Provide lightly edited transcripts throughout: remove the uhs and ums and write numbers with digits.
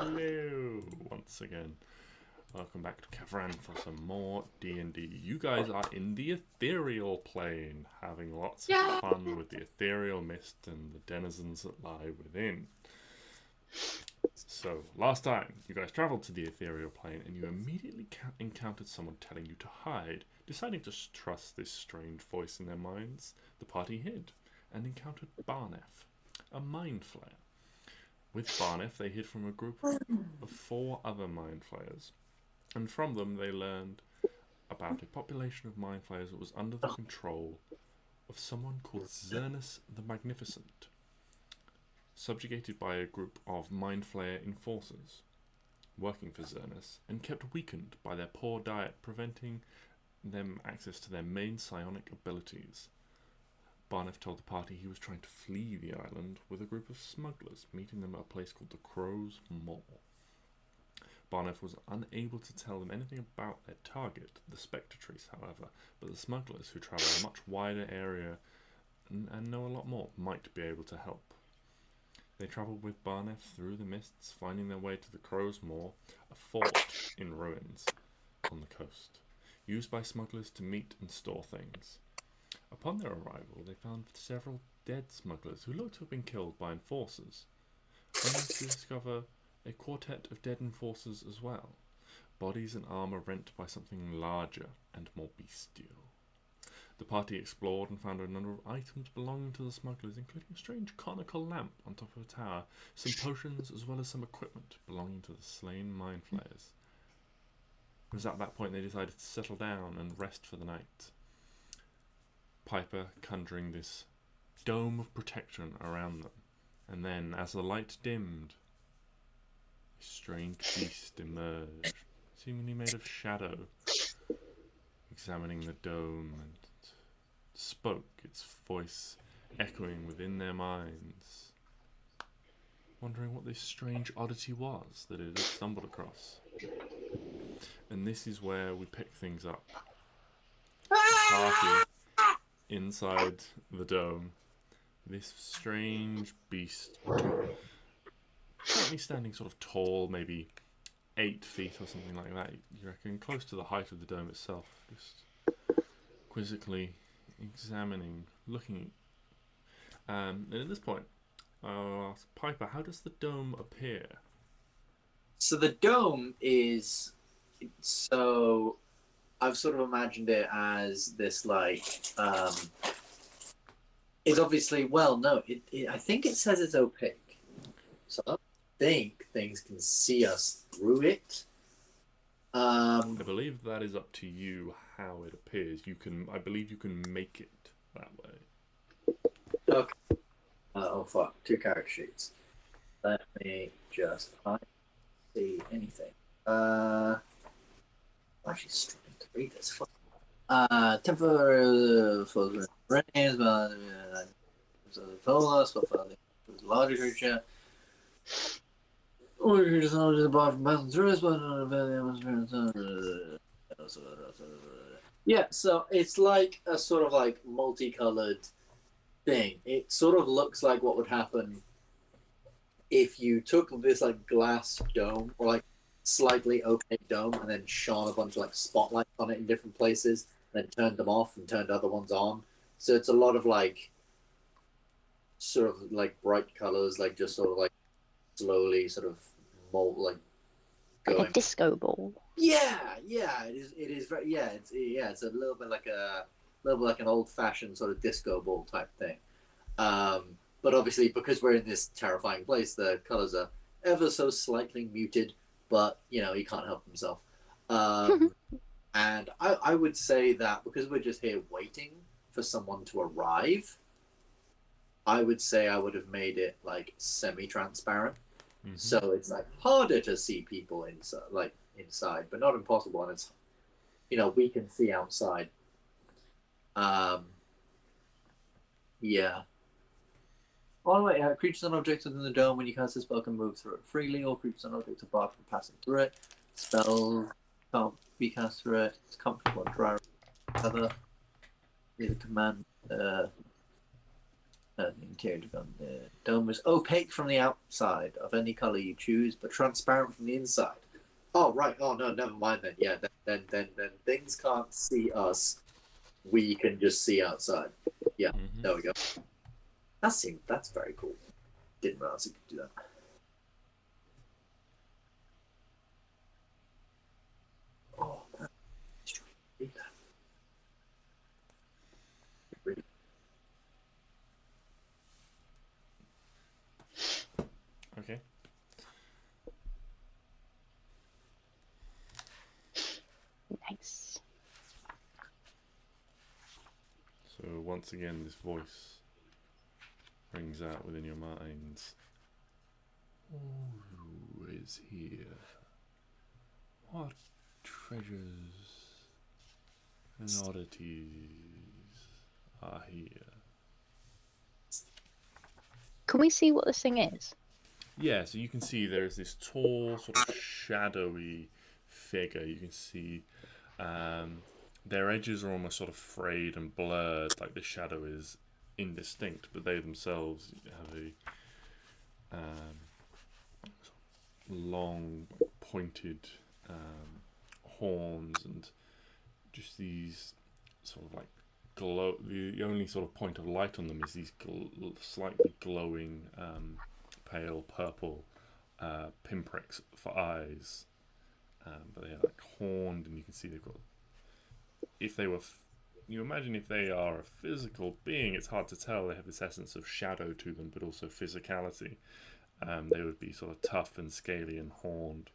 Hello once again. Welcome back to Kavran for some more D&D. You guys are in the ethereal plane, having lots of fun with the ethereal mist and the denizens that lie within. So, last time, you guys travelled to the ethereal plane and you immediately encountered someone telling you to hide. Deciding to trust this strange voice in their minds, the party hid and encountered Barneph, a mind flayer. With Barneph, they hid from a group of 4 other mind flayers, and from them they learned about a population of mind flayers that was under the control of someone called Zernus the Magnificent, subjugated by a group of mind flayer enforcers working for Zernus, and kept weakened by their poor diet, preventing them access to their main psionic abilities. Barneph told the party he was trying to flee the island with a group of smugglers, meeting them at a place called the Crow's Maw. Barneph was unable to tell them anything about their target, the Spectatrice, however, but the smugglers, who travel a much wider area and know a lot more, might be able to help. They travelled with Barneph through the mists, finding their way to the Crow's Maw, a fort in ruins on the coast, used by smugglers to meet and store things. Upon their arrival, they found several dead smugglers who looked to have been killed by enforcers, only to discover a quartet of dead enforcers as well, bodies and armour rent by something larger and more bestial. The party explored and found a number of items belonging to the smugglers, including a strange conical lamp on top of a tower, some potions, as well as some equipment belonging to the slain mind flayers. It was at that point they decided to settle down and rest for the night, Piper conjuring this dome of protection around them, and then, as the light dimmed, a strange beast emerged, seemingly made of shadow, examining the dome, and spoke, its voice echoing within their minds, wondering what this strange oddity was that it had stumbled across. And this is where we pick things up. The party inside the dome, this strange beast, currently standing sort of tall, maybe 8 feet or something like that, you reckon, close to the height of the dome itself, just quizzically examining, looking. And at this point, I'll ask Piper, how does the dome appear? So the dome is, so I've sort of imagined it as this, like, it's obviously, well, no, I think it says it's opaque. So I don't think things can see us through it. I believe that is up to you how it appears. I believe you can make it that way. Okay. Oh, fuck. 2 character sheets. Let me just see anything. Actually struggling to read this. Temporary for brains, but larger creature. Or you just know the bar from advernturers, but yeah, so it's like a sort of like multicolored thing. It sort of looks like what would happen if you took this like glass dome or like slightly opaque dome and then shone a bunch of like spotlights on it in different places, then turned them off and turned other ones on. So it's a lot of like sort of like bright colors, like just sort of like slowly sort of mold, like going. Like a disco ball. Yeah, it is very, it's a little bit like an old-fashioned sort of disco ball type thing. But obviously, because we're in this terrifying place, the colors are ever so slightly muted, but, you know, he can't help himself. And I would say that because we're just here waiting for someone to arrive, I would say I would have made it, like, semi-transparent. Mm-hmm. So it's, like, harder to see people inside, but not impossible. And it's, you know, we can see outside. Yeah. By the way, creatures and objects within the dome, when you cast a spell, can move through it freely. All creatures and objects are barred from passing through it. Spells can't be cast through it. It's comfortable and dry. Other is a command. The interior of the dome is opaque from the outside, of any color you choose, but transparent from the inside. Oh right. Oh no, never mind then. Yeah, then things can't see us. We can just see outside. Yeah, there we go. That's very cool. Didn't realize you could do that. Oh, man. Read that. Okay. Nice. So once again, this voice rings out within your minds. Who is here? What treasures and oddities are here? Can we see what this thing is? Yeah, so you can see there's this tall, sort of shadowy figure. You can see their edges are almost sort of frayed and blurred, like the shadow is indistinct, but they themselves have a long, pointed horns and just these sort of like glow. The only sort of point of light on them is these slightly glowing pale purple pinpricks for eyes, but they're like horned, and you can see they've got. If they were, you imagine if they are a physical being, it's hard to tell. They have this essence of shadow to them, but also physicality. They would be sort of tough and scaly and horned,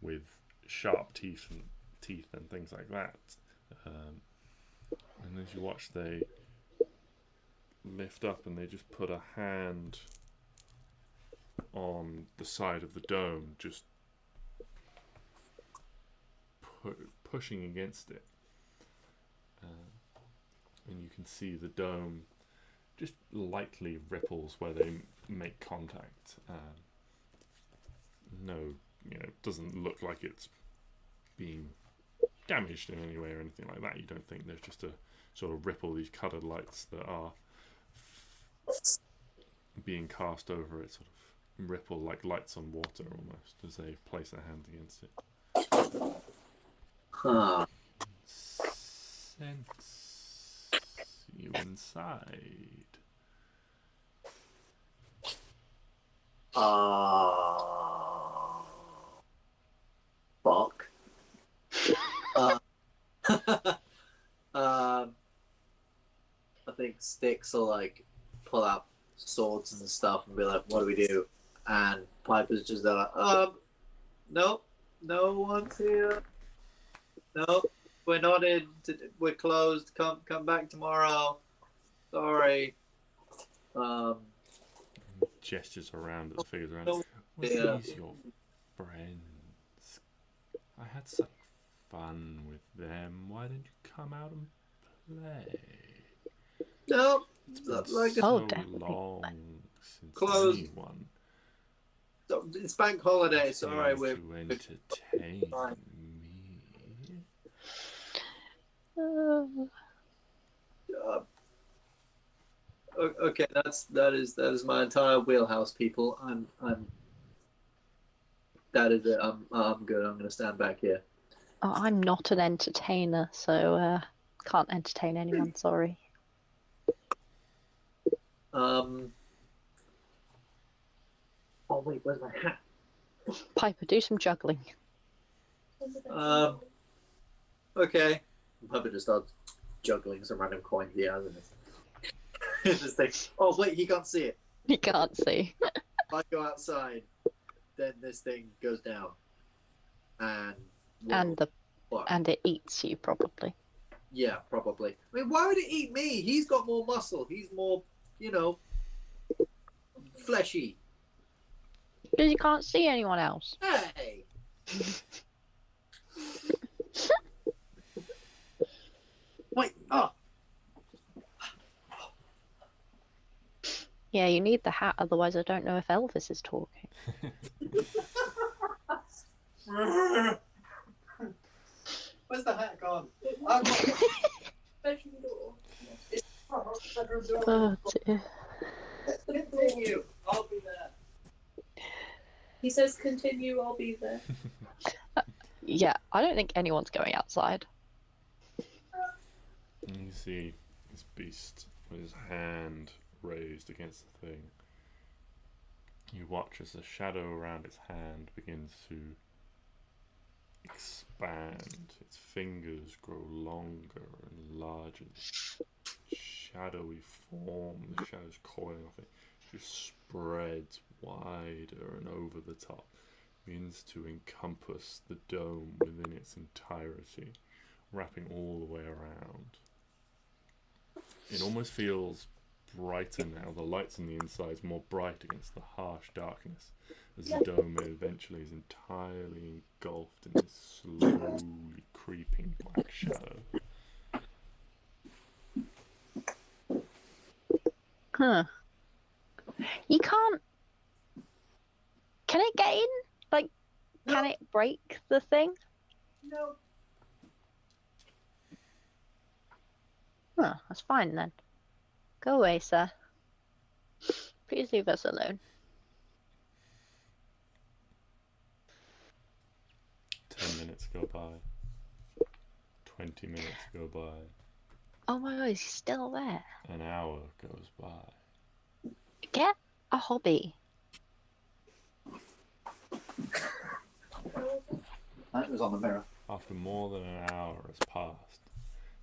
with sharp teeth and things like that. And as you watch, they lift up and they just put a hand on the side of the dome, just pushing against it. And you can see the dome just lightly ripples where they make contact. No, it doesn't look like it's being damaged in any way or anything like that. You don't think there's just a sort of ripple, these coloured lights that are being cast over it, sort of ripple like lights on water almost, as they place their hands against it. Huh. Sense you inside. Fuck. I think Stix will like pull out swords and stuff and be like, "What do we do?" And Piper's just there like, nope, no one's here. Nope, we're not in. We're closed. Come back tomorrow. Sorry. Gestures around at the figures around. No, Were yeah. these your friends? I had such fun with them. Why didn't you come out and play? Nope. It's been Like so definitely. long since Closed. anyone it's bank holiday. Sorry, came we're to entertain fine. me. Okay, that is my entire wheelhouse, people. That is it. I'm good. I'm gonna stand back here. Oh, I'm not an entertainer, so can't entertain anyone. Sorry. Oh wait, where's my hat? Piper, do some juggling. Okay. Piper just starts juggling some random coins he has in it. Just like, oh wait, he can't see it. You can't see. If I go outside, then this thing goes down, and And it eats you probably. yeah, probably. I mean, why would it eat me? He's got more muscle. He's more, fleshy. Because you can't see anyone else. Hey. Wait. Oh. Yeah, you need the hat, otherwise I don't know if Elvis is talking. Where's the hat gone? Bedroom door. Bedroom door. Oh dear. Continue. I'll be there. He says, continue, I'll be there. Yeah, I don't think anyone's going outside. And you see this beast with his hand raised against the thing. You watch as the shadow around its hand begins to expand. Its fingers grow longer and larger. Shadowy form, the shadows coiling off it, just spreads wider and over the top, begins to encompass the dome within its entirety, wrapping all the way around. It almost feels brighter now. The lights on the inside is more bright against the harsh darkness, as the dome eventually is entirely engulfed in this slowly creeping black shadow. Huh. You can't... Can it get in? Like, can it break the thing? No. Oh, that's fine then. Go away, sir. Please leave us alone. 10 minutes go by. 20 minutes go by. Oh my god, he's still there. An hour goes by. Get a hobby. That was on the mirror. After more than an hour has passed,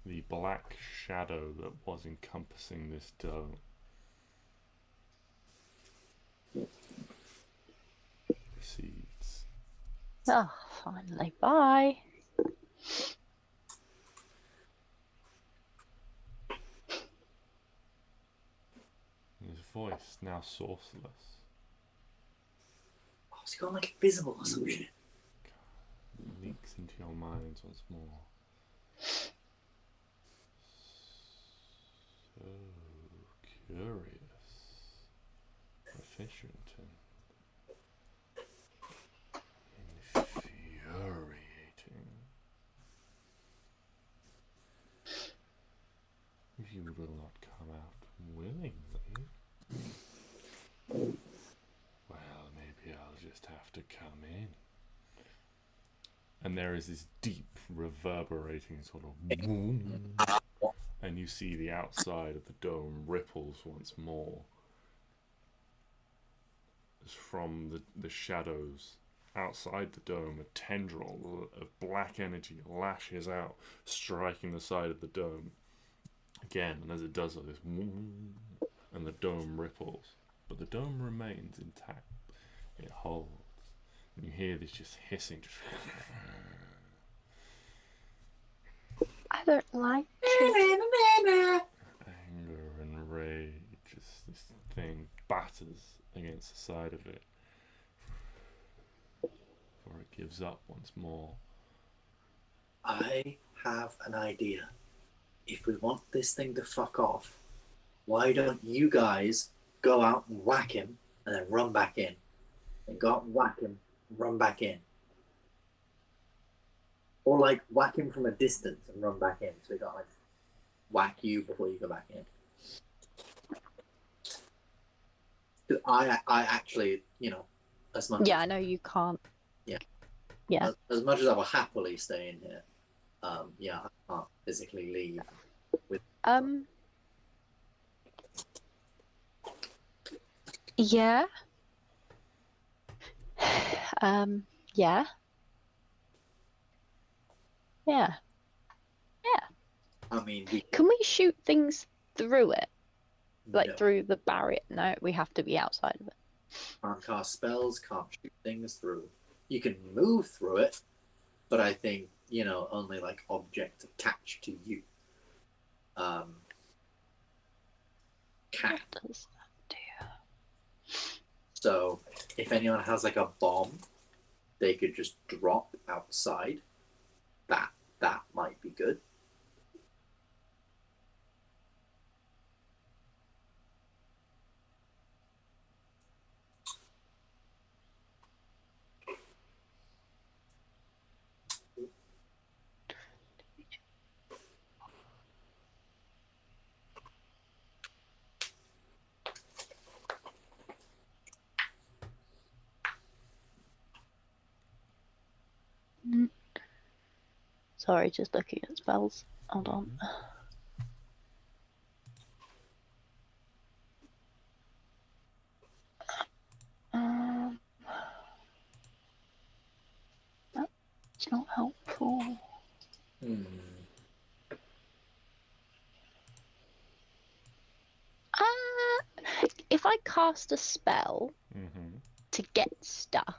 the black shadow that was encompassing this dome recedes. Oh, finally. Bye. His voice, now sourceless, Oh, it's gone like invisible or some shit. leaks into your minds once more. So curious, efficient, and infuriating. You will not come out willingly. Well, maybe I'll just have to come in. And there is this deep, reverberating sort of boom, and you see the outside of the dome ripples once more. As from the shadows outside the dome, a tendril of black energy lashes out, striking the side of the dome. Again, and as it does so, this boom, and the dome ripples. But the dome remains intact. It holds. And you hear this just hissing, just I don't like it. anger and rage as this thing batters against the side of it. Before it gives up once more. I have an idea. If we want this thing to fuck off, why don't you guys go out and whack him and then run back in? And go out and whack him, run back in. Or like whack him from a distance and run back in. So he got like whack you before you go back in. I actually, you know, as much Yeah, I know you can't. Yeah. as much as I will happily stay in here, yeah, I can't physically leave. Yeah. Yeah. Yeah. I mean, Can we shoot things through it? Like no, through the barrier? No, we have to be outside of it. can't cast spells, can't shoot things through. You can move through it, but I think, you know, only like objects attached to you. Can. What does that do? So if anyone has like a bomb, they could just drop outside. That might be good. Sorry, just looking at spells. Hold on. That's not helpful. If I cast a spell to get stuff,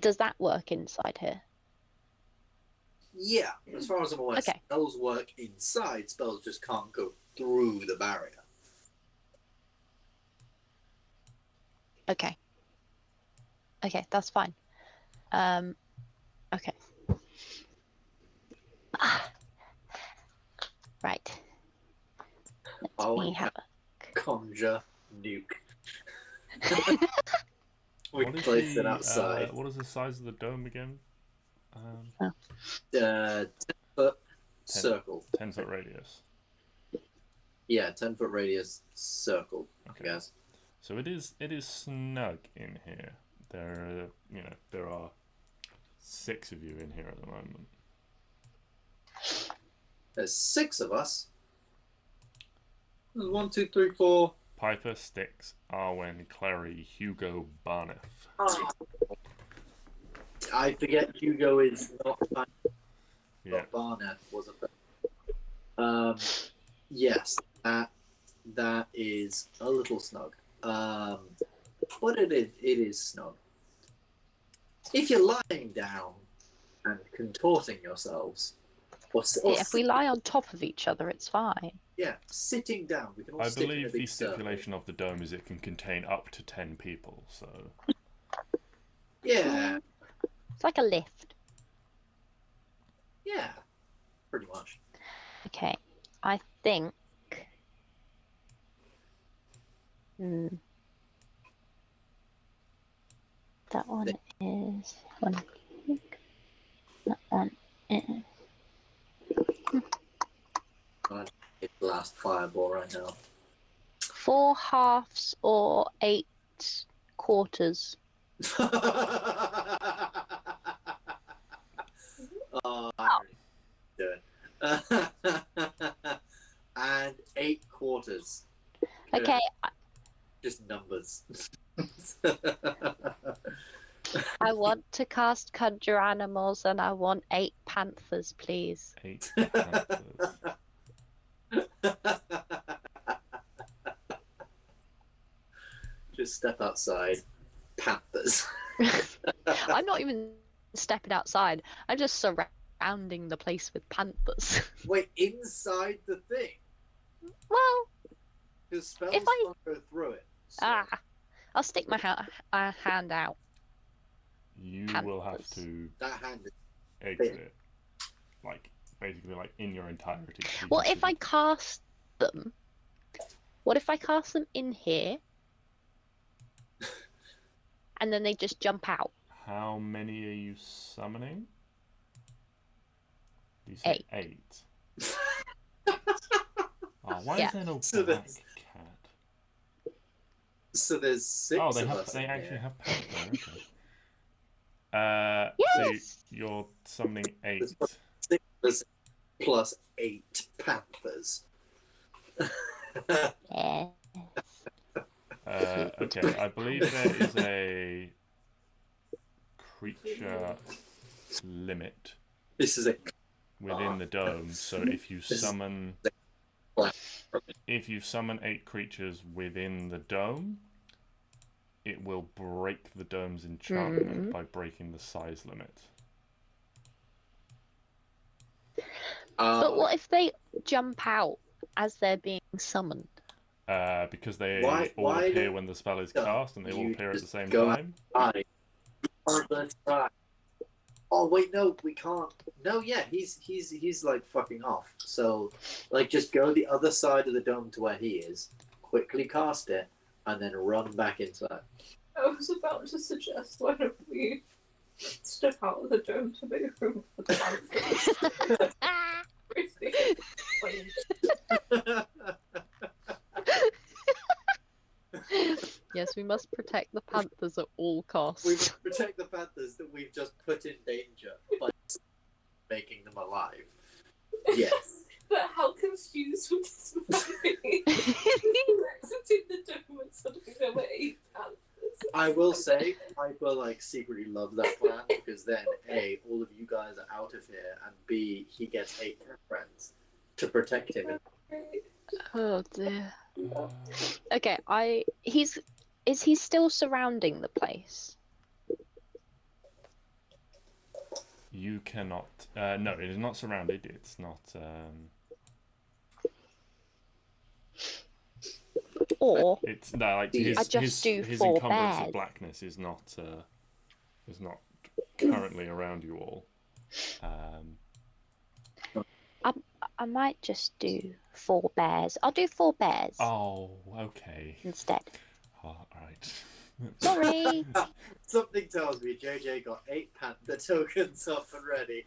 does that work inside here? Yeah, as far as I'm aware, Okay. spells work inside. Spells just can't go through the barrier. Okay. Okay, that's fine. Okay. Right. Let me have a... Conjure nuke. We What is place it the, outside. what is the size of the dome again? 10-foot circle. 10-foot radius. Yeah, 10-foot radius circle. Okay. I guess. So it is snug in here. There are 6 of you in here at the moment. There's 6 of us. There's 1, 2, 3, 4. Piper, Stix, Arwen, Klari, Hugo, Barneph. Oh. I forget Hugo is not Yeah. Barneph was a thing. Yes, that is a little snug. But it is snug. If you're lying down and contorting yourselves, if we lie on top of each other, it's fine. Yeah, sitting down. We can all I sit in a believe big the circle. stipulation of the dome is it can contain up to 10 people, so... Yeah, It's like a lift. yeah, pretty much. Okay, I think... That one is... That one is... It's the last fireball right now. 4 halves or 8 quarters. Oh, I do it. And 8 quarters. Okay, Just numbers. I want to cast Conjure Animals and I want 8 panthers, please. 8 panthers. Just step outside. Panthers. I'm not even stepping outside. I'm just surrounding the place with panthers. Wait, inside the thing? Well, Because spells If I- can't go through it. So. I'll stick my hand out. You will have Panthers. to That hand is exit. Like, basically, like, in your entirety. Well, if I cast them, what if I cast them in here? And then they just jump out. How many are you summoning? You say 8. Oh, why Yeah. is there no So black that's- cat? So there's 6 Oh, they of have. us They in actually here. have panther. Okay. Yes! So you're summoning 8. 6 of us plus 8 panthers. Yeah. Okay, I believe there is a creature limit This is a within the dome. So if you summon 8 creatures within the dome, it will break the dome's enchantment by breaking the size limit. But what if they jump out as they're being summoned? Because they Why all appear don't when the spell is you cast, and they all appear at the just same go time. Oh wait, no, we can't. No, yeah, he's like fucking off. So, like, just go the other side of the dome to where he is, quickly cast it, and then run back inside. I was about to suggest why don't we step out of the dome to make room for the panthers. Yes, we must protect the panthers at all costs. We must protect the panthers that we've just put in danger by making them alive. Yes. But how confused would this man be? Exiting the dome and suddenly there were 8 panthers. I will say, I will like secretly love that plan because then A, all of you guys are out of here, and B, he gets 8 cat friends to protect him. Oh dear. Okay, is he still surrounding the place? You cannot. No, it is not surrounded. It's not. Or It's no, like I just do his 4 encumbrance bears. of blackness is not currently around you all. I might just do 4 bears. I'll do 4 bears Oh, okay. instead. All right. Sorry. Something tells me JJ got 8 panther tokens up and ready.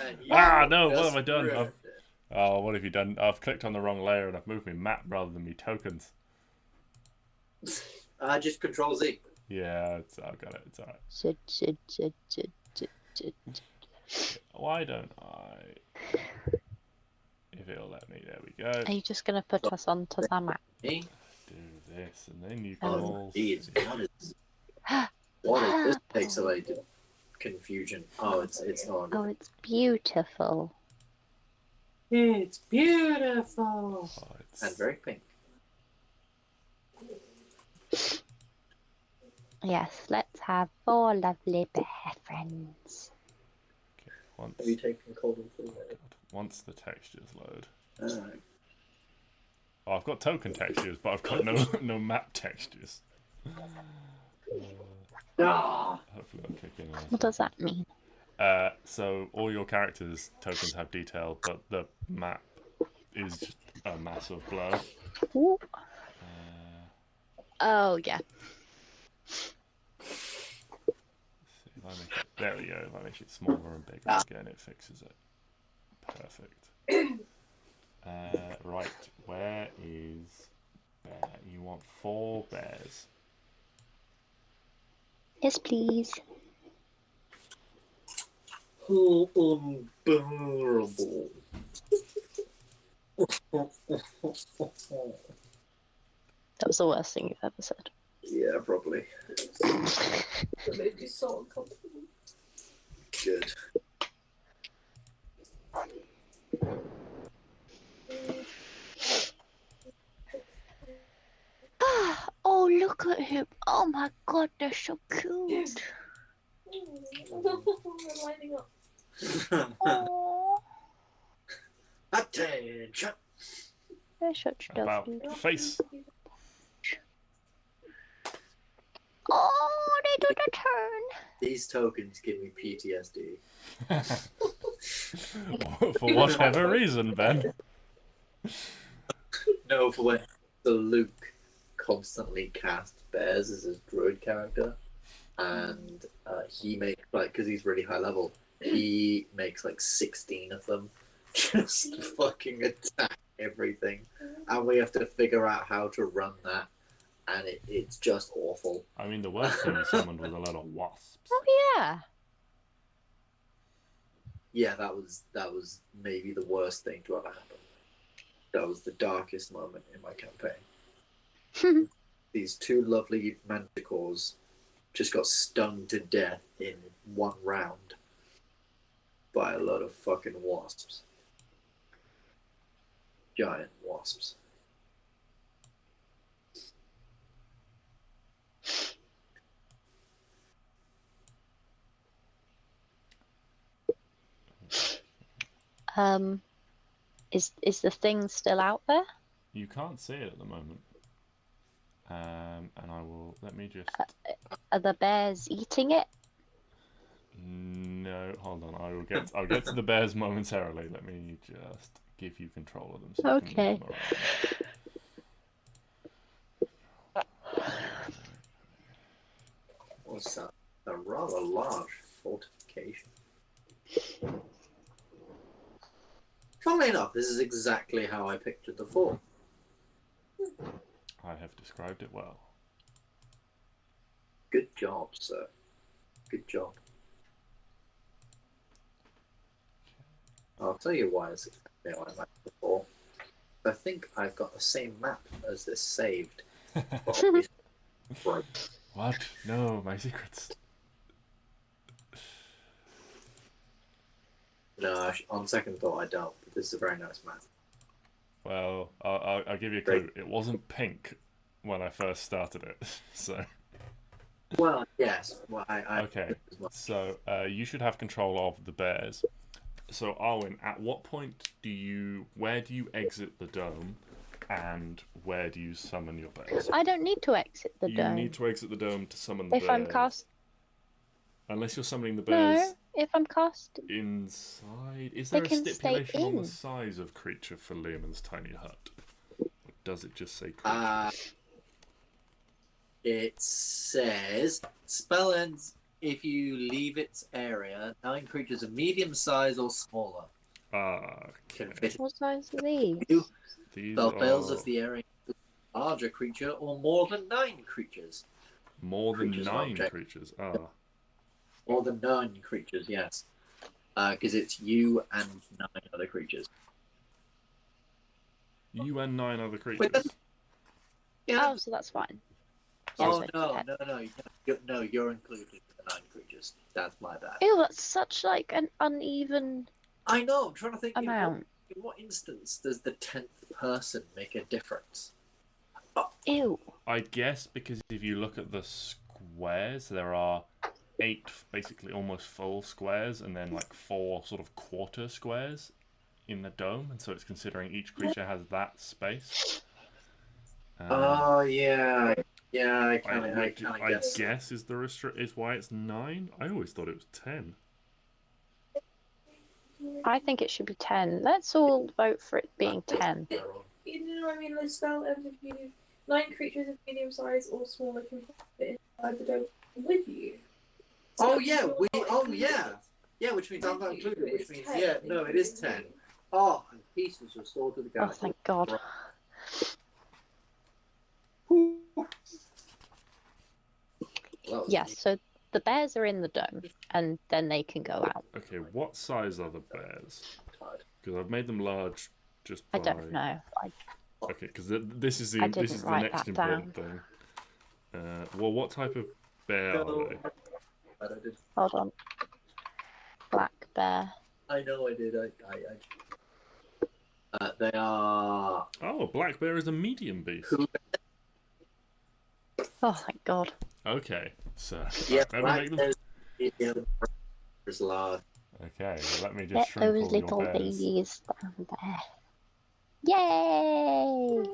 And you No! What just have I done? ruined it. Oh, what have you done? I've clicked on the wrong layer and I've moved my map rather than my tokens. Just Control Z. Yeah, I've got it. It's alright. Why don't I? If it'll let me, there we go. Are you just going to put us onto the map? Me? Do this, and then you can Oh, all. geez. What is this pixelated confusion? Oh, it's not. Oh, it's beautiful. It's beautiful. Oh, it's... And very pink. Yes, let's have 4 lovely bear friends. Okay, once... Have you taken cold and flu? God, once the textures load. Alright. Oh, I've got token textures, but I've got no map textures. Ah! Hopefully I'll kick in. What does that mean? So all your characters' tokens have detail, but the map is just a mass of blur. Ooh. Oh, yeah. If I make it, there we go. If I make it smaller and bigger again, it fixes it. Perfect. Right, where is bear? You want 4 bears. Yes, please. Oh, unbearable. That was the worst thing you've ever said. Yeah, probably. That made me so uncomfortable. Good. Oh, look at him. Oh my god, they're so cute. We're lining up. Oh, Attention! they're such About lovely. face. Oh, they do the turn. These tokens give me PTSD. For whatever reason, Ben. No, for when the Luke constantly casts bears as his druid character, and he makes because he's really high level, he makes 16 of them, just fucking attack everything, and we have to figure out how to run that, and it's just awful. I mean, the worst thing he summoned was a lot of wasps. Oh yeah. Yeah, that was maybe the worst thing to ever happen. That was the darkest moment in my campaign. These 2 lovely manticores just got stung to death in 1 round by a lot of fucking wasps. Giant wasps. Is the thing still out there? You can't see it at the moment. And I will. Let me just. Are the bears eating it? No, hold on. I'll get to the bears momentarily. Let me just give you control of them. So you can Okay. move them around. What's that? A rather large fortification. Funnily enough, this is exactly how I pictured the fort. I have described it well. Good job, sir. Good job. I'll tell you why it's been like that before. I think I've got the same map as this saved. Right. What? No, my secrets. No, on second thought, I don't. But this is a very nice map. Well, I'll give you a clue. It wasn't pink when I first started it, so. Well, yes. Well, Okay, so you should have control of the bears. So, Arwen, at what point where do you exit the dome, and where do you summon your bears? I don't need to exit the You dome. need to exit the dome to summon the If bears. I'm cast... Unless you're summoning the bears No, if I'm cast... inside. Is They there a can stay stipulation on the in. size of creature for Leomund's tiny hut? Or does it just say creature? It says spell ends if you leave its area. 9 creatures of medium size or smaller can Okay. fit What size are these? you. These Spell are fails if the area is a larger creature or more than 9 creatures. more than creatures 9 object. creatures. More than 9 creatures, yes. Because it's you and 9 other creatures. You and 9 other Wait, creatures. Yeah. Oh, so that's fine. Oh Yes, no, I- no, you're included in the 9 creatures. That's my bad. Ew, that's such like an uneven I know. I'm trying to think. amount. In what instance does the 10th person make a difference? Ew. I guess because if you look at the squares, there are 8 basically almost full squares, and then like 4 sort of quarter squares in the dome, and so it's considering each creature has that space. Oh yeah, I kind I of guess is why it's 9. I always thought it was 10. I think it should be 10. Let's all vote for it being 10. You know what I mean? The spell ends if you 9 creatures of medium size or smaller can fit inside the dome with you. Oh yeah, yeah, which means I'm not included. Which means no, it is 10. Oh, and peace was restored to the Oh, galaxy. thank God. Yes, so the bears are in the dome, and then they can go out. Okay, what size are the bears? Because I've made them large just by... I don't know. Okay, because this is the I didn't write next that important thing. Well, what type of bear are they? Hold on. Black bear. I know I did. They are. Oh, black bear is a medium beast. Oh, thank God. Okay, so Yeah, let me black make them. bears, medium, is large. Okay, well, let me just Get shrink those all your little bears. babies down there. Yay!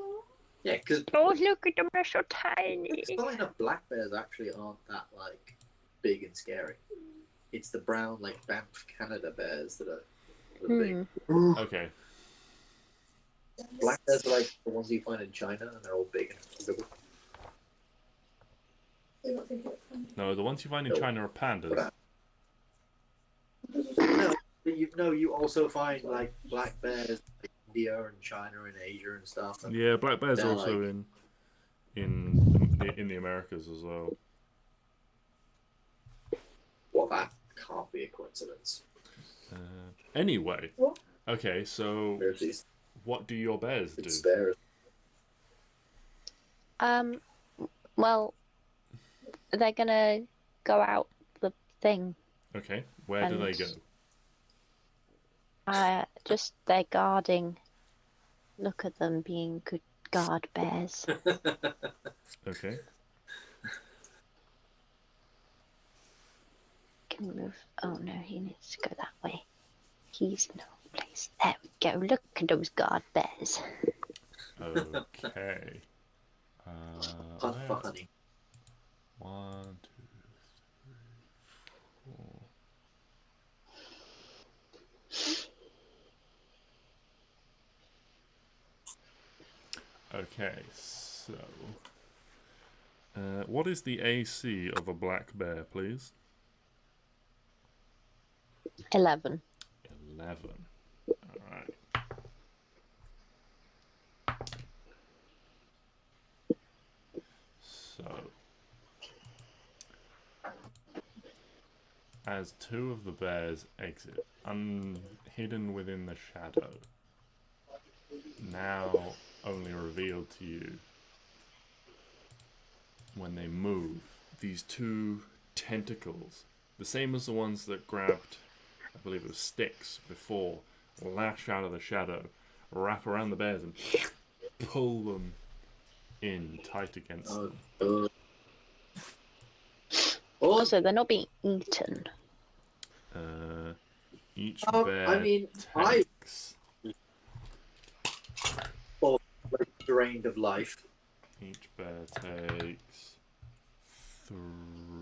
Yeah, because Oh, look at them, they're so tiny. funny enough, black bears actually aren't that like big and scary. It's the brown like Banff Canada bears that are big. Okay, Black bears are like the ones you find in China, and they're all big and big. no, the ones you find in China are pandas. No, you also find like black bears in India and China and Asia and stuff. And Yeah, black bears they're also like- in the Americas as well. Well, that can't be a coincidence. Anyway, What? okay, so There's these what do your bears do? it's bears. Well, they're gonna go out the thing. Okay, where do they go? Just they're guarding. Look at them being good guard bears. Okay. Can we move? Oh no, he needs to go that way. He's in the wrong place. There we go. Look at those guard bears. Okay. Hunt for where- honey. 1, 2, 3, 4. Okay, so what is the AC of a black bear, please? 11. 11. Alright. So, as 2 of the bears exit, hidden within the shadow, now only revealed to you when they move, these two tentacles, the same as the ones that grabbed, I believe it was Stix before, lash out of the shadow, wrap around the bears and pull them in tight against them. Also, they're not being eaten. Each bear I takes... drained of life. Each bear takes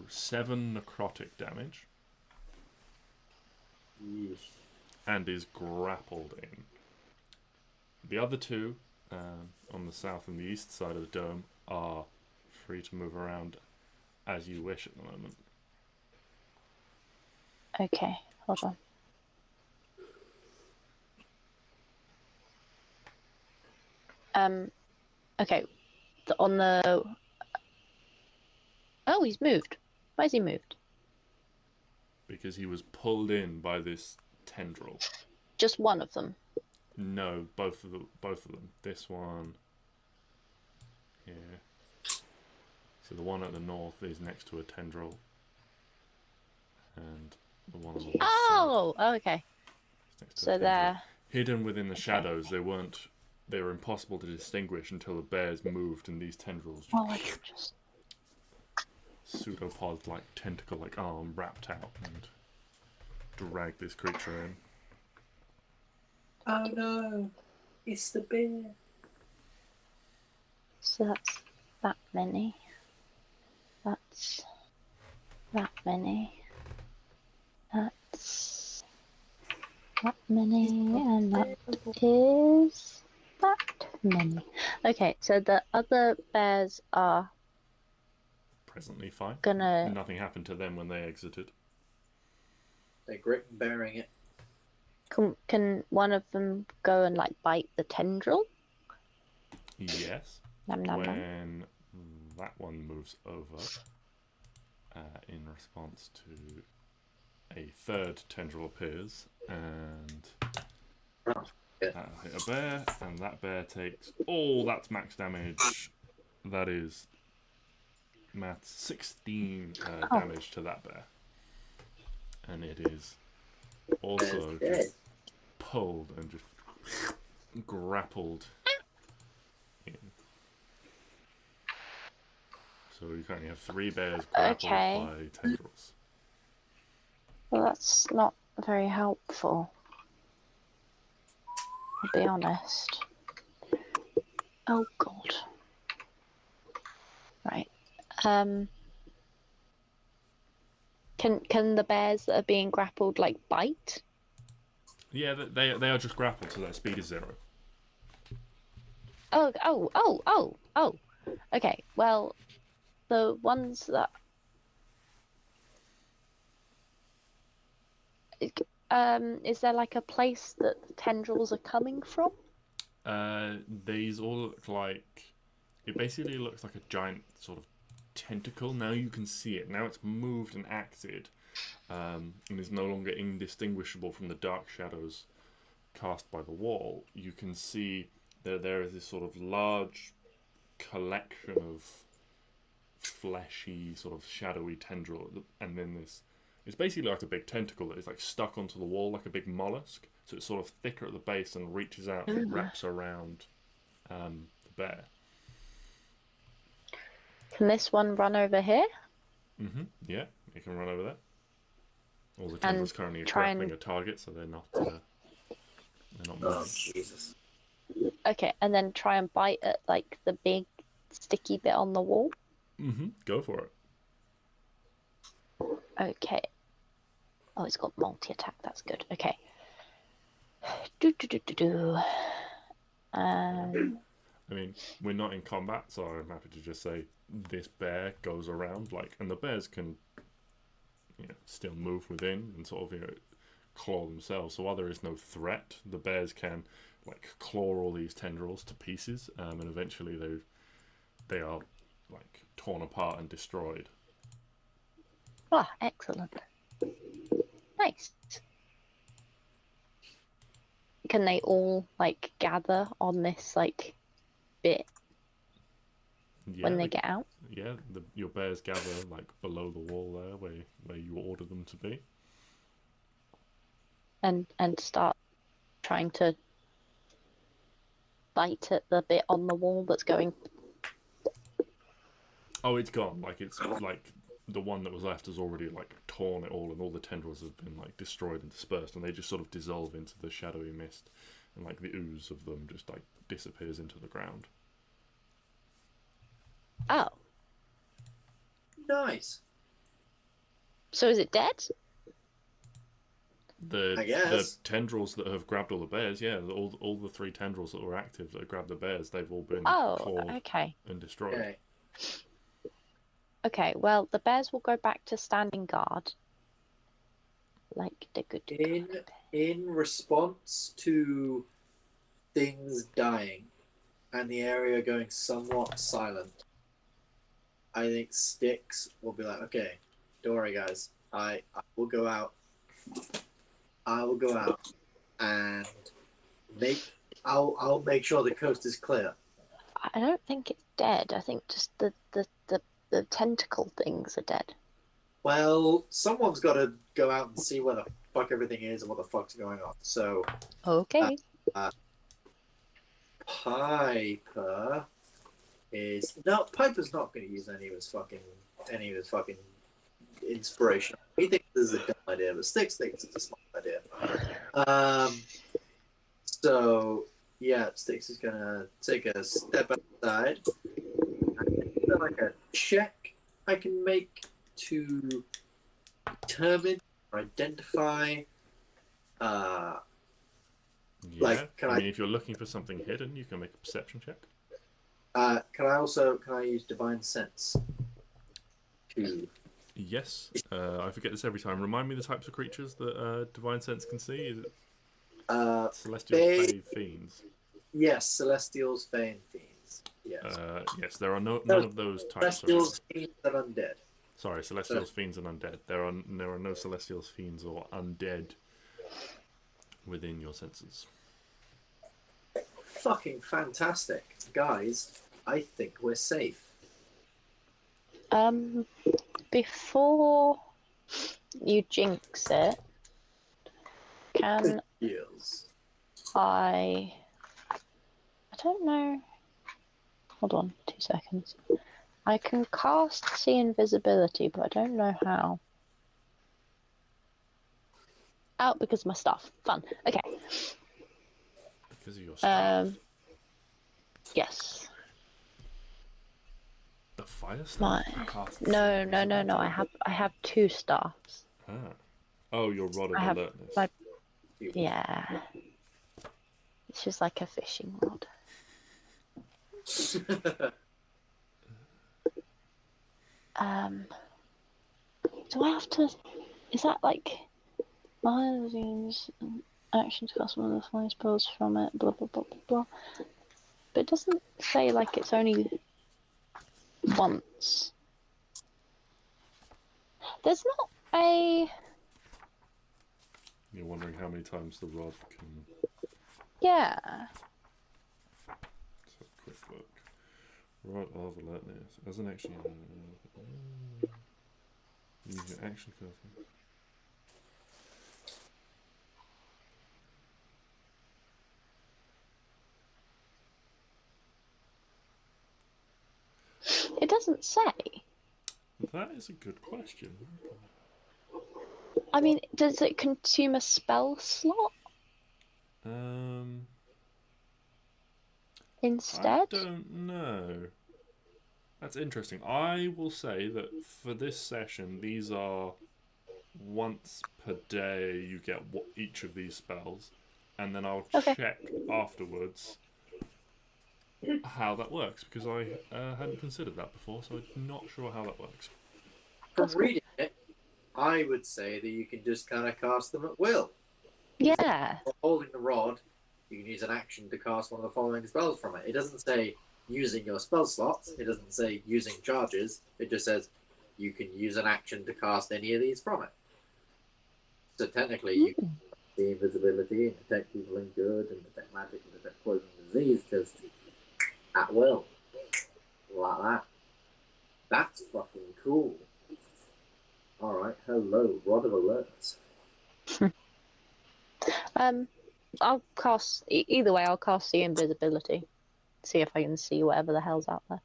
7 necrotic damage. Yeesh. And is grappled in. The other two, on the south and the east side of the dome, are free to move around as you wish at the moment. Okay, hold on. Okay, on the... Oh, he's moved. Why is he moved? Because he was pulled in by this tendril. Just one of them? No, both of them. This one here. So the one at the north is next to a tendril, and the one on the west Oh, side okay. is next to a So tendril. they're... Hidden within the shadows. They were impossible to distinguish until the bears moved and these tendrils Oh, I can just... pseudopod like tentacle like arm wrapped out and dragged this creature in. Oh no, it's the bear. So that's that many. That's that many. That's that many, and that is that many. Okay, so the other bears are Presently fine. gonna... Nothing happened to them when they exited. They're grip bearing it. Can one of them go and like bite the tendril? Yes. Nom, nom, nom. When that one moves over, in response to a third tendril appears, and hit a bear, and that bear takes... Oh, that's max damage. That is... Maths 16 damage to that bear. And it is also just pulled and just grappled in. So you currently have 3 bears grappled by tendrils. Well, that's not very helpful. I'll be honest. Oh god. Right. Can the bears that are being grappled like bite? Yeah, they are just grappled, so their speed is 0. Oh. Okay. Well, the ones that is there like a place that the tendrils are coming from? These all look like... It basically looks like a giant sort of tentacle. Now you can see it. Now it's moved and acted, and is no longer indistinguishable from the dark shadows cast by the wall. You can see that there is this sort of large collection of fleshy, sort of shadowy tendril, and then this... It's basically like a big tentacle that is like stuck onto the wall like a big mollusk. So it's sort of thicker at the base and reaches out and wraps around the bear. Can this one run over here? Yeah, you can run over there. All the tendrils currently are grappling a target, so they're not moving. Oh, Jesus. Okay, and then try and bite at like the big sticky bit on the wall. Go for it. Okay. Oh, it's got multi-attack. That's good. Okay. I mean, we're not in combat, so I'm happy to just say this bear goes around, like, and the bears can, still move within and sort of, claw themselves. So while there is no threat, the bears can, like, claw all these tendrils to pieces, and eventually they are, like, torn apart and destroyed. Ah, excellent. Nice. can they all like gather on this like bit Yeah, when they get out? Yeah, your bears gather like below the wall there, where you order them to be. And start trying to bite at the bit on the wall that's going. Oh, it's gone. Like it's like the one that was left has already like torn it all, and all the tendrils have been like destroyed and dispersed, and they just sort of dissolve into the shadowy mist, and like the ooze of them just like disappears into the ground. Oh, Nice. so is it dead? The I guess. tendrils that have grabbed all the bears, yeah, all the 3 tendrils that were active that have grabbed the bears, they've all been Oh, clawed okay. and destroyed. Okay. Okay, well, the bears will go back to standing guard. Like the good. In response to things dying and the area going somewhat silent, I think Stix will be like, okay, don't worry guys, I will go out. I will go out and I'll make sure the coast is clear. I don't think it's dead. I think just the tentacle things are dead. Well, someone's got to go out and see where the fuck everything is and what the fuck's going on. So, Okay. Piper is Piper's not going to use any of his fucking inspiration. He thinks this is a dumb idea, but Stix thinks it's a smart idea. So yeah, Stix is gonna take a step outside. Is there like a check I can make to determine or identify? Yeah, Like, I mean, if you're looking for something hidden, you can make a perception check. Can I use divine sense to? Yes, I forget this every time. Remind me the types of creatures that Divine Sense can see. Is it celestials, fae, fiends? Yes, celestials, fae, and fiends. Yes. Yes, there are none of those types. Celestials, fiends, and undead. Sorry, celestials, fiends, and undead. There are no celestials, fiends, or undead within your senses. Fucking fantastic, guys! I think we're safe. Before you jinx it, can Yes. I don't know. Hold on, 2 seconds. I can cast see invisibility, but I don't know how. Oh, because of my stuff. Fun. Okay. Because of your stuff. Yes. The fire staff? No. I have 2 staffs. Ah. Oh, your rod of I have alertness. Yeah. It's just like a fishing rod. Do I have to? Is that like my action to cast one of the flying spells from it? Blah blah blah blah blah. But it doesn't say like it's only once. There's not a. You're wondering how many times the rod can. Yeah. Let's have a quick look. Rod of alertness. As an action. Use your action first. It doesn't say. That is a good question. I mean, does it consume a spell slot instead? I don't know. That's interesting. I will say that for this session, these are once per day you get each of these spells, and then I'll check afterwards how that works, because I hadn't considered that before, so I'm not sure how that works. From reading it, I would say that you can just kind of cast them at will. Yeah. While holding the rod, you can use an action to cast one of the following spells from it. It doesn't say using your spell slots. It doesn't say using charges. It just says you can use an action to cast any of these from it. So technically, you can see invisibility and detect evil and good and detect magic and detect poison and disease just at will. Like that. That's fucking cool. Alright, hello, Rod of Alerts. I'll cast either way. I'll cast see invisibility. See if I can see whatever the hell's out there.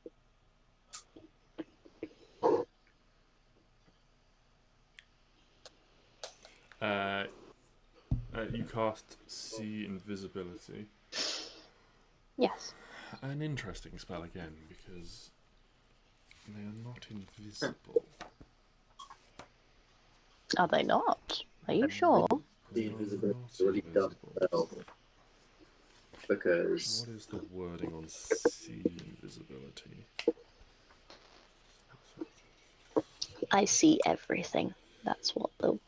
You cast see invisibility. Yes. An interesting spell again, because they are not invisible. Are they not? Are you sure? The invisibility is really dumb spell. Because What is the wording on see invisibility? I see everything. That's what the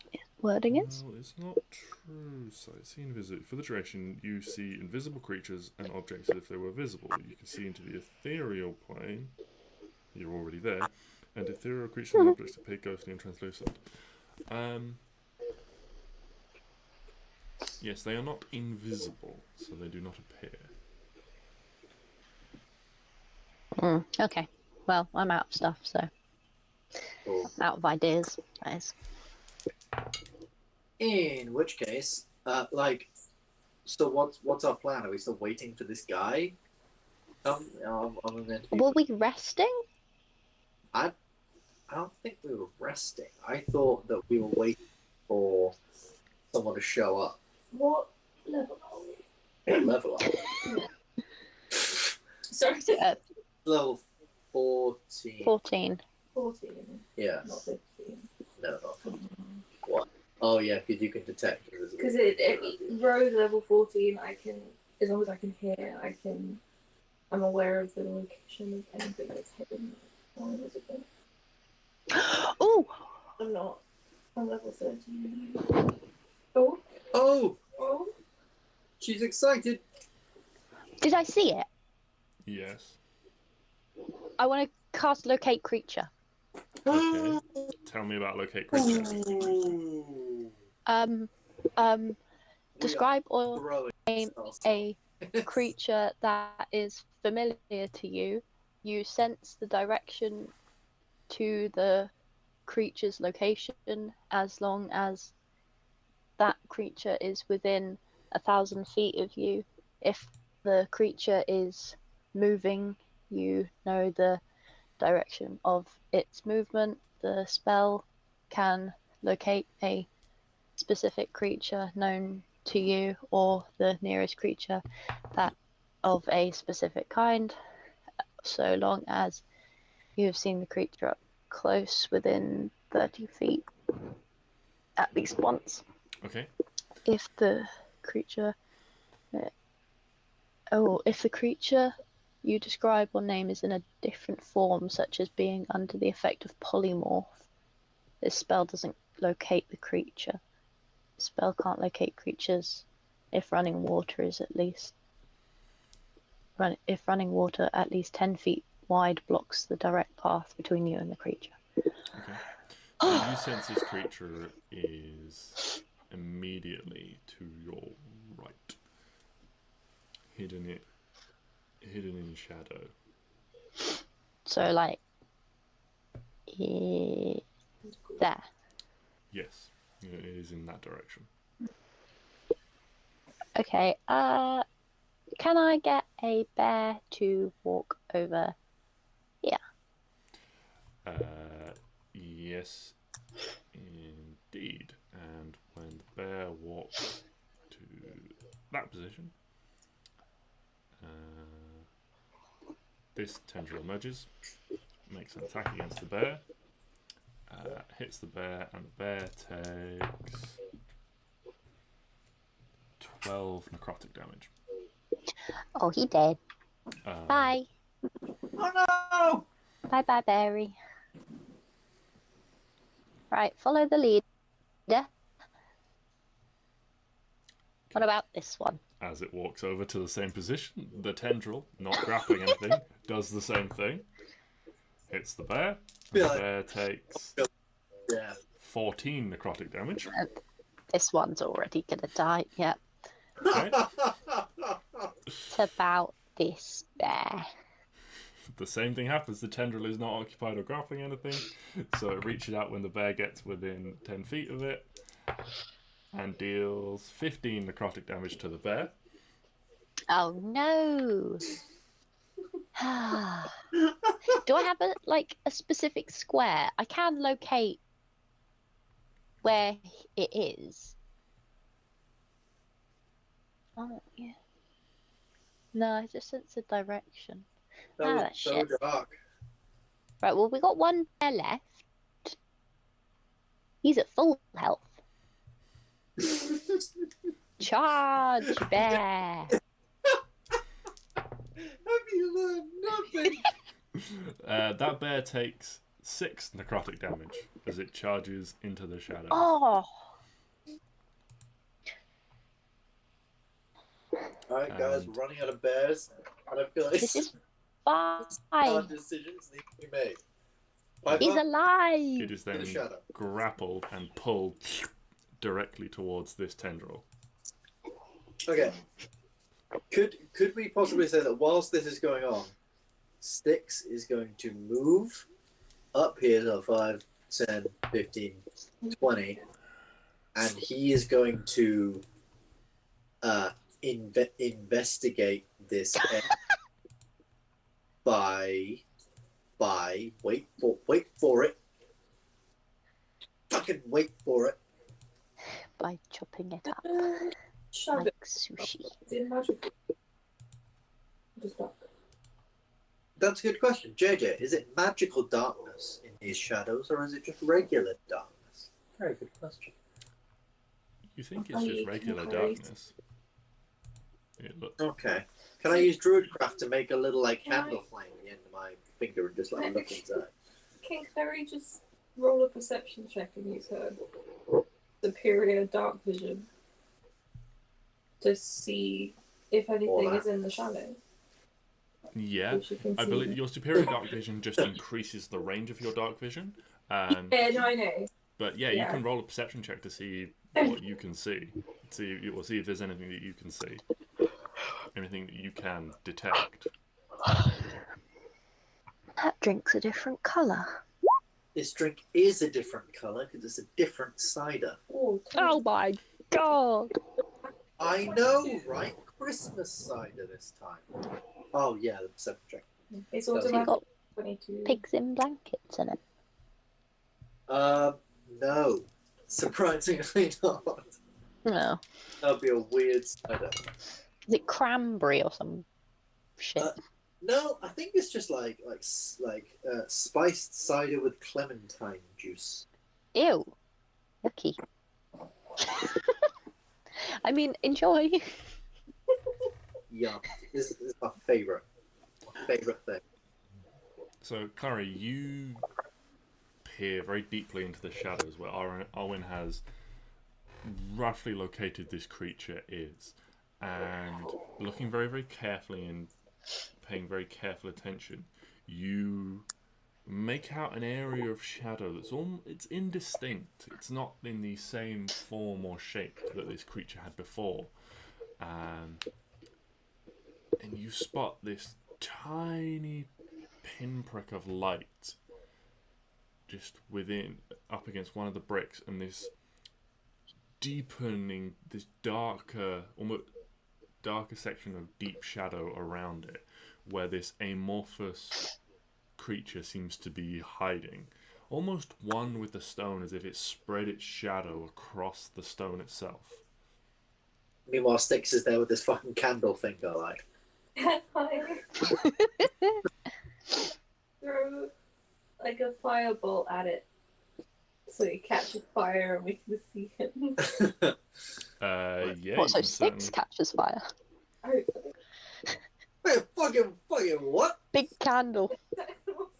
wording is. Well, it's not true. So, see invisible. For the duration, you see invisible creatures and objects as if they were visible. You can see into the ethereal plane. You're already there. And ethereal creatures and objects appear ghostly and translucent. Yes, they are not invisible, so they do not appear. Okay. Well, I'm out of stuff, so out of ideas. That is. in which case, so what's our plan? Are we still waiting for this guy? Were we resting? I don't think we were resting. I thought that we were waiting for someone to show up. What level are we? What level are we? Sorry. Level 14. 14. 14. Yeah. Not 15. No, not 14. What? Oh yeah, because you can detect Because road level 14, I can, as long as I can hear, I'm aware of the location of anything that's hidden or invisible. Oh! I'm not. I'm level 13. Oh. Oh! Oh. She's excited! Did I see it? Yes. I want to cast locate creature. Okay. Tell me about locate creature. Describe or Growing name a creature that is familiar to you. You sense the direction to the creature's location as long as that creature is within 1,000 feet of you. If the creature is moving, you know the direction of its movement. The spell can locate a specific creature known to you or the nearest creature that of a specific kind, so long as you have seen the creature up close within 30 feet at least once. Okay. If the creature you describe or name is in a different form, such as being under the effect of polymorph, this spell doesn't locate the creature. The spell can't locate creatures if running water at least 10 feet wide blocks the direct path between you and the creature. Okay. So you sense this creature is immediately to your right. Hidden in shadow. So, like, there. Yes, it is in that direction. Okay, can I get a bear to walk over here? Yes, indeed. And when the bear walks to that position, this tendril emerges, makes an attack against the bear, hits the bear, and the bear takes 12 necrotic damage. Oh, he dead. Bye. Oh no! Bye, Barry. Right, follow the leader. What about this one? As it walks over to the same position, the tendril, not grappling anything, does the same thing. Hits the bear. And the bear takes 14 necrotic damage. This one's already gonna die. Yeah. Okay. It's about this bear. The same thing happens. The tendril is not occupied or grappling anything, so it reaches out when the bear gets within 10 feet of it and deals 15 necrotic damage to the bear. Oh no! Do I have a specific square? I can locate where it is. Oh yeah. No, I just sense a direction. That's so shit. dark. Right, well, we got one bear left. He's at full health. Charge, bear! Have you learned nothing? That bear takes 6 necrotic damage as it charges into the shadows. Oh! Alright, guys, we're running out of bears. And I feel like This is fine. hard decisions need to be made. Piper, He's alive! It is then the shadow. grappled and pulled directly towards this tendril. Okay. Could we possibly say that whilst this is going on, Stix is going to move up here to 5, 10, 15, 20, and he is going to investigate this by wait for it. Fucking wait for it. By chopping it up Shadow. like sushi. Is it magical? Just dark. That's a good question. JJ, is it magical darkness in these shadows, or is it just regular darkness? Very good question. You think it's just regular darkness? Okay. Can I use Druidcraft to make a little candle flame at the end of my finger and just look inside? Can Clary just roll a perception check and use her superior dark vision to see if anything is in the shadow? Yeah, I believe your superior dark vision just increases the range of your dark vision. Yeah, no, I know. But yeah, you can roll a perception check to see what you can see. We'll see if there's anything that you can see, anything that you can detect. That drink's a different colour. This drink is a different colour because it's a different cider. Oh, Oh my god! I know, right? Christmas cider this time. Oh yeah, the perception check. it's Has it automatic got 22. pigs in blankets in it? No. Surprisingly not. No. That'd be a weird cider. Is it cranberry or some shit? No, I think it's just like spiced cider with clementine juice. Ew. Yucky. I mean, enjoy. Yeah, this is my favourite. My favourite thing. So, Klari, you peer very deeply into the shadows where Arwen has roughly located this creature is, and looking very, very carefully and paying very careful attention, you make out an area of shadow it's indistinct. It's not in the same form or shape that this creature had before. And you spot this tiny pinprick of light just up against one of the bricks, and this deepening, this almost darker section of deep shadow around it, where this amorphous creature seems to be hiding, almost one with the stone, as if it spread its shadow across the stone itself. Meanwhile, Stix is there with this fucking candle finger, like. Throw like a firebolt at it so it catches fire and we can see him. Yeah. What, so you can certainly- Stix catches fire? Hopefully. Wait, fucking what? Big candle.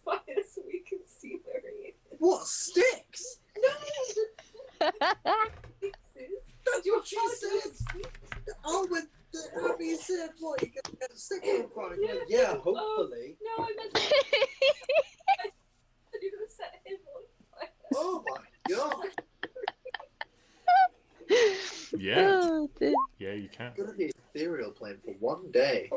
Fire so we can see where he is. What, Stix? No! That's what she said! Oh, when Abby said, what, you can get Stix on fire? Yeah, hopefully. No, I meant you're gonna set him on fire. Oh my god! can. Go to the ethereal plane for one day.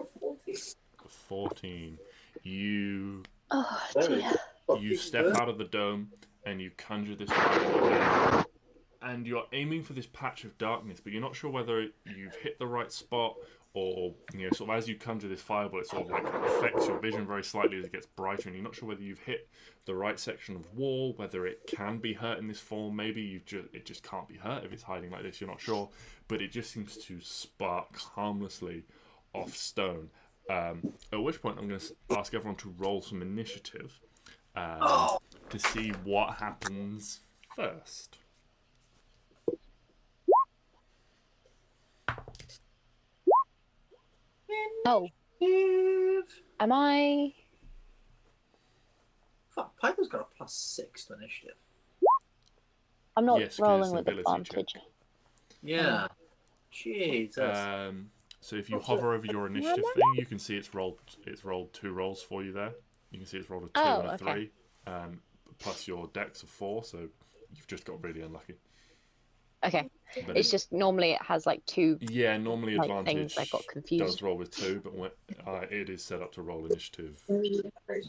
14. You Oh Very dear. you step out of the dome and you conjure this fireball again. And you're aiming for this patch of darkness, but you're not sure whether you've hit the right spot or, sort of as you conjure this fireball, it sort of like affects your vision very slightly as it gets brighter, and you're not sure whether you've hit the right section of wall, whether it can be hurt in this form. Maybe it just can't be hurt if it's hiding like this. You're not sure, but it just seems to spark harmlessly off stone. At which point I'm going to ask everyone to roll some initiative to see what happens first. Oh, am I? Fuck, Piper's got a +6 to initiative. I'm not Yes, 'cause it's rolling an with ability advantage. check. Yeah. Jesus. So if you hover over your initiative thing, you can see it's rolled 2 rolls for you there. You can see it's rolled a 2 and a 3, plus your dex of 4, so you've just got really unlucky. Okay, But it's just normally it has like 2 normally like advantage things. I got confused. does roll with 2, but when, it is set up to roll initiative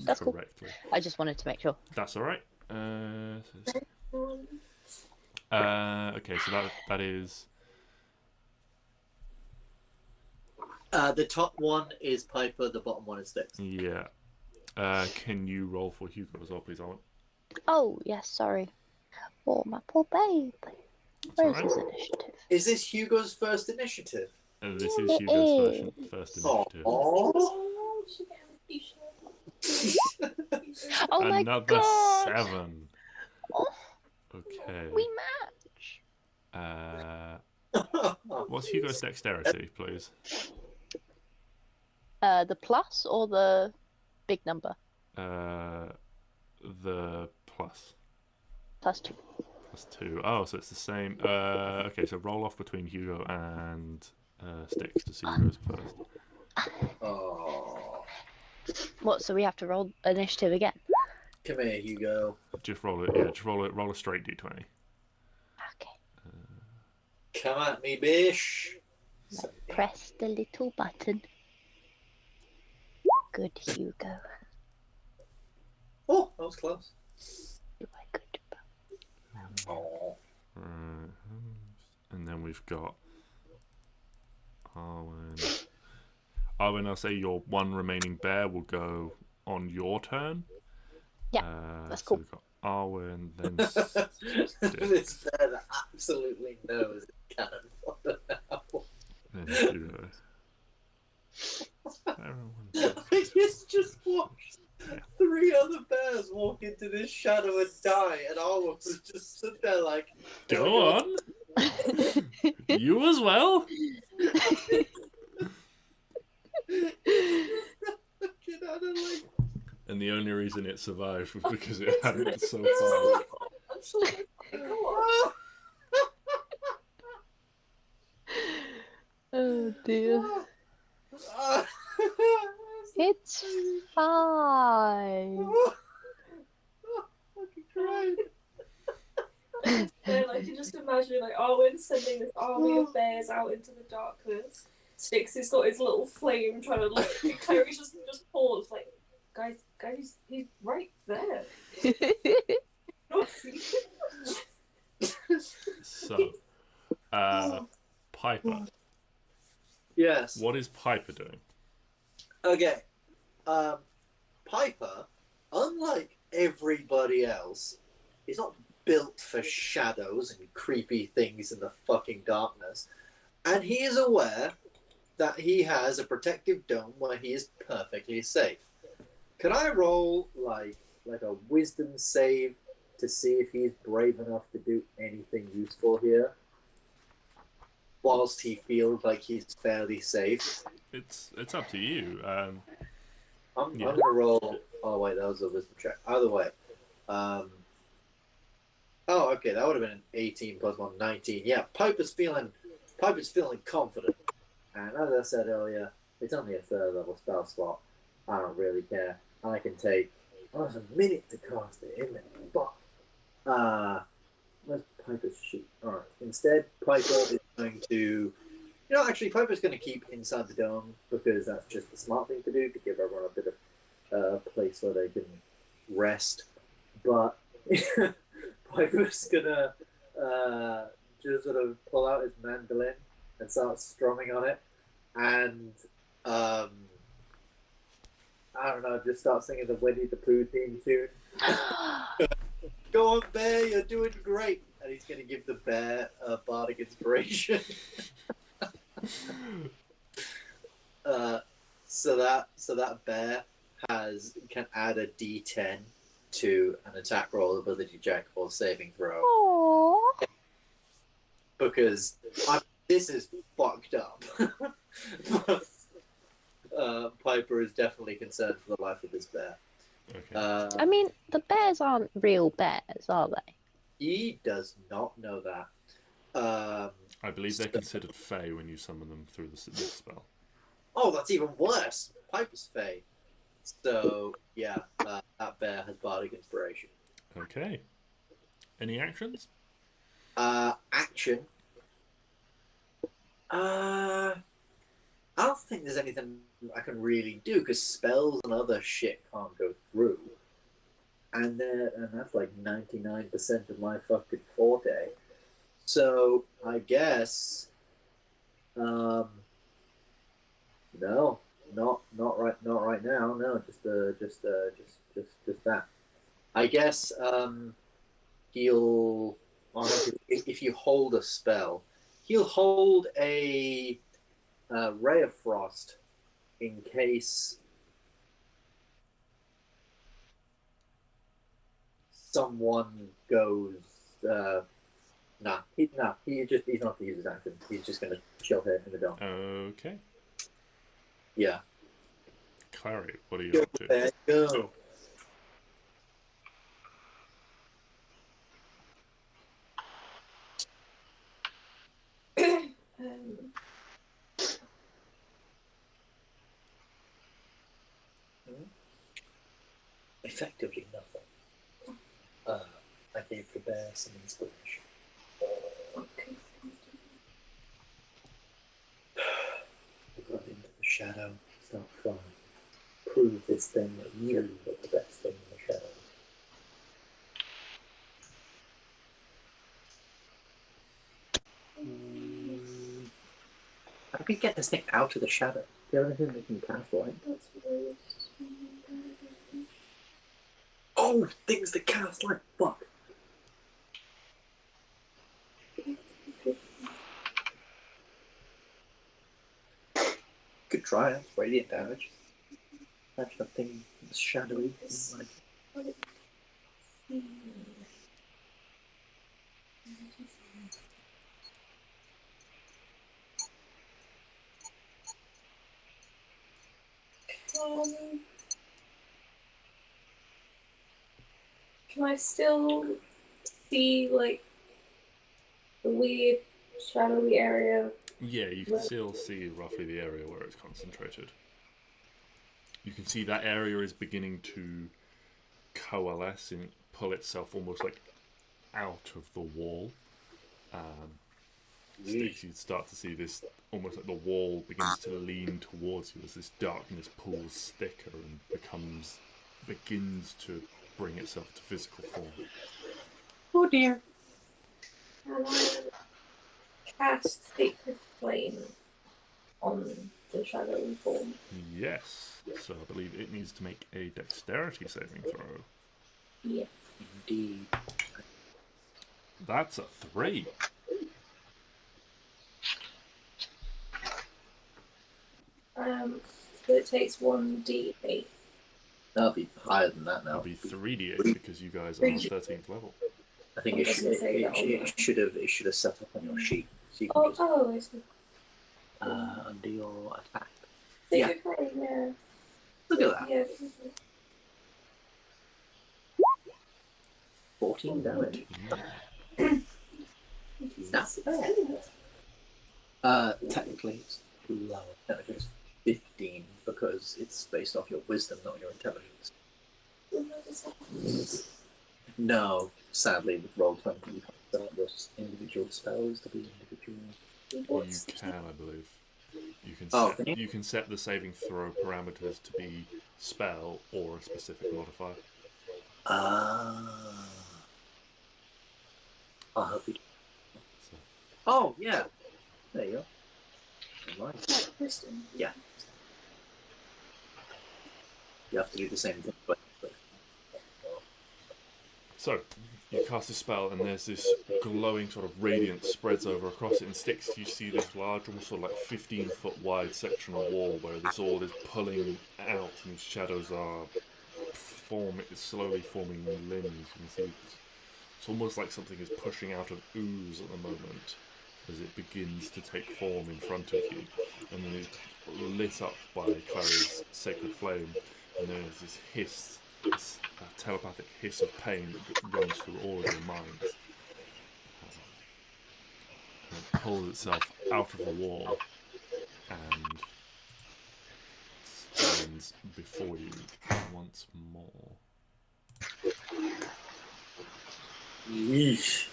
That's cool. correctly. I just wanted to make sure. That's all right. Okay, so that is. The top one is Piper, the bottom one is Stix. Yeah. Can you roll for Hugo as well, please, Arwen? Oh yes, sorry. Oh my poor babe. Where's his initiative? Is this Hugo's first initiative? This is Hugo's first initiative. Oh, Oh my Another god! 7. Oh, Okay. we match. What's Hugo's dexterity, please? The plus or the big number? The plus. +2. Plus 2. Oh, so it's the same. Okay, so roll off between Hugo and Stix to see who goes first. Oh. What? So we have to roll initiative again? Come here, Hugo. Just roll it. Yeah, just roll it. Roll a straight d20. Okay. Come at me, bish. Press the little button. Good Hugo. Oh, that was close. You are good. Oh. And then we've got Arwen. Arwen, I'll say your one remaining bear will go on your turn. Yeah, that's so cool. we've got Arwen, then This bear that absolutely knows it cannon fodder now. then Hugo. It's just watched 3 other bears walk into this shadow and die, and Arwen was just stood there like, Go on. You as well. And the only reason it survived was because it hadn't so far. Oh dear. It's fine. And I can just imagine like Arwen sending this army of bears out into the darkness. Stix has got his little flame trying to look. And Clary's just paused, like, guys, he's right there. So, Piper. Yes. What is Piper doing? Okay. Piper, unlike everybody else, is not built for shadows and creepy things in the fucking darkness. And he is aware that he has a protective dome where he is perfectly safe. Can I roll like a wisdom save to see if he's brave enough to do anything useful here? Whilst he feels like he's fairly safe. It's up to you. I'm gonna roll. Oh wait, that was a wisdom check. Either way. Oh, okay, that would have been an 18 plus 1, 19. Yeah, Piper's feeling confident. And as I said earlier, it's only a 3rd level spell slot. I don't really care. I can take almost a minute to cast it, isn't it? But where's Piper's sheet? Alright. Instead, Piper is going to You know, actually, Piper's going to keep inside the dome because that's just the smart thing to do to give everyone a bit of place where they can rest. But Piper's going to just sort of pull out his mandolin and start strumming on it. And, I don't know, just start singing the Winnie the Pooh theme tune. Go on, Bear, you're doing great. And he's going to give the bear a bardic inspiration. So that bear can add a D10 to an attack roll, ability check, or saving throw. Aww. Because this is fucked up. But, Piper is definitely concerned for the life of this bear. Okay. I mean, the bears aren't real bears, are they? He does not know that. I believe they're considered fey when you summon them through this spell. Oh, that's even worse. Piper's fey. So, yeah, that bear has bardic inspiration. Okay. Any actions? Action. I don't think there's anything I can really do because spells and other shit can't go through. And that's like 99% of my fucking forte. So I guess, no, not right now. No, just that. I guess he'll, if you hold a spell, he'll hold a ray of frost in case someone goes. He's not to use his action. He's just gonna chill here in the dome. Okay. Yeah. Klari, what are you up to? There you go. Effectively nothing. I gave the bear some inspiration. Okay. We got into the shadow. It's not fun. Prove this thing that you are the best thing in the shadow. How do we get this thing out of the shadow? Do you have anything that can cast light? That's weird. Oh, things that cast light. Fuck. Good try. That's radiant damage. Imagine a thing that's shadowy. Can I still see like the weird shadowy area? Yeah, you can still see roughly the area where it's concentrated. You can see that area is beginning to coalesce and pull itself almost like out of the wall. Stix, you start to see this almost like the wall begins to lean towards you as this darkness pulls thicker and begins to bring itself to physical form. Oh dear. Can I cast Sacred Flame on the shadowy form? Yes, so I believe it needs to make a dexterity saving throw. Yeah. Indeed. That's a 3. So it takes 1d8. That'll be higher than that now. It'll be 3d8 because you guys are on 13th level. I think it should have set up on your sheet. So you can just, I see. under your attack. Sacred Flame, yeah. Look at that. Yeah. 14 damage. That's Technically it's lower. Technically it's 15 because it's based off your wisdom, not your intelligence. No, sadly with Roll20 you can't set up your individual spells to be individual. You can, I believe. You can Oh, set, you can set the saving throw parameters to be spell or a specific modifier. I'll help you. So, Oh, yeah. There you go. Right. Yeah. You have to do the same thing. so you cast a spell, and there's this glowing sort of radiance spreads over across it, and Stix, you see this large, almost sort of like 15-foot wide section of wall where this all is pulling out, and these shadows are slowly forming limbs. You can see it's almost like something is pushing out of ooze at the moment as it begins to take form in front of you, and then it's lit up by Clari's sacred flame, and there's this hiss, this telepathic hiss of pain that runs through all of your minds. And it pulls itself out of the wall and stands before you once more. Yeesh.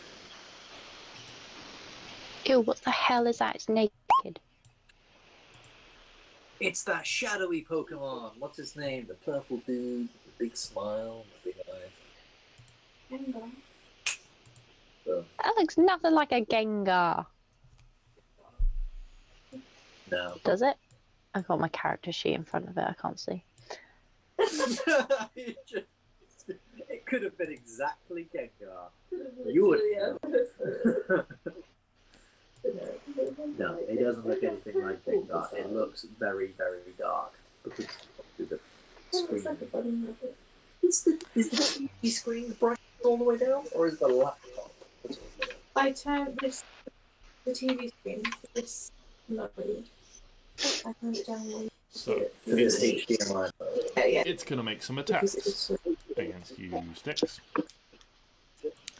Ew, what the hell is that? It's naked. It's that shadowy Pokemon. What's his name? The purple dude, the big smile, the big eyes. So, That looks nothing like a Gengar. no. Does it? I've got my character sheet in front of it. I can't see. It could have been exactly Gengar. You would. No, it doesn't look anything like Gengar. It looks very, very dark. Because of the screen. Is the TV screen bright all the way down, or is the laptop? I turned the TV screen for this mode. I turned it down. So It's it's, HDMI. Yeah. it's going to make some attacks against you, Stix.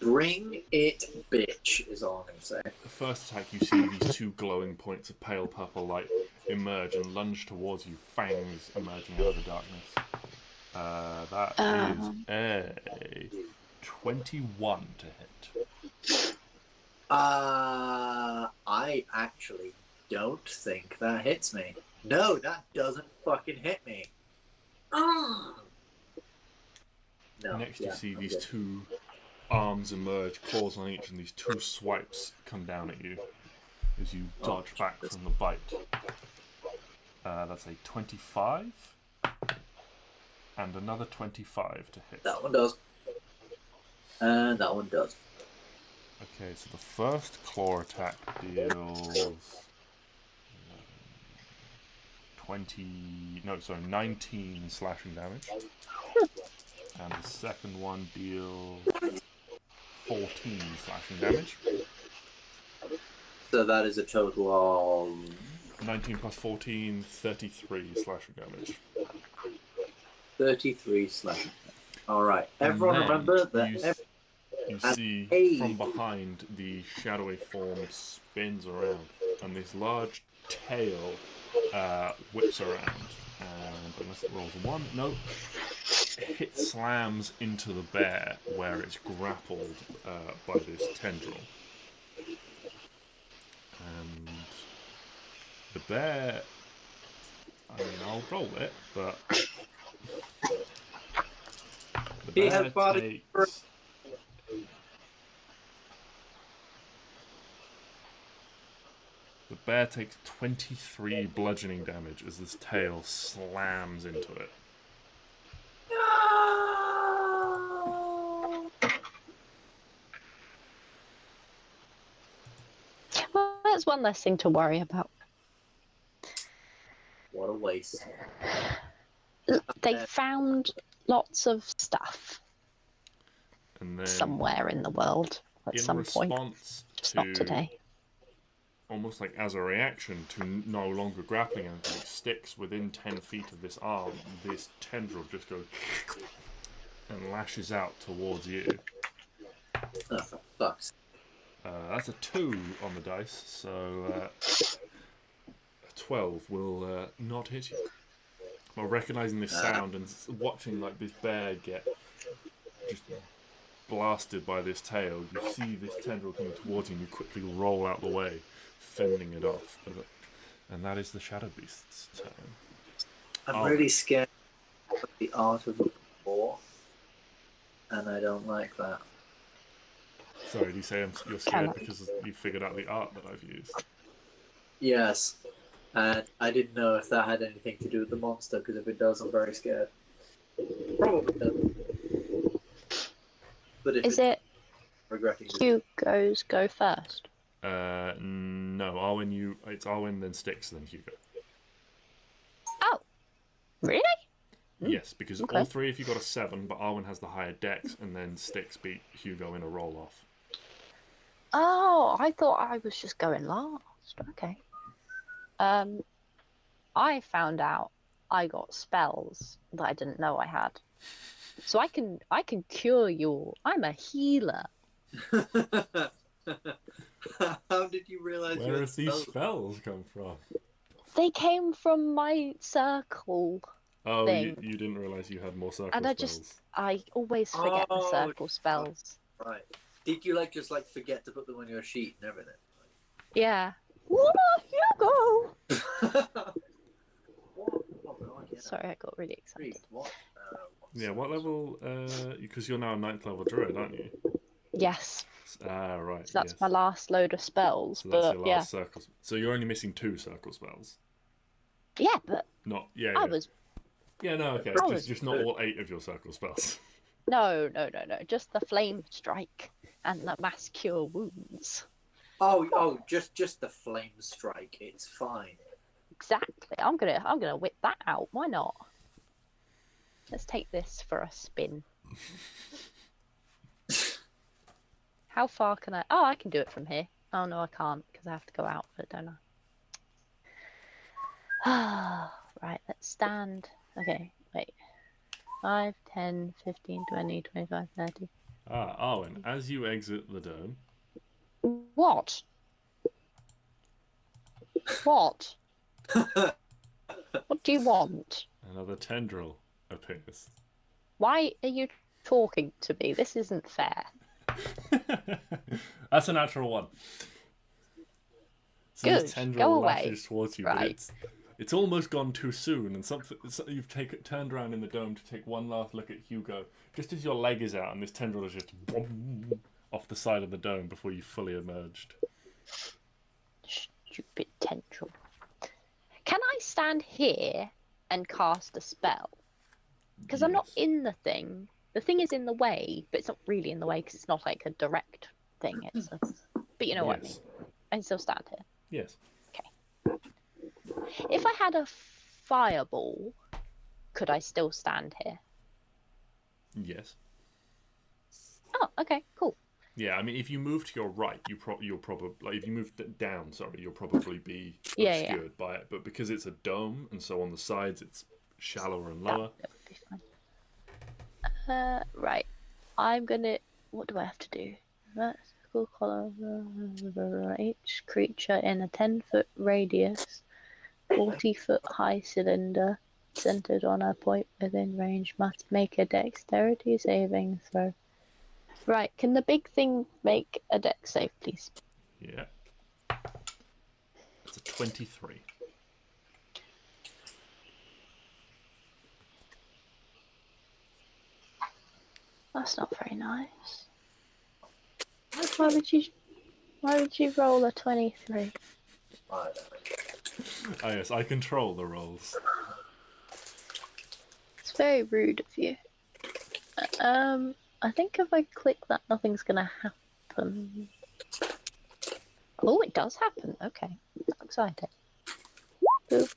Bring it, bitch, is all I'm going to say. The first attack, you see these two glowing points of pale purple light emerge and lunge towards you, fangs emerging out of the darkness. That is a 21 to hit. I actually don't think that hits me. No, that doesn't fucking hit me. No. Next, you see these two arms emerge, claws on each, and these two swipes come down at you as you dodge back from the bite. That's a 25 and another 25 to hit. That one does. And that one does. Okay, so the first claw attack deals 19 slashing damage. And the second one deals 14 slashing damage. So that is a total of 19 plus 14, 33 slashing damage. 33 slashing. Alright, everyone remember that. You see from behind the shadowy form spins around, and this large tail whips around, and unless it rolls a 1, no, it slams into the bear where it's grappled by this tendril. And the bear, I mean, I'll roll it, but the bear takes... The bear takes 23 bludgeoning damage as this tail slams into it. Well, that's one less thing to worry about. What a waste. They found lots of stuff And then, somewhere in the world at some point. Just not today. Almost like as a reaction to no longer grappling anything, Stix within 10 feet of this arm, this tendril just goes and lashes out towards you. Oh, for fuck's sake. That's a 2 on the dice, so a 12 will not hit you. Well, recognizing this sound and watching like this bear get just blasted by this tail, you see this tendril coming towards you and you quickly roll out the way, fending it off. And that is the Shadow Beast's turn. I'm really scared of the art of war, and I don't like that. Sorry, do you say you're scared because you figured out the art that I've used? Yes, and I didn't know if that had anything to do with the monster, because if it does, I'm very scared. Probably doesn't. But if Is it regretting it. Hugo's go first? No, Arwen, it's Arwen, then Stix, then Hugo. Oh, really? Yes, because Okay. all three of you got a 7, but Arwen has the higher dex, and then Stix beat Hugo in a roll-off. Oh, I thought I was just going last. Okay. I found out I got spells that I didn't know I had. So I can cure you. I'm a healer. How did you realize Where you had have these spells? spells come from? They came from my circle Oh, thing. you didn't realise you had more circle And spells. I always forget the Oh, circle spells. Right. Did you just forget to put them on your sheet and everything? Yeah. Whoa, Hugo! What? Oh god, yeah. Sorry, I got really excited. What? Yeah, what level? Because you're now a 9th level druid, aren't you? Yes. Right. So that's yes. my last load of spells. So that's But your yeah. last circle. So you're only missing 2 circle spells. Yeah, but Not yeah. I yeah. was Yeah, no, okay. I was Just not all 8 of your circle spells. no. Just the flame strike and the mass cure wounds. Oh, just the flame strike. It's fine. Exactly. I'm gonna whip that out. Why not? Let's take this for a spin. How far can I? Oh, I can do it from here. Oh no, I can't because I have to go out of it, don't I? Right, let's stand. Okay, wait. 5, 10, 15, 20, 25, 30. Arwen, as you exit the dome, What? What? What do you want? another tendril appears. Why are you talking to me? This isn't fair. That's a natural 1. So Good, this tendril go away. lashes towards you, Right. but it's almost gone too soon, and you've turned around in the dome to take one last look at Hugo, just as your leg is out, and this tendril is just off the side of the dome before you fully emerged. Stupid tendril. Can I stand here and cast a spell? Because I'm not Yes. in the thing. The thing is in the way, but it's not really in the way because it's not like a direct thing. But you know what I mean. Yes. I can still stand here. Yes. If I had a fireball, could I still stand here? Yes. Oh, okay, cool. Yeah, I mean, if you move to your right, you'll probably if you move down, sorry, you'll probably be Yeah, obscured by it. But because it's a dome, and so on the sides it's shallower and lower. That would be fine. Right. I'm gonna. What do I have to do? Vertical column. Each creature in a 10-foot radius, 40-foot high cylinder, centered on a point within range, must make a dexterity saving throw. Right. Can the big thing make a dex save, please? Yeah. It's a 23. That's not very nice. Why would you roll a 23? I don't know. Oh yes, I control the rolls. It's very rude of you. I think if I click that, nothing's gonna happen. Oh, it does happen. Okay, that's exciting. Boop.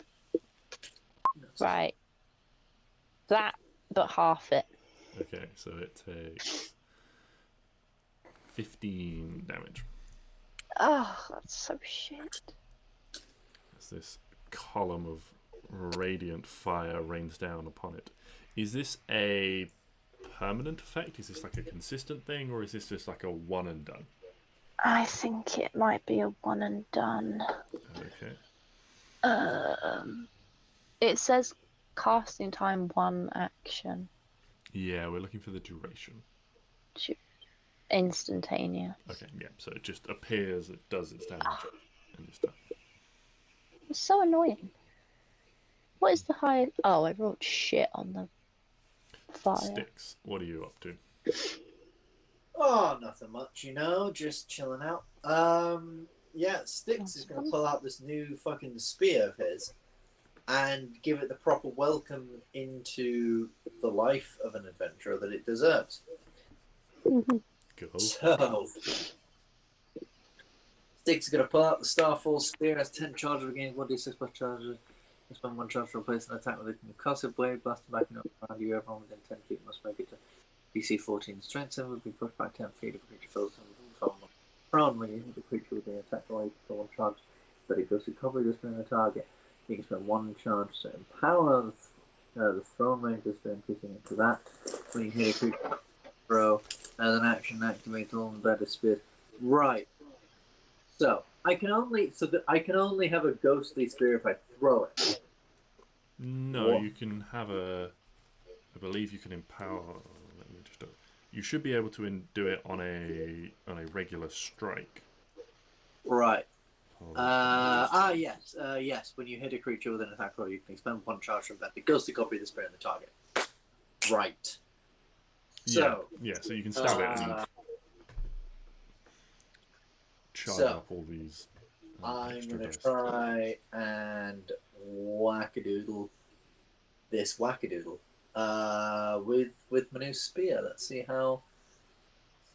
Right. That, but half it. Okay, so it takes 15 damage. Oh, that's so shit. As this column of radiant fire rains down upon it. Is this a permanent effect? Is this like a consistent thing, or is this just like a one and done? I think it might be a one and done. Okay. It says casting time 1 action. Yeah, we're looking for the duration. instantaneous. Okay, yeah. So it just appears, it does its damage, and it's done. It's so annoying. What is the high? Oh, I wrote shit on the fire. Stix, what are you up to? Oh, nothing much, just chilling out. Yeah, Stix is going to pull out this new fucking spear of his and give it the proper welcome into the life of an adventurer that it deserves. Go. So, Stix is going to pull out the Starfall spear, has 10 charges against 1d6 plus charges. Spend 1 charge to replace an attack with a concussive blade, blasting back around you. Everyone within 10 feet must make it to DC 14 strength. 7 will be pushed back 10 feet if a creature fills them prone when you hit the creature with the attack blade for 1 charge. But it goes to cover this during the target. You can spend 1 charge to empower the throne range to increasing into that. When you hit a creature, throw as an action, activate all the better spears. Right. So I can only have a ghostly spear if I throw it. No, What? you can have a. I believe you can empower. Let me just. You should be able to do it on a regular strike. Right. Yes. Yes. When you hit a creature with an attack roll, you can expend 1 charge from that. The ghostly copy of the spear in the target. Right. So. Yeah. So you can stab it and charge up all these. I'm going to try and wackadoodle this wackadoodle with my new spear. Let's see how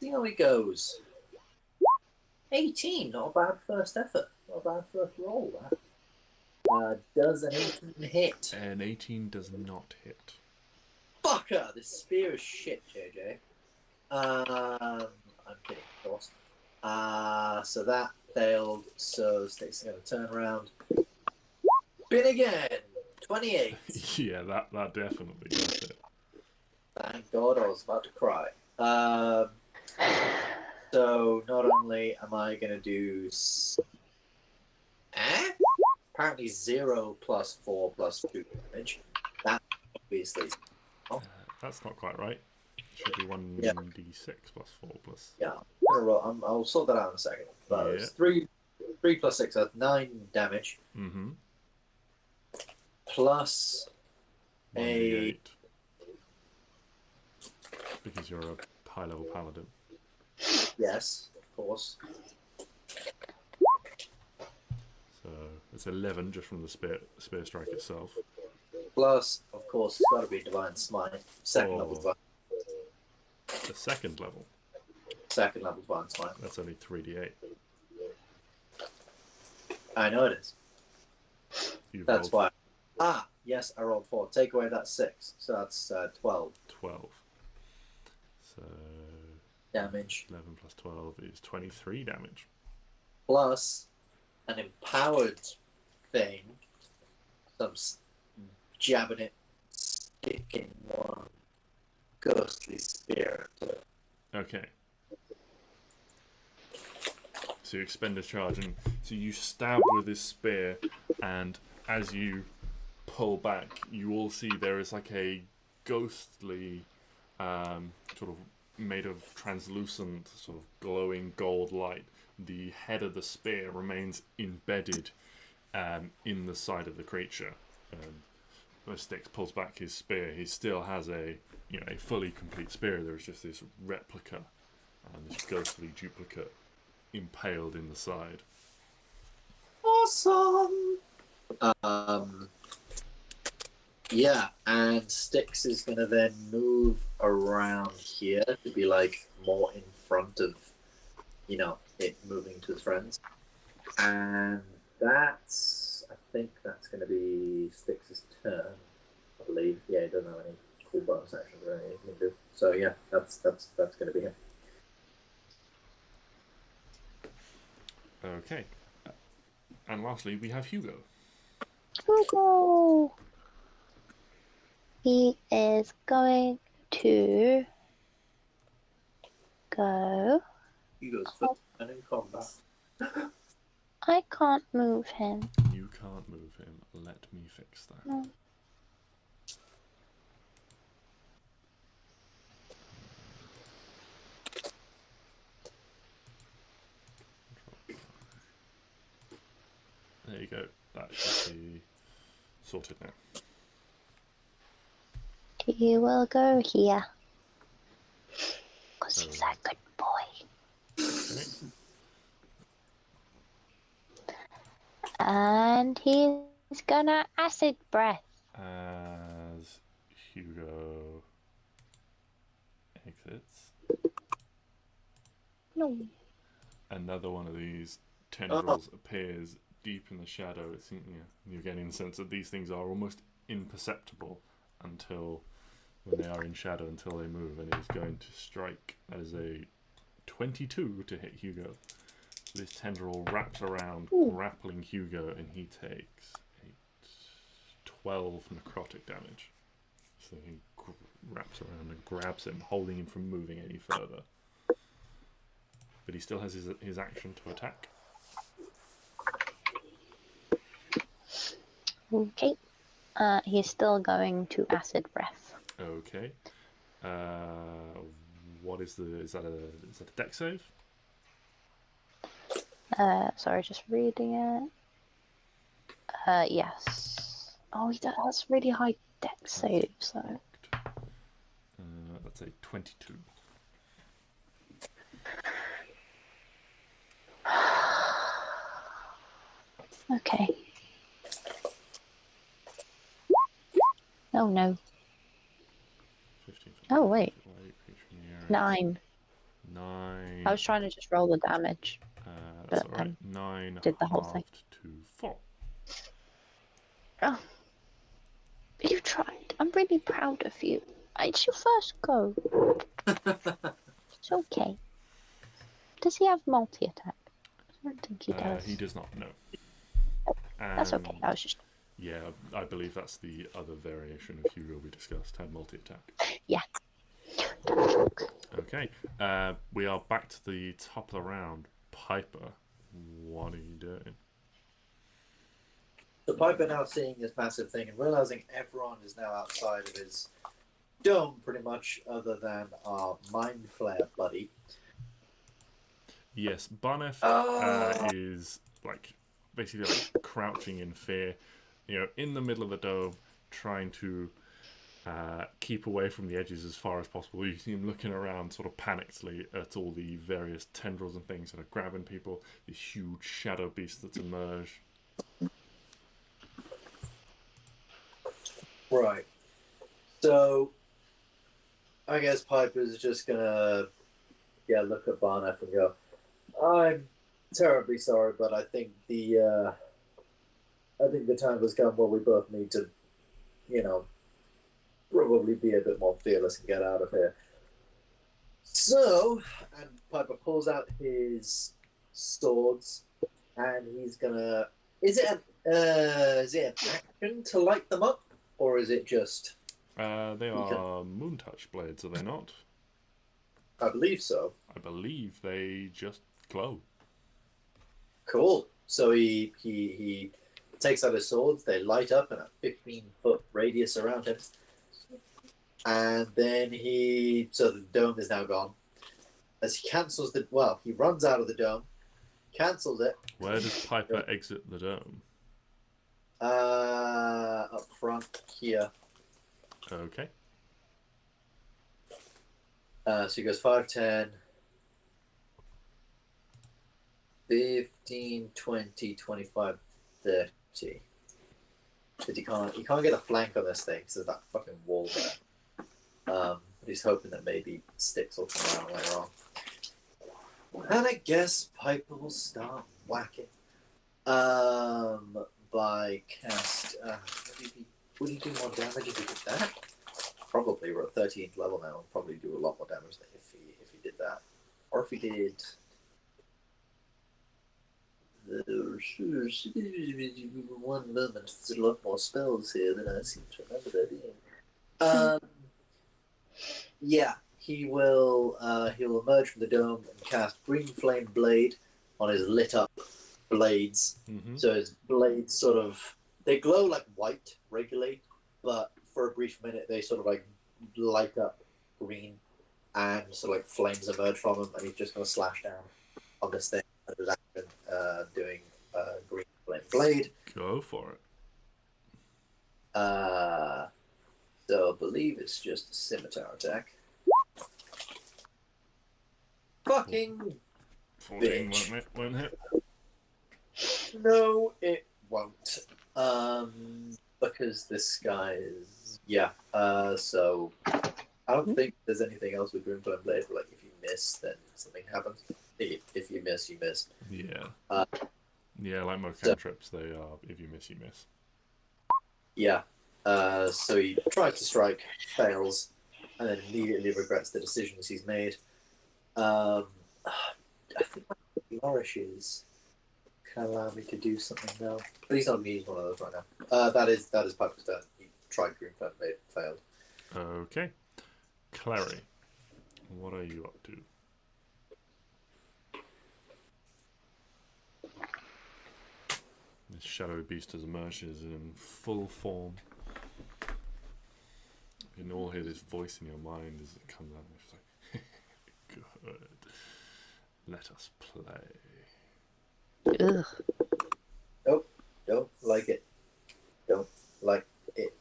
it goes. 18, not a bad first effort. Not a bad first roll, that. Does an 18 hit? An 18 does not hit. Fucker! This spear is shit, JJ. I'm kidding, of course. So that failed, so Stix is going to turn around. Spin again! 28. Yeah, that definitely does it. Thank God, I was about to cry. So not only am I going to do apparently 0 plus 4 plus 2 damage. That obviously. That's not quite right. It should be 1d6 plus 4 plus. Yeah, I'll sort that out in a second. But Yeah. 3 plus 6, that's 9 damage. Mm-hmm. Plus 1d8. Because you're a high level paladin. Yes, of course. So it's 11 just from the spear strike itself. Plus, of course, it's got to be Divine Smite. Second level Divine. The second level. Second level Divine Smite. That's only 3d8. I know it is. That's rolled why. Yes, I rolled 4. Take away that 6, so that's 12. 12. So Damage. 11 plus 12 is 23 damage. Plus an empowered thing. Some jabbing it, sticking one ghostly spirit. Okay. So you expend a charge, and so you stab with this spear, and as you pull back, you all see there is like a ghostly, sort of made of translucent, sort of glowing gold light. The head of the spear remains embedded in the side of the creature. When Stix pulls back his spear, he still has a fully complete spear. There is just this replica, this ghostly duplicate impaled in the side. Awesome! Yeah, and Stix is going to then move around here to be like more in front of, it moving to his friends. And I think that's going to be Stix's turn, I believe. Yeah, he doesn't have any cool bonus actions or anything he can do. So yeah, that's going to be him. Okay. And lastly, we have Hugo. Hugo! He is going to go. Hugo's first turn in combat. I can't move him. You can't move him. Let me fix that. No. Sorted now. He will go here. Because he's a good boy. Okay. And he's gonna acid breath. As Hugo exits, No. another one of these tendrils appears deep in the shadow. It's, you're getting the sense that these things are almost imperceptible until when they are in shadow, until they move, and it is going to strike. That is a 22 to hit Hugo. So this tendril wraps around, grappling Hugo, and he takes 12 necrotic damage. So he wraps around and grabs him, holding him from moving any further. But he still has his action to attack. Okay. He's still going to acid breath. Okay. What is that a dex save? Sorry, just reading it. Yes. Oh, that's really high dex save, so. That's a 22. Okay. Oh no. 15. Oh wait. 9. 9. I was trying to just roll the damage. That's but alright. 9 did the whole thing. to 4. Oh. You tried. I'm really proud of you. It's your first go. It's okay. Does he have multi-attack? I don't think he does. He does not, no. That's okay. I was just... Yeah, I believe that's the other variation of Hugo we discussed, had multi-attack. Yeah. Okay, we are back to the top of the round. Piper, what are you doing? The Piper now seeing this massive thing and realizing everyone is now outside of his dome, pretty much, other than our Mind Flare buddy. Yes, Barneph is basically crouching in fear, in the middle of the dome, trying to keep away from the edges as far as possible. You see him looking around sort of panickedly at all the various tendrils and things that are grabbing people, this huge shadow beast that's emerged. Right. So, I guess Piper's just gonna, look at Barneph and go, I'm terribly sorry, but I think the time has come where we both need to, probably be a bit more fearless and get out of here. So, and Piper pulls out his swords, and he's gonna. Is it an action to light them up, or is it just? They are moon touch blades, are they not? I believe so. I believe they just glow. Cool. So he takes out his swords. They light up in a 15-foot radius around him. And then so the dome is now gone. As he cancels he runs out of the dome, cancels it. Where does Piper exit the dome? Up front here. Okay. So he goes 5, 10, 15, 20, 25, 30. But he can't get a flank on this thing because there's that fucking wall there. But he's hoping that maybe Stix will come around later on. And I guess Piper will start whacking. By cast. Would he do more damage if he did that? Probably. We're at 13th level now. We'll probably do a lot more damage if he did that. Or if he did. One moment. There's a lot more spells here than I seem to remember there being. Yeah, he will. He'll emerge from the dome and cast Green Flame Blade on his lit up blades. Mm-hmm. So his blades they glow like white regularly, but for a brief minute they sort of light up green, and sort of flames emerge from him, and he's just going to slash down on this thing under his action, doing Green Flame Blade. Go for it. So I believe it's just a scimitar attack. Fucking 14 bitch. won't hit. No, it won't. Because this guy is so I don't think there's anything else with Grimflame Blade. But, like if you miss, then something happens. If you miss, you miss. Yeah. Yeah, like most cantrips, they are. If you miss, you miss. Yeah. So he tries to strike, fails, and then immediately regrets the decisions he's made. I think my flourishes can allow me to do something now, but he's not using one of those right now. That is Piper's turn. He tried Green Flame, failed. Okay. Klari, what are you up to? This shadowy beast has emerges in full form. You can all hear this voice in your mind as it comes out. It's like, good. Let us play. Ugh. Nope, don't like it. Don't like it.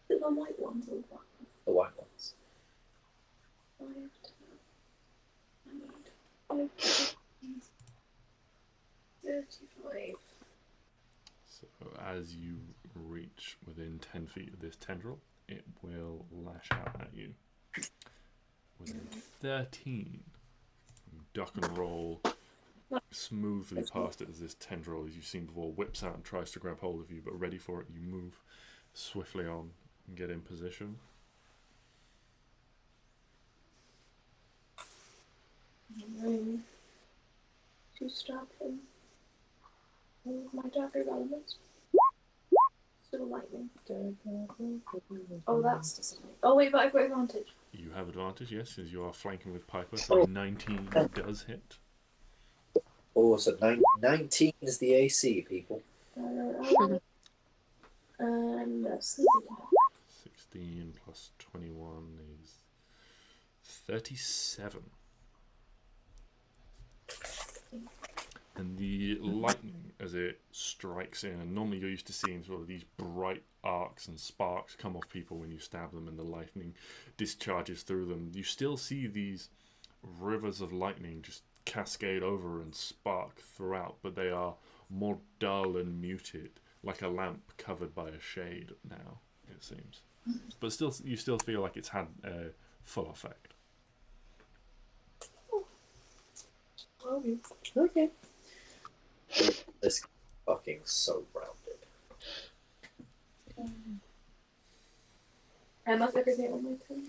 The white ones or black ones? The white ones. I need 35. So as you reach within 10 feet of this tendril, it will lash out at you. Within 13, you duck and roll smoothly past it as this tendril, as you've seen before, whips out and tries to grab hold of you, but ready for it, you move swiftly on and get in position. I'm going to stab him with my dagger elements. Still lightning. Oh, that's disadvantage. Oh, wait, but I've got advantage. You have advantage, yes, as you are flanking with Piper, so 19 does hit. Oh, so 19 is the AC, people. That's 16 plus 21 is 37. And the lightning, as it strikes in, and normally you're used to seeing sort of these bright arcs and sparks come off people when you stab them and the lightning discharges through them. You still see these rivers of lightning just cascade over and spark throughout, but they are more dull and muted, like a lamp covered by a shade now, it seems. But still, you still feel like it's had a full effect. Okay. This fucking so rounded. And that's everything on my turn.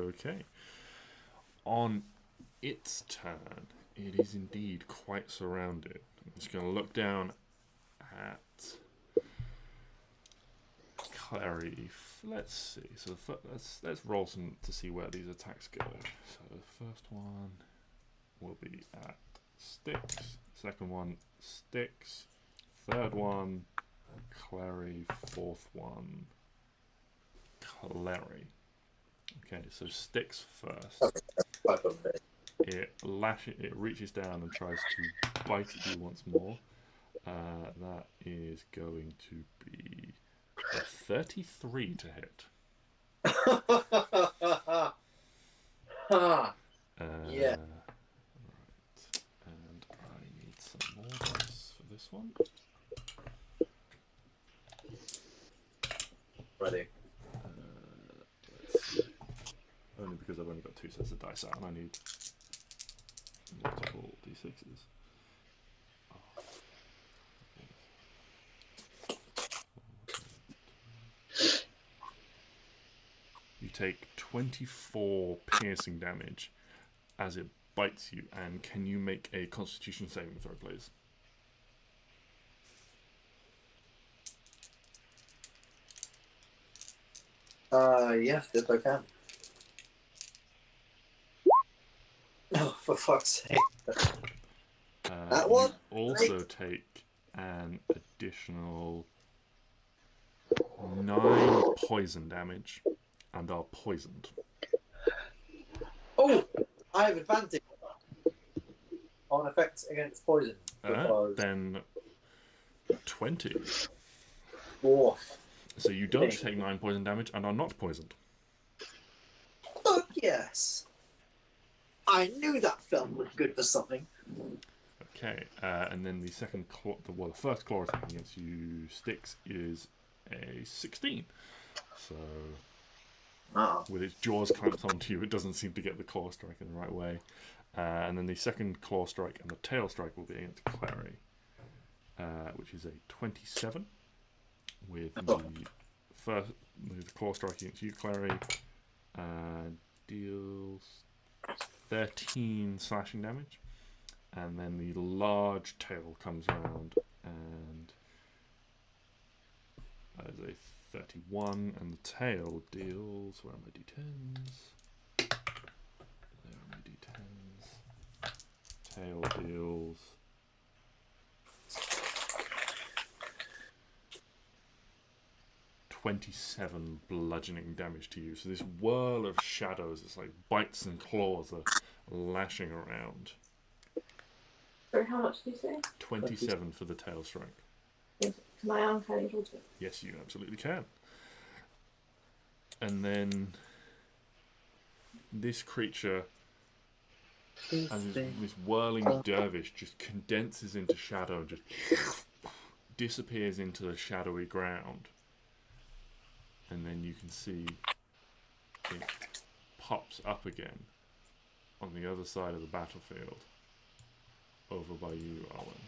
Okay. On its turn, it is indeed quite surrounded. It's going to look down at Klari. Let's see. So let's roll some to see where these attacks go. So the first one will be at Stix. Second one, Stix. Third one, Klari. Fourth one, Klari. Okay, so Stix first. It reaches down and tries to bite at you once more. That is going to be a 33 to hit. Yeah. Right. And I need some more dice for this one. Ready. Let's see. Only because I've only got 2 sets of dice out and I need multiple d6s. You take 24 piercing damage as it bites you, and can you make a Constitution saving throw, please? Yes, if I can. Oh, for fuck's sake. That one? You also take an additional 9 poison damage and are poisoned. Oh, I have advantage on effects against poison. Then 20. Oh, So you don't take 9 poison damage and are not poisoned. fuck yes. I knew that film was good for something. Okay, and then the second claw, the first claw attack against you, Stix, is a 16. So with its jaws clamped onto you, it doesn't seem to get the claw strike in the right way. And then the second claw strike and the tail strike will be against Klari, which is a 27. With the claw strike against you, Klari, deals 13 slashing damage. And then the large tail comes around and that is a 31, and the tail deals, where are my d10s? There are my d10s. Tail deals 27 bludgeoning damage to you. So this whirl of shadows, it's like bites and claws are lashing around. Sorry, how much did you say? 27 for the tail strike. Can I uncanny dodge it? Yes, you absolutely can. And then this creature, as this whirling dervish, just condenses into shadow and just disappears into the shadowy ground. And then you can see it pops up again on the other side of the battlefield, over by you, Arwen.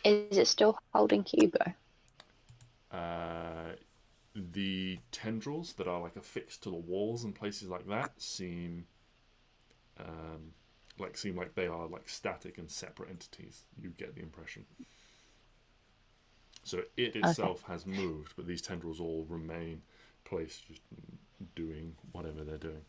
Is it still holding Hugo? The tendrils that are like affixed to the walls and places like that seem like they are like static and separate entities. You get the impression. So it itself has moved, but these tendrils all remain placed, just doing whatever they're doing.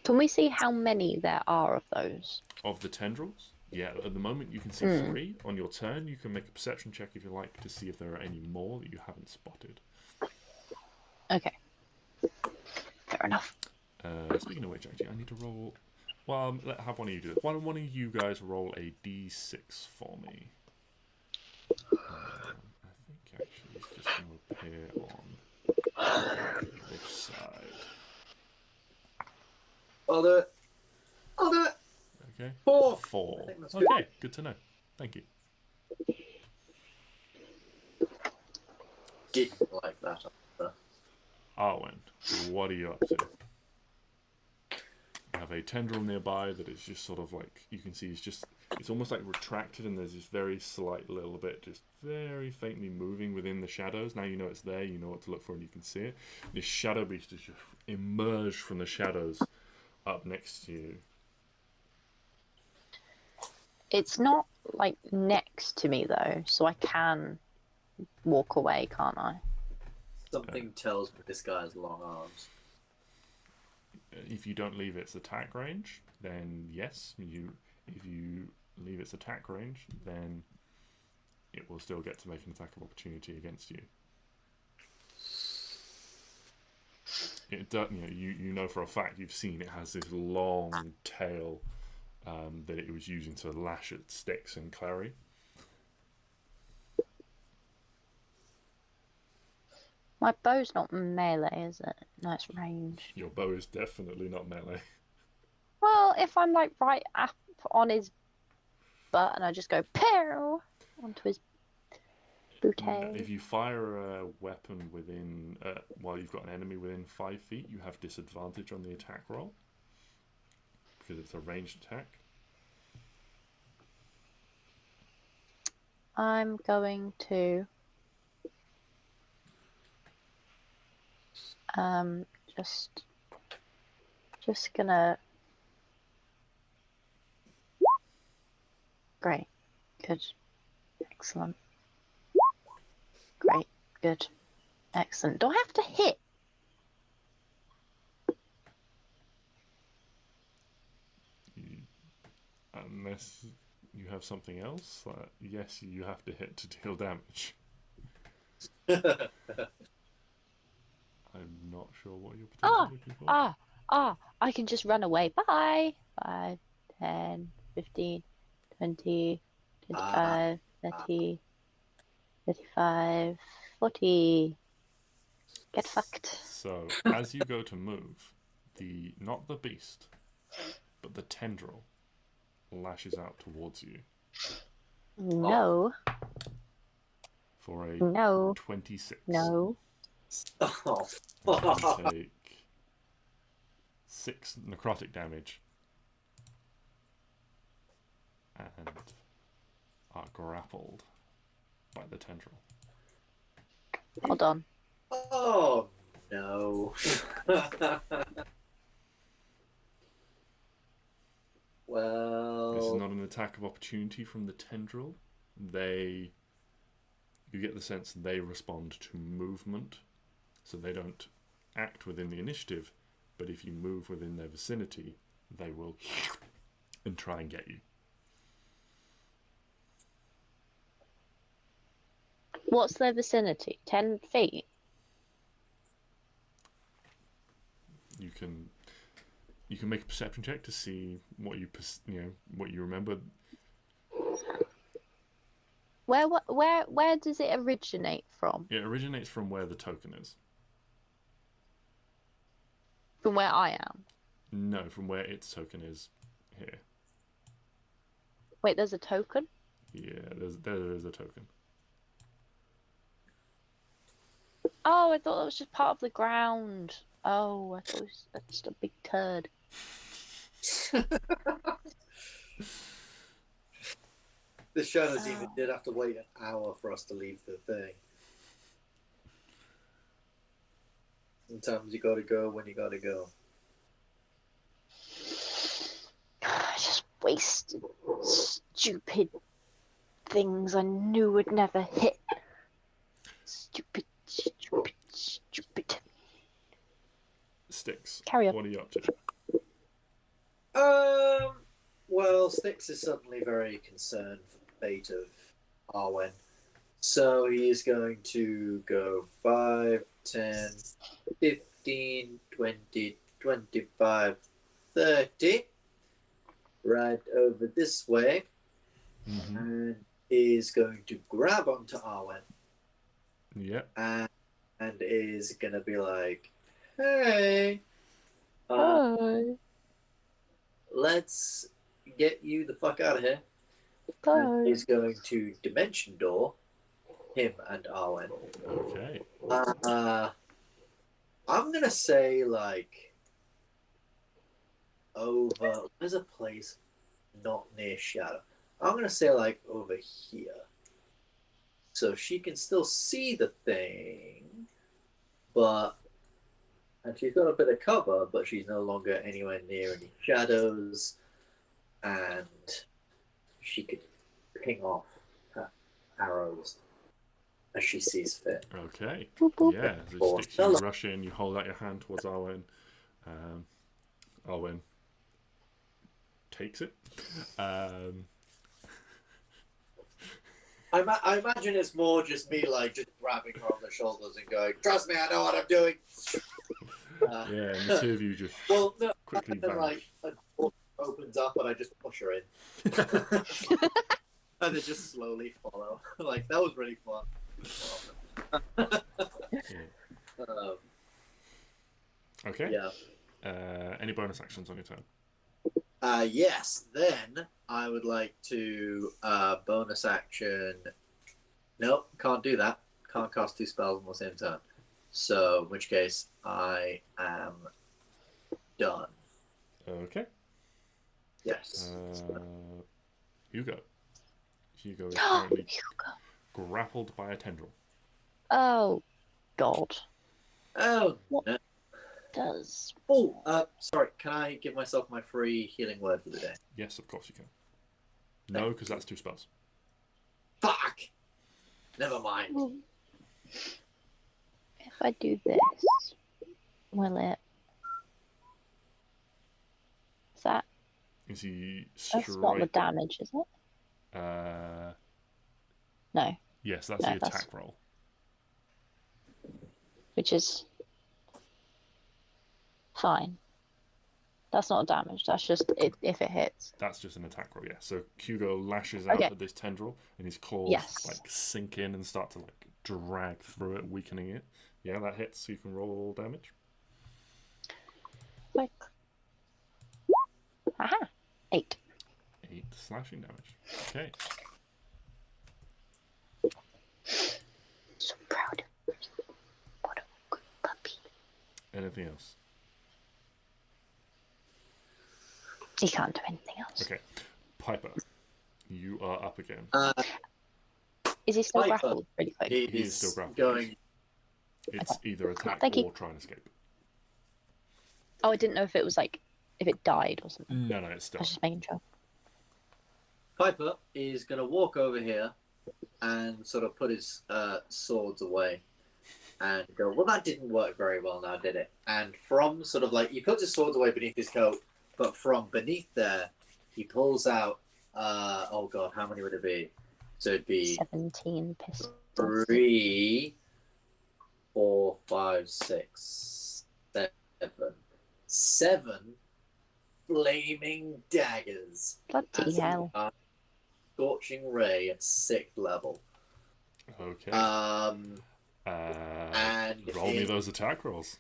Can we see how many there are of those? Of the tendrils? Yeah, at the moment you can see 3. On your turn, you can make a perception check if you like to see if there are any more that you haven't spotted. Okay. Fair enough. Speaking of which, actually, I need to roll... Well, have one of you do it. Why don't one of you guys roll a d6 for me? I think actually it's just going to appear on this side. I'll do it. I'll do it. Okay. 4. 4. I think that's Okay, good to know. Thank you. Get like that. Arwen, what are you up to? You have a tendril nearby that is just sort of like, you can see it's almost like retracted, and there's this very slight little bit just very faintly moving within the shadows. Now you know it's there, you know what to look for, and you can see it. This shadow beast has just emerged from the shadows up next to you. It's not like next to me though, so I can walk away, can't I? Something tells me this guy has long arms. If you don't leave its attack range, then yes. If you leave its attack range, then it will still get to make an attack of opportunity against you. It does, you know for a fact, you've seen it has this long tail that it was using to lash at Stix and Klari. My bow's not melee, is it? No, it's range. Your bow is definitely not melee. Well, if I'm like right up on his butt and I just go pew onto his booty. If you fire a weapon within, while you've got an enemy within 5 feet, you have disadvantage on the attack roll because it's a ranged attack. I'm going to just gonna. Great, good, excellent. Great, good, excellent. Do I have to hit? Unless you have something else that, yes, you have to hit to deal damage. I'm not sure what you're potentially looking for. I can just run away. Bye. 5, 10, 15, 20, 25, 30, 35, 40. Get fucked. So, as you go to move, not the beast, but the tendril lashes out towards you. No. For a No. 26. No. Oh, You take 6 necrotic damage and are grappled by the tendril. Hold on. oh no. Well, This is not an attack of opportunity from the tendril. You get the sense they respond to movement, so they don't act within the initiative, but if you move within their vicinity, they will and try and get you. What's their vicinity? 10 feet? You can make a perception check to see what what you remember. Where does it originate from? It originates from where the token is. From where I am? No, from where its token is here. Wait, there's a token? Yeah, there is a token. Oh, I thought that was just part of the ground. Oh, I thought it was just a big turd. the shadows even did have to wait an hour for us to leave the thing. Sometimes you gotta go when you gotta go. I just wasted stupid things I knew would never hit. Stupid. Stix, Carry on. what are you up to? Well, Stix is suddenly very concerned for the fate of Arwen. So he is going to go 5, 10, 15, 20, 25, 30. Right over this way. Mm-hmm. And is going to grab onto Arwen. Yep. And is going to be like, hey. Hi. Let's get you the fuck out of here. Hi. And he's going to dimension door him and Arwen. Okay. I'm gonna say like over. There's a place not near Shadow. I'm gonna say like over here, so she can still see the thing, and she's got a bit of cover, but she's no longer anywhere near any shadows, and she could ping off her arrows as she sees fit. Okay. Boop, boop. Yeah. So Stix, you rush in, you hold out your hand towards Arwen. Arwen takes it. I imagine it's more just me like just grabbing her on the shoulders and going, "Trust me, I know what I'm doing." Yeah, and the two of you just quickly and then, vanish. like a door opens up and I just push her in, and they just slowly follow. Like that was really fun. Yeah. Okay. Yeah. Any bonus actions on your turn? Yes. Then I would like to bonus action. Nope, can't do that. Can't cast 2 spells on the same turn. So, in which case, I am done. Okay. Yes. Hugo. Hugo is currently grappled by a tendril. Oh, God. Oh, What no. does... Oh, sorry. Can I give myself my free healing word for the day? Yes, of course you can. No, because that's 2 spells. Fuck! Never mind. Well, if I do this, will it... Is that... Is he That's not the strike? damage, is it? No, Yes, that's No, the that's- attack roll. which is fine. That's not damage. That's just if it hits. That's just an attack roll, yeah. So Hugo lashes out Okay. at this tendril, and his claws Yes. like sink in and start to like drag through it, weakening it. Yeah, that hits. So you can roll all damage. Like, aha, 8. 8 slashing damage. Okay. So proud of you. What a good puppy. Anything else? He can't do anything else. Okay. Piper, you are up again. Is he still Piper. grappled? Really quick. He is still grappled. going. It's either attack Thank you. or try and escape. Oh, I didn't know if it was like if it died or something. No, it's I still. was just making sure. Piper is going to walk over here and sort of put his swords away and go, well, that didn't work very well now, did it? And from sort of like, he puts his swords away beneath his coat, but from beneath there, he pulls out, oh God, how many would it be? So it'd be 17 pistols. 3, 4, 5, 6, 7 flaming daggers. Bloody as hell. a Scorching ray at 6th level. Okay. And Roll me those attack rolls.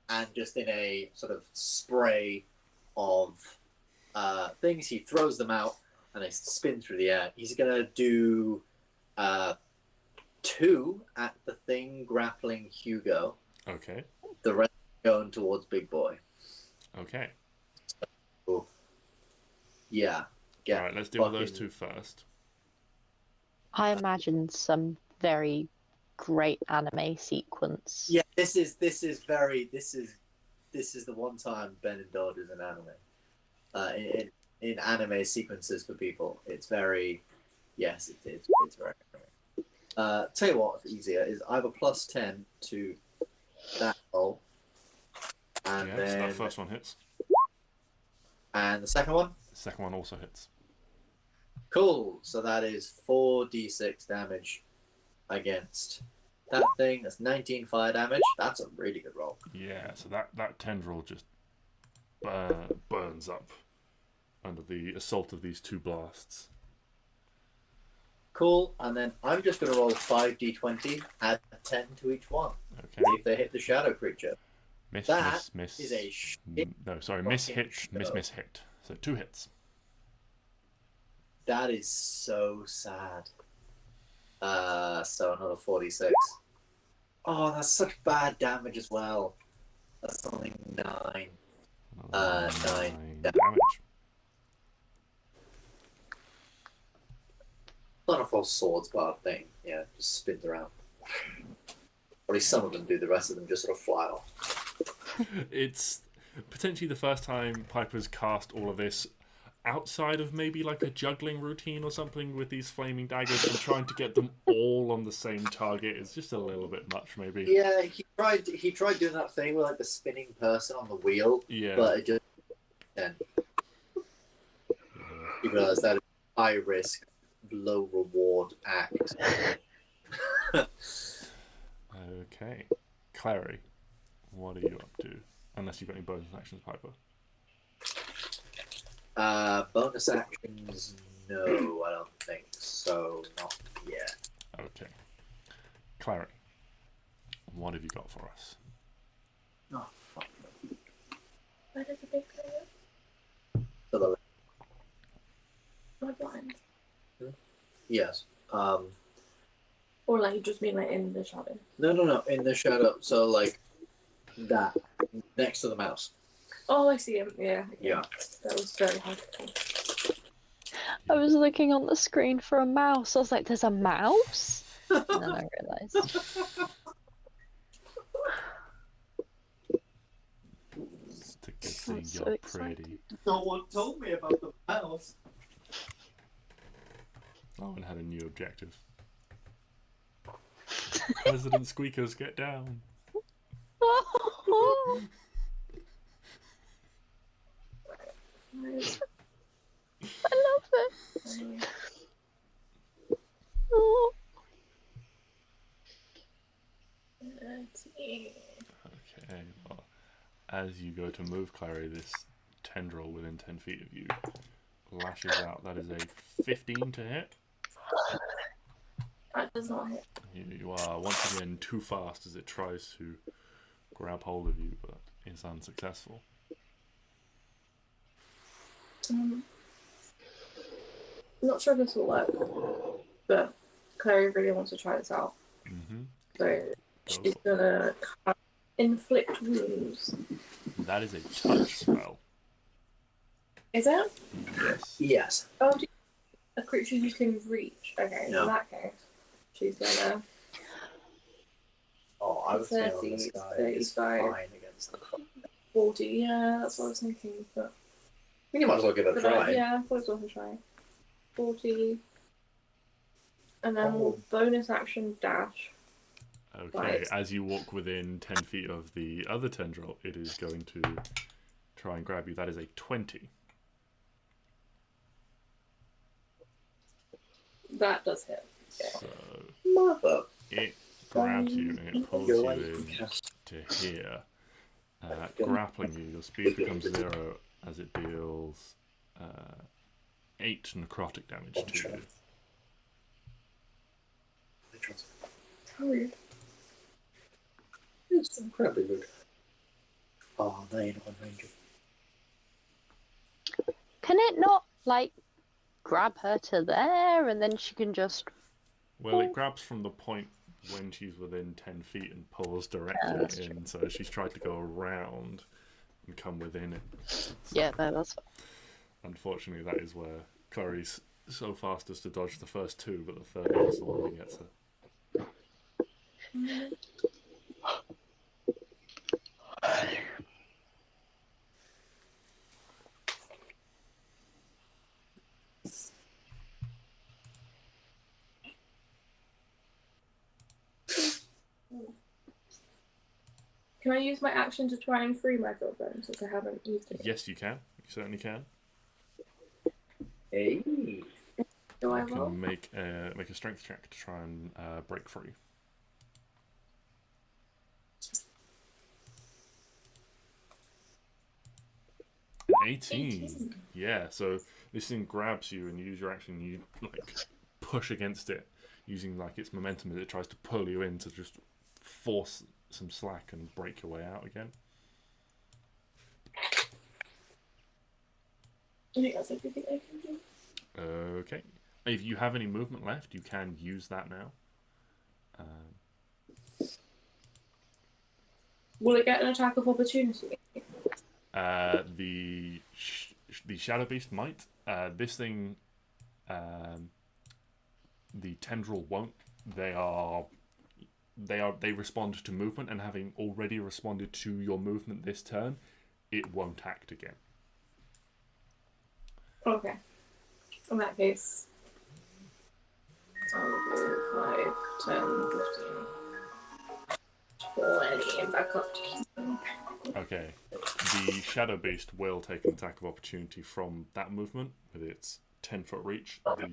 and just in a sort of spray of things, he throws them out and they spin through the air. He's gonna do 2 at the thing grappling Hugo. Okay. The rest going towards Big Boy. Okay. Yeah. All right, let's deal with those fucking- 2 first. I imagine some very great anime sequence. Yeah, this is the one time Ben and Dodd is an anime. In anime sequences for people, it's very, yes, it's very. Tell you what, easier is I have a +10 to that roll, and Yeah, so then that first one hits. and the second one. The second one also hits. Cool. So that is 4d6 damage against that thing. That's 19 fire damage. That's a really good roll. Yeah, so that tendril just burns up under the assault of these 2 blasts. Cool. And then I'm just going to roll 5d20, add 10 to each one. Okay. See if they hit the shadow creature. Miss, That miss. is a shit. No, sorry, miss, fucking hit, miss, show. miss, hit. So 2 hits. That is so sad. So another 46. Oh, that's such bad damage as well. That's only 9. 9 damage. Not a full swords part thing. Yeah, just spins around. Or at least some of them do. The rest of them just sort of fly off. It's potentially the first time Piper's cast all of this outside of maybe like a juggling routine or something with these flaming daggers, and trying to get them all on the same target is just a little bit much, maybe. Yeah, he tried doing that thing with like the spinning person on the wheel, Yeah. but it just then he realized that it's high risk, low reward act. Okay. Klari, what are you up to? Unless you've got any bonus actions, Piper. Bonus actions, no, I don't think so. Not yet. Okay. Klari, what have you got for us? Oh, fuck. Where does the big guy go? To the left. Am I blind? Yes. Or like you just mean like in the shadow? No. In the shadow. So like that next to the mouse. Oh, I see him. Yeah. Yeah. That was very hard to see. I was looking on the screen for a mouse. I was like, there's a mouse? And then I realised. It's a good thing That's so you're exciting. pretty. No one told me about the mouse. Arwen had a new objective. President Squeakers, get down. Nice. I love it. Oh. Okay, well, as you go to move Klari, this tendril within 10 feet of you lashes out. That is a 15 to hit. That does not hit. You are once again too fast as it tries to grab hold of you, but is unsuccessful. I'm not sure if this will work, but Clary really wants to try this out. Mm-hmm. So she's gonna inflict wounds. That is a touch spell. Is it? Yes. Yes. Oh, a creature you can reach. Okay, No. in that case, she's gonna. Oh, I was saying on 30, this guy is 35. fine against them. 40. Yeah, that's what I was thinking. But I think you might as well give it a try. yeah, I thought it was worth a try. 40. And then Oh. we'll bonus action dash. Okay, Right. as you walk within 10 feet of the other tendril, it is going to try and grab you. That is a 20. That does hit. Yeah. So Mother. it grabs you and it pulls You're you like, in yes. to here, grappling you. Your speed becomes 0 as it deals 8 necrotic damage to you. How rude. It's incredibly rude. Oh, they ain't on ranger. Can it not, like, grab her to there and then she can just... Well, it grabs from the point when she's within 10 feet and pulls directly that's in, so she's tried to go around and come within it. Yeah, no, that's fine. Unfortunately, that is where Clary's so fast as to dodge the first two, but the third one is the one that gets her. Can I use my action to try and free my girlfriend since I haven't used it? Yes, you can. You certainly can. Hey. Do I You roll? can make a strength check to try and break free. 18. Yeah, so this thing grabs you and you use your action, you like push against it using like its momentum as it tries to pull you in to just force some slack and break your way out again. I think that's everything I can do. Okay. If you have any movement left, you can use that now. Will it get an attack of opportunity? The Shadow Beast might. This thing, the tendril won't. They respond to movement, and having already responded to your movement this turn, it won't act again. Okay. In that case, I'll go 5, 10, 15, 20, and back up to keep. Okay. The Shadow Beast will take an attack of opportunity from that movement with its 10-foot reach. The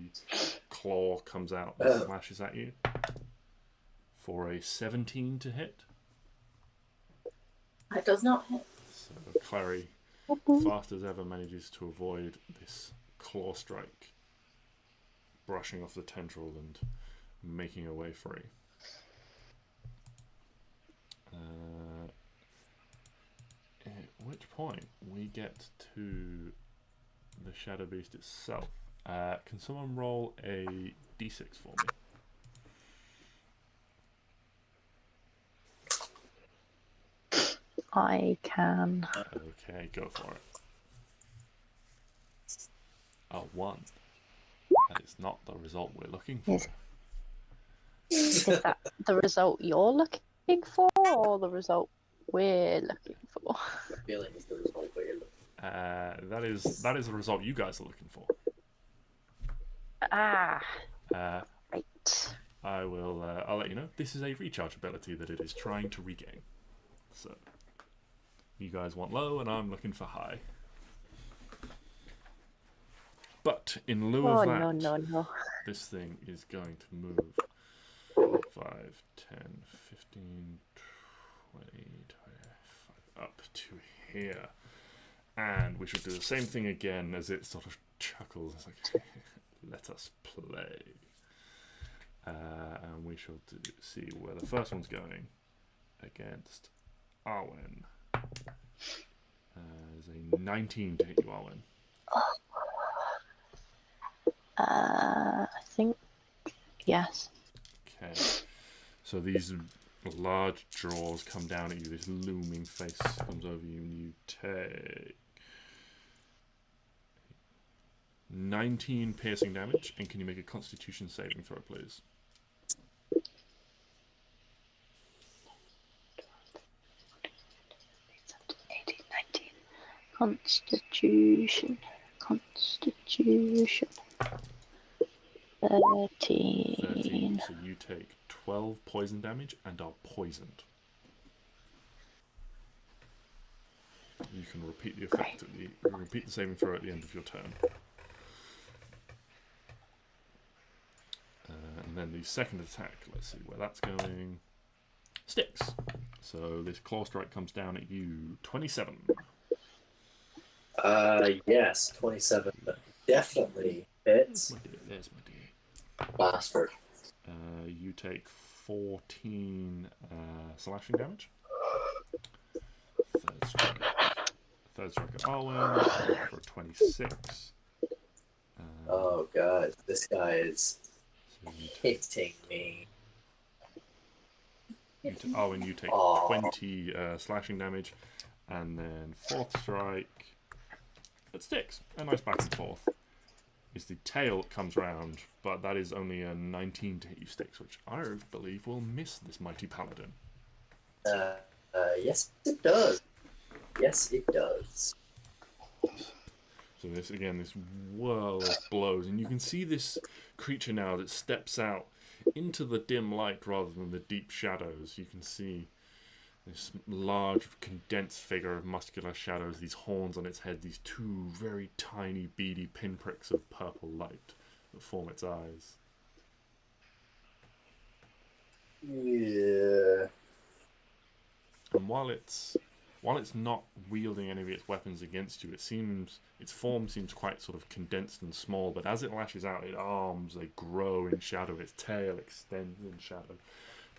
claw comes out and slashes at you for a 17 to hit. That does not hit. So Klari, fast as ever, manages to avoid this claw strike, brushing off the tendril and making her way free. At which point we get to the Shadow Beast itself. Can someone roll a d6 for me? I can. Okay, go for it. A 1. That is not the result we're looking for. Yes. Is that the result you're looking for, or the result we're looking for? The feeling is the result we're looking That is the result you guys are looking for. Ah, Right. I will. I'll let you know. This is a recharge ability that it is trying to regain. So you guys want low, and I'm looking for high. But But in lieu of that, no. this thing is going to move 5, 10, 15, 20, 25, up to here. And we should do the same thing again as it sort of chuckles. It's like, let us play. And we shall see where the first one's going against Arwen. Is a 19 to hit you, Arwen. I think yes. Okay. So these large jaws come down at you. This looming face comes over you, and you take 19 piercing damage. And can you make a Constitution saving throw, please? 18, 19. Constitution. 13. So you take 12 poison damage and are poisoned. You can repeat the effect repeat the saving throw at the end of your turn. And then the second attack, let's see where that's going. Stix. So this claw strike comes down at you. 27. Yes, 27. Definitely hits. There's my dear. Bastard. You take 14 slashing damage. Third strike at Arwen for 26. Oh god, this guy is So hitting me. Arwen, you take 20 slashing damage, and then fourth strike. It sticks. A nice back and forth. Is the tail that comes round, but that is only a 19 to hit you, Stix, which I believe will miss this mighty paladin. Yes, it does. Yes, it does. So this whirl of blows, and you can see this creature now that steps out into the dim light rather than the deep shadows. You can see this large, condensed figure of muscular shadows, these horns on its head, these two very tiny, beady pinpricks of purple light that form its eyes. Yeah. And while it's not wielding any of its weapons against you, its form seems quite sort of condensed and small, but as it lashes out, its arms, they grow in shadow, its tail extends in shadow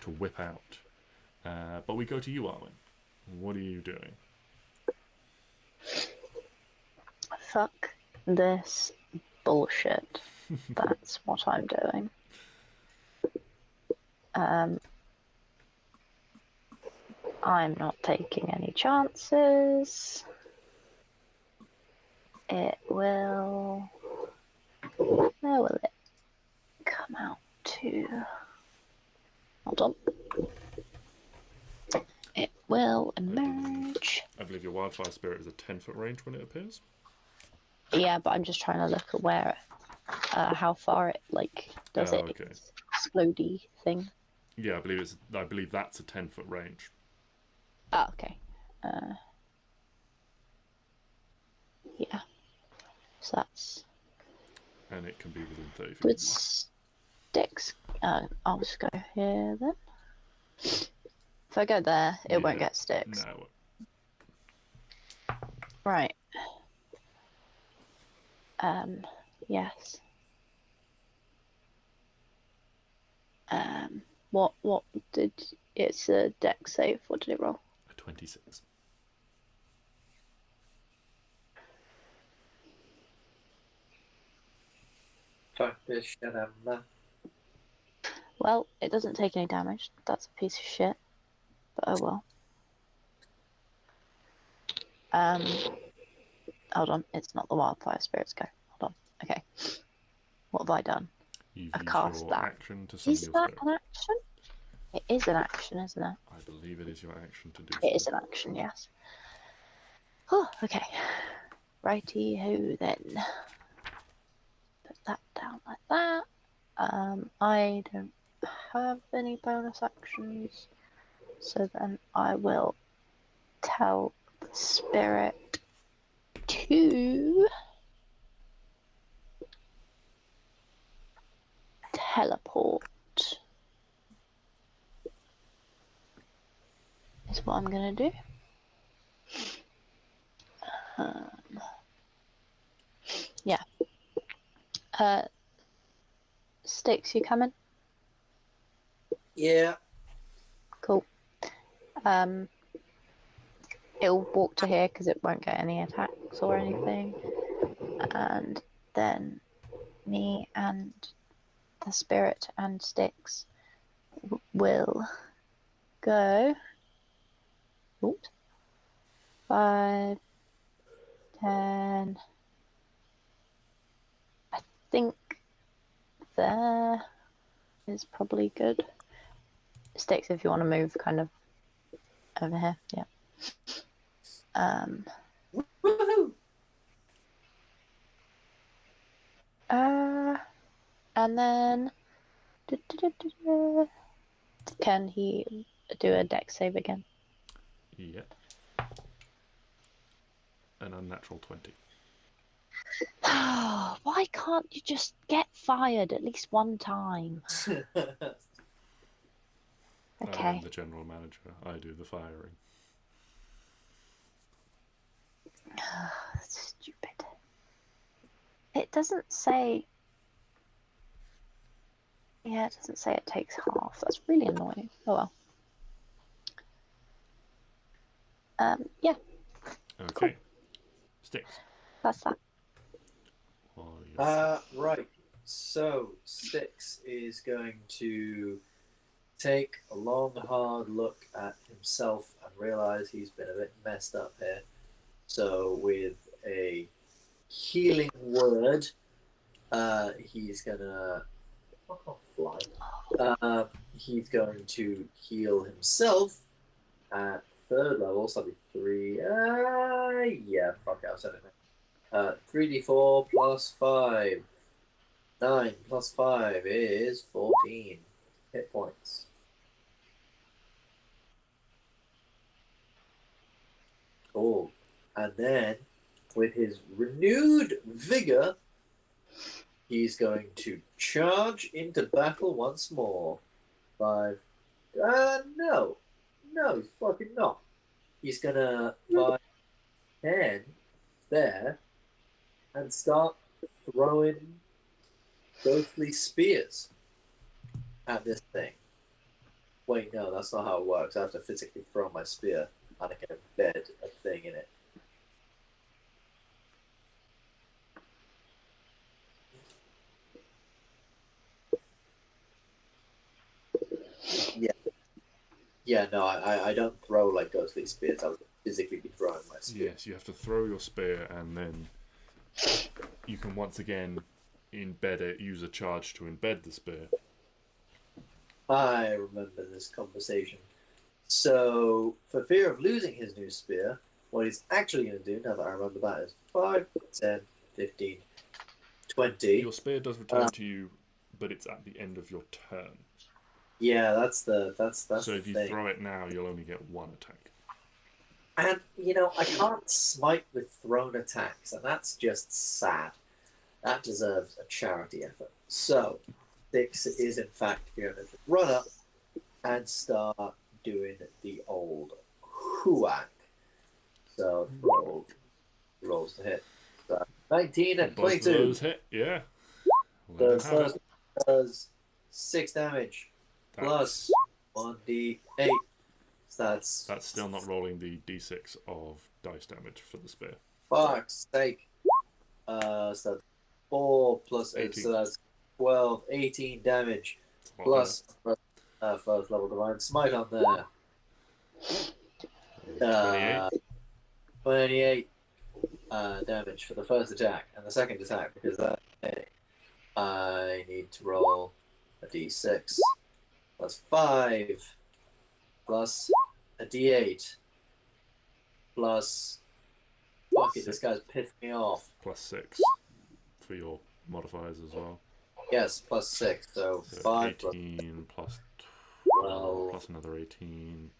to whip out. But we go to you, Arwen. What are you doing? Fuck this bullshit. That's what I'm doing. I'm not taking any chances. It will... Where will it come out to? Hold on. It will emerge. I believe your wildfire spirit is a 10-foot range when it appears. Yeah, but I'm just trying to look at where, how far it does it okay. explodey thing. Yeah, I believe that's a 10-foot range. Oh, okay. Yeah. So that's. And it can be within 30 feet. With Stix, I'll just go here then. If I go there, it won't get Stix. No, it won't. Right. Yes. What did it's a deck save? What did it roll? A 26. Fuck this shit, Emma. Well, it doesn't take any damage. That's a piece of shit. But oh well. Hold on. It's not the wildfire spirits go. Hold on. Okay. What have I done? You've I used cast your that. action to summon Is your that spirit. an action? It is an action, isn't it? I believe it is your action to do It so. is an action, yes. Oh, okay. Righty-ho then. Put that down like that. I don't have any bonus actions, so then I will tell the spirit to teleport is what I'm gonna do. Yeah. Stix, you coming? Yeah. Cool. It'll walk to here because it won't get any attacks or anything. And then me and the spirit and Stix will go. Oops. 5, 10. I think there is probably good. Stix, if you want to move kind of over here, yeah. Woohoo! And then can he do a dex save again? Yep. An unnatural 20. Why can't you just get fired at least one time? I Okay. am the general manager. I do the firing. Stupid. It doesn't say. Yeah, it doesn't say it takes half. That's really annoying. Oh well. Yeah. Okay. Cool. Stix. That's that. Right. So Stix is going to take a long, hard look at himself and realize he's been a bit messed up here. So with a healing word, he's gonna fly. He's going to heal himself at 3rd level, so that'll be 3. Yeah, fuck it, I've said it now. 3d4 plus 5. 9 plus 5 is 14 hit points. Cool. And then, with his renewed vigor, he's going to charge into battle once more. 5. No. No, he's fucking not. He's gonna 5, 10 there and start throwing ghostly spears at this thing. Wait, no, that's not how it works. I have to physically throw my spear and I can embed a thing in it. Yeah, no, I don't throw like ghostly spears. I would physically be throwing my spear. Yes, you have to throw your spear and then you can once again embed it, use a charge to embed the spear. I remember this conversation. So, for fear of losing his new spear, what he's actually going to do, now that I remember that, is 5, 10, 15, 20. Your spear does return to you, but it's at the end of your turn. Yeah, that's So the if you thing. throw it now, you'll only get 1 attack. And, you know, I can't smite with thrown attacks, and that's just sad. That deserves a charity effort. So, Stix is in fact going to run up and start doing the old whack. So, rolls to hit. So, 19 and Both of 22. those hit, yeah. Let The him have first it. does 6 damage plus 1d8. So That's still not rolling the d6 of dice damage for the spear. fuck's sake. So that's 4 plus 8, 18. so that's 12, 18 damage plus first level divine smite on there. 28. 28 damage for the first attack, and the second attack, because I need to roll a d6 plus 5 plus a d8 plus. Fuck it, this guy's pissed me off. Plus 6 for your modifiers as well. Yes, plus 6, so 5 plus 18 plus 12 plus another 18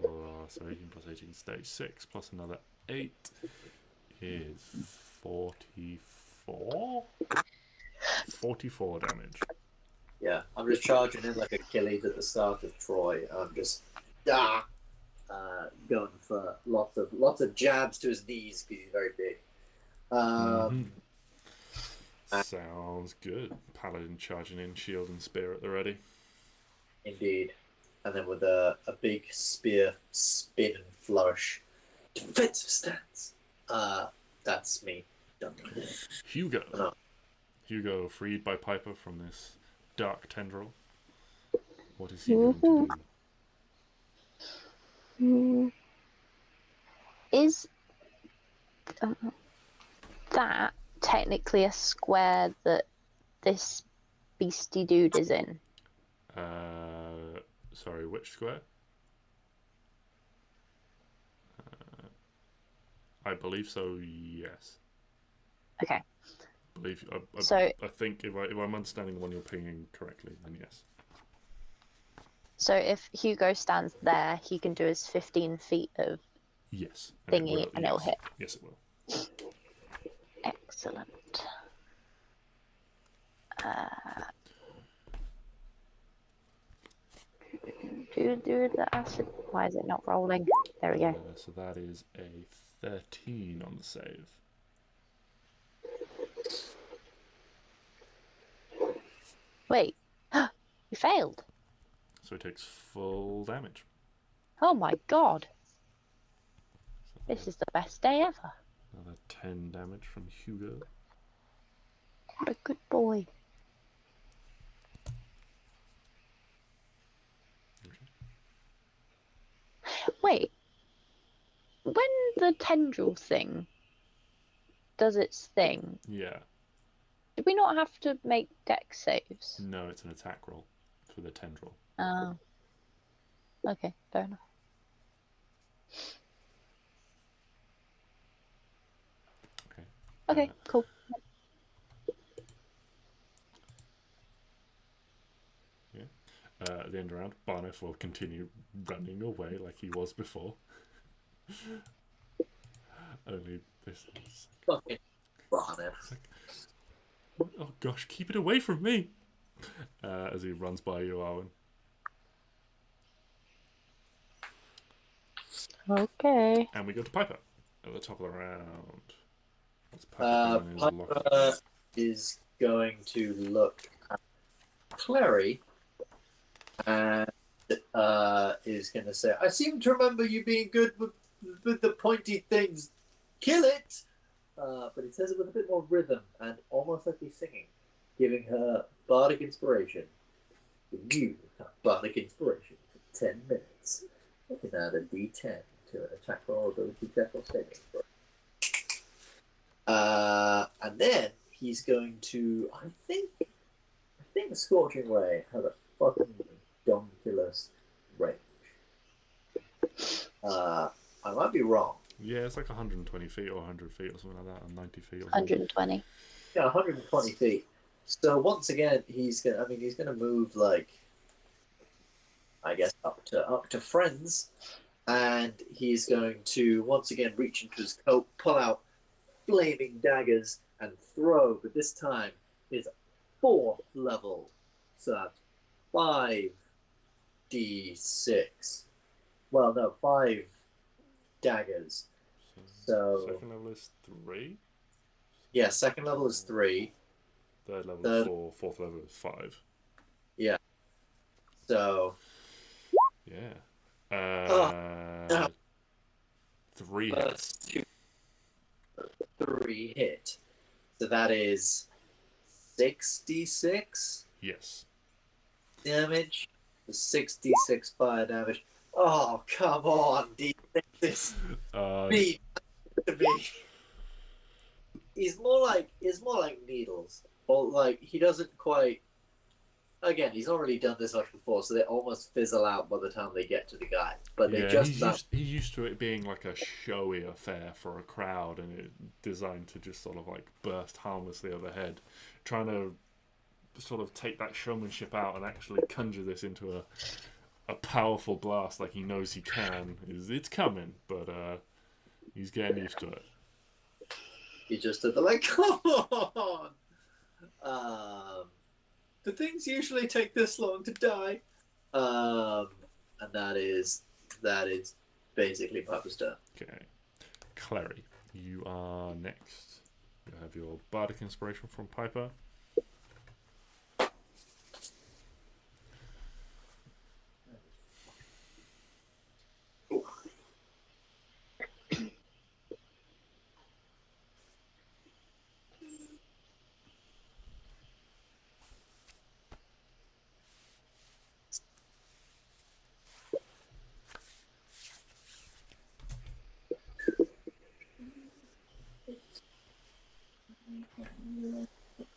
plus 18 plus 18 is 36 plus another 8 is 44. 44 damage. Yeah, I'm just charging in like Achilles at the start of Troy. I'm just going for lots of jabs to his knees because he's very big. Sounds good. Paladin charging in, shield and spear at the ready. Indeed. And then with a big spear spin and flourish. Defensive stance. That's me. Done. Hugo. Hugo freed by Piper from this dark tendril. What is he going to do? Is that technically a square that this beastie dude is in? Sorry, which square? I believe so, yes. Okay. I think if I'm understanding the one you're pinging correctly, then yes. So if Hugo stands there, he can do his 15 feet of thingy, and it'll hit. Yes, it will. Excellent. Do the acid. Why is it not rolling? There we go. So that is a 13 on the save. Wait, you failed. So it takes full damage. Oh my god. This is the best day ever. Another 10 damage from Hugo. What a good boy. Wait. When the tendril thing does its thing, Yeah. do we not have to make dex saves? No, it's an attack roll for the tendril. Oh. Okay, fair enough. Okay, cool. Yeah. At the end of the round, Barneph will continue running away like he was before. Only this is... Fucking Barneph. Oh gosh, keep it away from me! As he runs by you, Arwen. Okay. And we go to Piper at the top of the round. What's Piper doing in his Piper locker? is going to look at Klari and is going to say, I seem to remember you being good with the pointy things. Kill it! But he says it with a bit more rhythm and almost like he's singing, giving her bardic inspiration. You have bardic inspiration for 10 minutes. You can add a d10 to an attack roll, ability check, or saving throw. And then he's going to, I think Scorching Ray has a fucking ridiculous range. I might be wrong. Yeah, it's like 120 feet or 100 feet or something like that, or 90 feet or something. 120. Yeah, 120 feet. So once again, he's gonna move like, I guess up to friends, and he's going to once again reach into his coat, pull out flaming daggers, and throw. But this time, his 4th level, so that's 5d6. Well, no, 5 daggers. So second level is 3. Yeah, second level is 3. Third level is 4. Fourth level is 5. Yeah. So. Yeah. 3 hits. 3 hit. So that is 66 Yes. damage. 66 fire damage. Oh, come on, do you think this beat to me? It's more like needles. Or like he doesn't quite. Again, he's not really done this much before, so they almost fizzle out by the time they get to the guy. But they he's used to it being like a showy affair for a crowd, and it designed to just sort of like burst harmlessly overhead. Trying to sort of take that showmanship out and actually conjure this into a powerful blast like he knows he can. It's coming, but he's getting used to it. He just did the like, come on. Do things usually take this long to die? And that is basically Piper's turn. Okay. Klari, you are next. You have your bardic inspiration from Piper.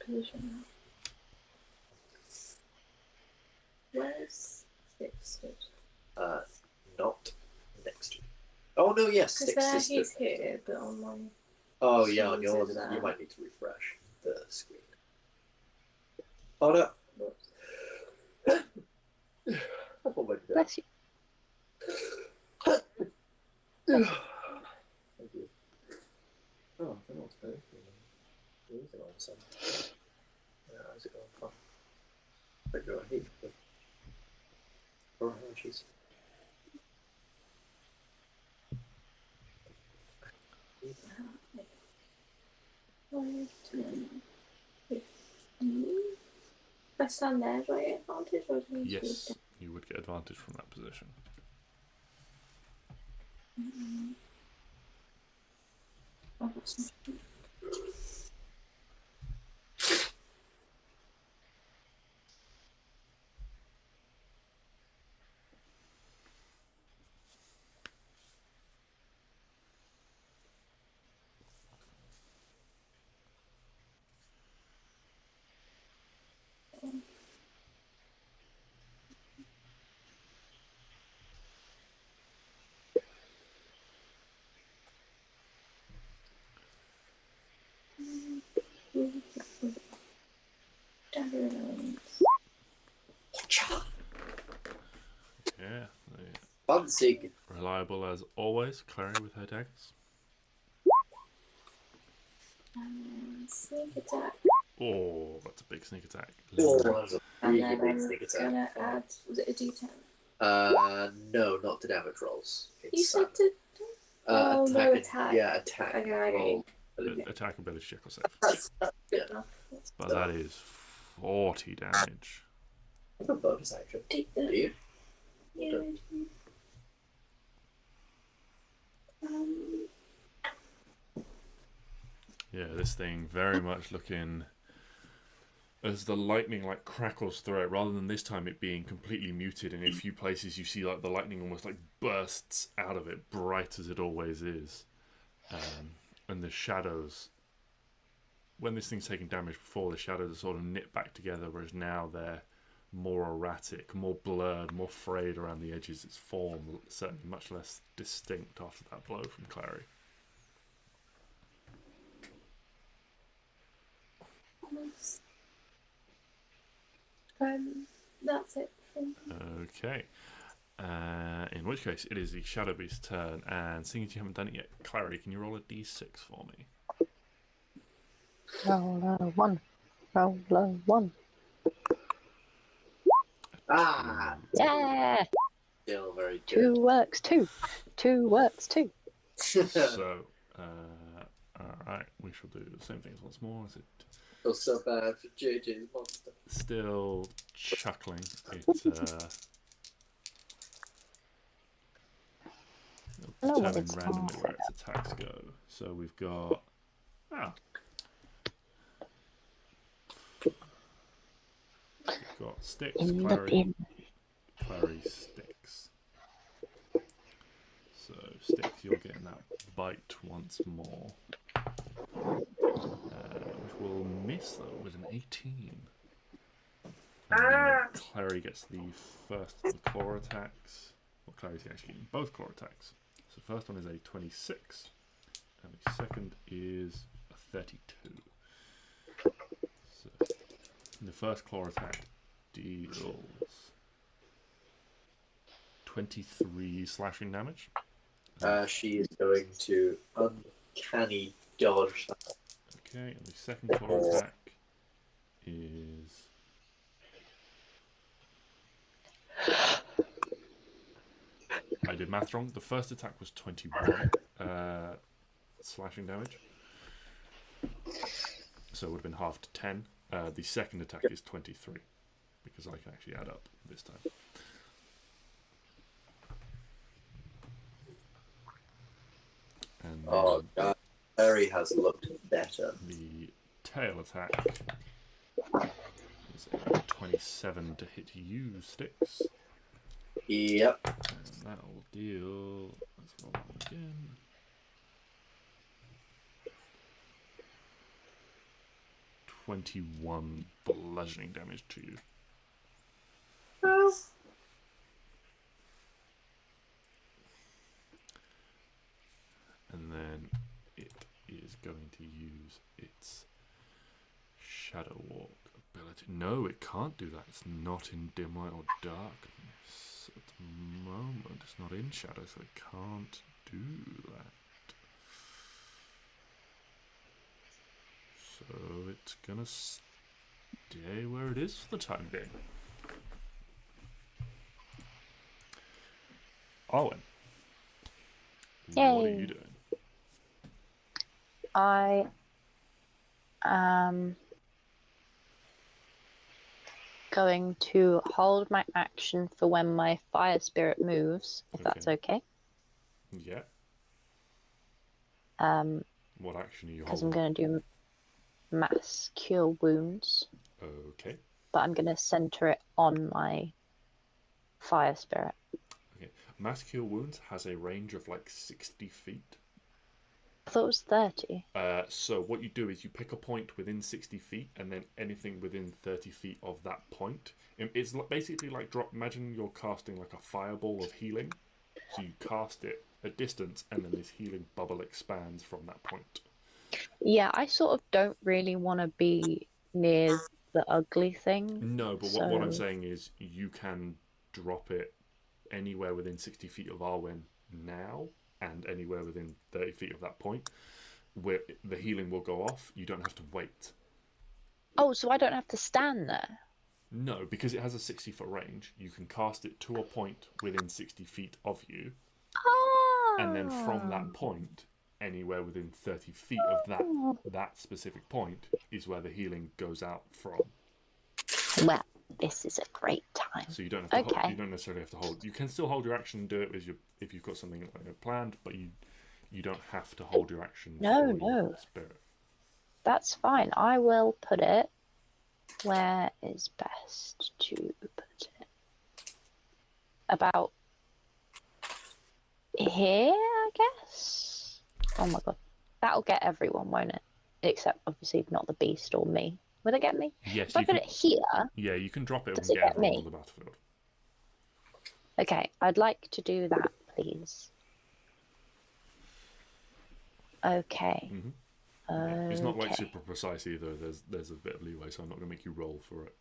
Position. Where's Stix? Not next to you. Oh no, yes, Because Stix there is he's here, but on my... Oh yeah, on She's yours there. you might need to refresh the screen. Oh no. I thought maybe that. Bless you. Thank you. Oh, I don't know what's going on. Anything all of a sudden. Yeah, how's it going? Fun. But you're a heap. Oh, jeez. If I stand there, do I get advantage or do I need to Yes, do you would get advantage from that position. Oh, that's not... Yeah, Fancy. reliable as always. Klari with her daggers. Sneak attack. Oh, that's a big sneak attack. Oh, that was a And really then big I'm sneak attack. gonna add... Was it a d10? No, not to damage rolls. You It's, said to... Oh, no, and- attack. Yeah, attack. Okay, I get roll. Attack ability check or save. That's Good enough. But that is 40 damage. a bonus action. Take Do the... you? Yeah. Yeah, this thing very much looking as the lightning like crackles through it, rather than this time it being completely muted. And in a few places you see like the lightning almost like bursts out of it, bright as it always is. And the shadows, when this thing's taken damage before, the shadows are sort of knit back together, whereas now they're more erratic, more blurred, more frayed around the edges. Its form certainly much less distinct after that blow from Klari. That's it. Okay. In which case, it is the Shadow Beast's turn, and seeing as you haven't done it yet, Klari, can you roll a d6 for me? Roll a 1. Roll a 1. Ah, Yeah! still very 2 good. works 2. 2 works 2. So, alright, we shall do the same things once more. Is it Feels so bad for JJ's monster. still chuckling? It, I know it'll what determine it's randomly called. where its attacks go. So we've got... We've got Stix, In the Klari, bin. Klari, Stix. So, Stix, you're getting that bite once more. Which will miss, though, with an 18. And Klari gets the first of the claw attacks. Well, Clary's actually getting both claw attacks. So, the first one is a 26, and the second is a 32. So, the first claw attack deals 23 slashing damage. She is going to uncanny dodge. Okay, and the second claw attack is I did math wrong. The first attack was 21 slashing damage. So it would have been halved to 10. The second attack is 23, because I can actually add up this time. And Oh, God. Barry has looked better. the tail attack is a 27 to hit you, Stix. Yep. And that will deal. Let's roll that again. 21 bludgeoning damage to you. And then it is going to use its Shadow Walk ability. No, it can't do that. It's not in dim light or darkness at the moment. It's not in shadow, so it can't do that. So it's gonna stay where it is for the time being. Arwen, what are Yay. you doing? I am going to hold my action for when my fire spirit moves, if that's okay. Yeah. What action are you Because I'm holding? going to do mass cure wounds, Okay. but I'm going to center it on my fire spirit. Okay. Mass Cure Wounds has a range of like 60 feet. I thought it was 30. So what you do is you pick a point within 60 feet, and then anything within 30 feet of that point. It's basically like imagine you're casting like a fireball of healing. So you cast it a distance, and then this healing bubble expands from that point. Yeah, I sort of don't really want to be near the ugly thing. No, but what I'm saying is you can drop it anywhere within 60 feet of Arwen now, and anywhere within 30 feet of that point, where the healing will go off. You don't have to wait. Oh, so I don't have to stand there? No, because it has a 60-foot range. You can cast it to a point within 60 feet of you, and then from that point, anywhere within 30 feet of that specific point is where the healing goes out from. Well, this is a great time. So you don't have to you don't necessarily have to hold. You can still hold your action and do it if you've got something planned, but you don't have to hold your action for your spirit. That's fine. I will put it where is best to put it. About here, I guess. Oh my god. That'll get everyone, won't it? Except obviously not the beast or me. Will it get me? Yes. If I put it here. Yeah, you can drop it does and it get get everyone me? on the battlefield. Okay, I'd like to do that, please. Okay. Mm-hmm. Yeah. It's not like super precise either. There's a bit of leeway, so I'm not going to make you roll for it.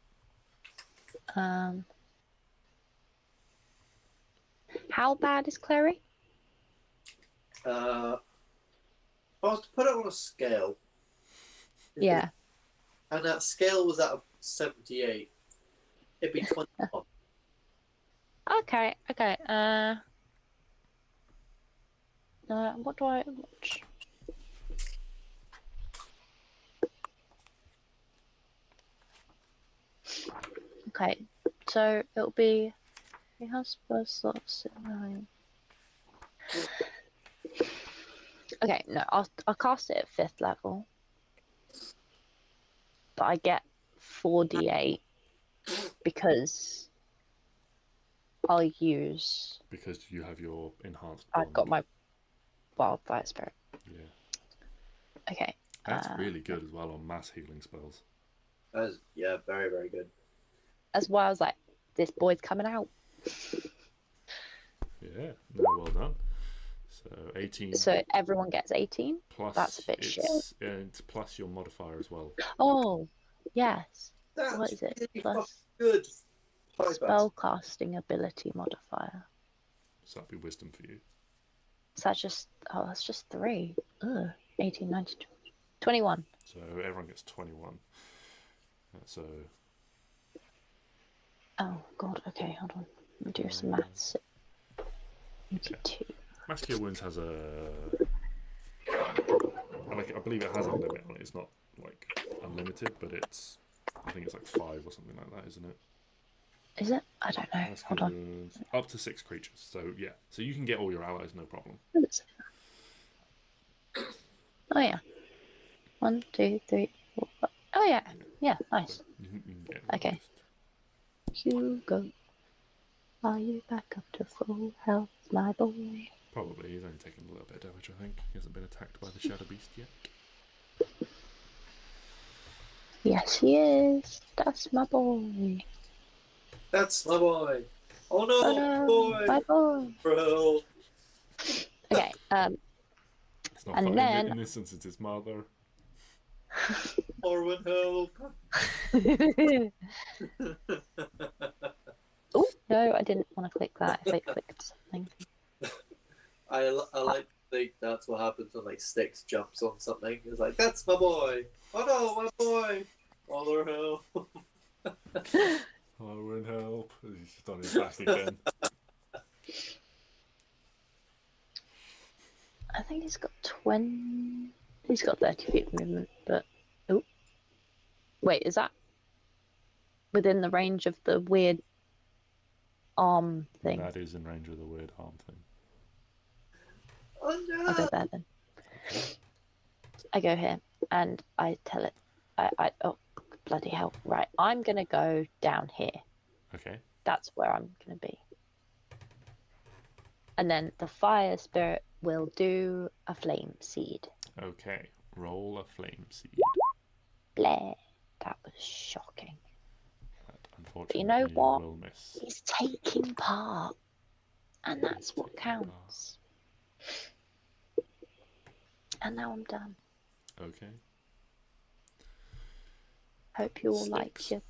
How bad is Klari? I was to put it on a scale. Yeah. And that scale was at a 78. It'd be 21. Okay. What do I watch? Okay, so it'll be. It has both slots. Okay, no, I'll cast it at 5th level, but I get 4d8 because I'll use. Because you have your enhanced. I've got my wildfire spirit. Yeah. Okay. That's really good as well on mass healing spells. That's, yeah, very, very good. As well as like, this boy's coming out. Yeah, no, well done. So 18. So everyone gets 18? Plus, that's a bit shit. It's plus your modifier as well. Oh, yes. That's What is it? really Plus good. spellcasting ability modifier. So that'd be wisdom for you. Is that just... Oh, that's just 3. Ugh. 18, 19, 21. So everyone gets 21. So... Oh, God. Okay, hold on. Let me do some maths. 22. Mass Cure Wounds has a... I believe it has a limit on it. It's not, like, unlimited, but it's... I think it's like 5 or something like that, isn't it? Is it? I don't know. Mass Hold Cure on. Wounds. Up to 6 creatures. So, yeah. So you can get all your allies, no problem. What is it? Oh, yeah. 1, 2, 3, 4, 5. Oh, yeah. Yeah, nice. You can get Okay. Hugo, are you back up to full health, my boy? Probably. He's only taken a little bit of damage, I think. He hasn't been attacked by the Shadow Beast yet. Yes, he is. That's my boy. That's my boy. Oh no, Oh no, boy, my boy. bro. Okay, It's not And fun. then- In this instance, it's Mother. Arwen, help. Oh, no, I didn't want to click that if I clicked something. I like to think that's what happens when like Stix jumps on something. It's like, that's my boy. Oh no, my boy. Mother, help. Arwen, help. He's just on his back again. I think he's got 20. He's got 30 feet of movement, but. Oh. Wait, is that within the range of the weird arm thing? That is in range of the weird arm thing. Oh no. I'll go there then. I go here and I tell it. Oh, bloody hell. Right, I'm going to go down here. Okay. That's where I'm going to be. And then the fire spirit will do a flame seed. Okay. Roll a flame seed. Bleh. That was shocking. That, unfortunately, you know what? will miss. He's taking part. And that's He's what taking part. counts. And now I'm done. Okay. Hope you all Stix. like your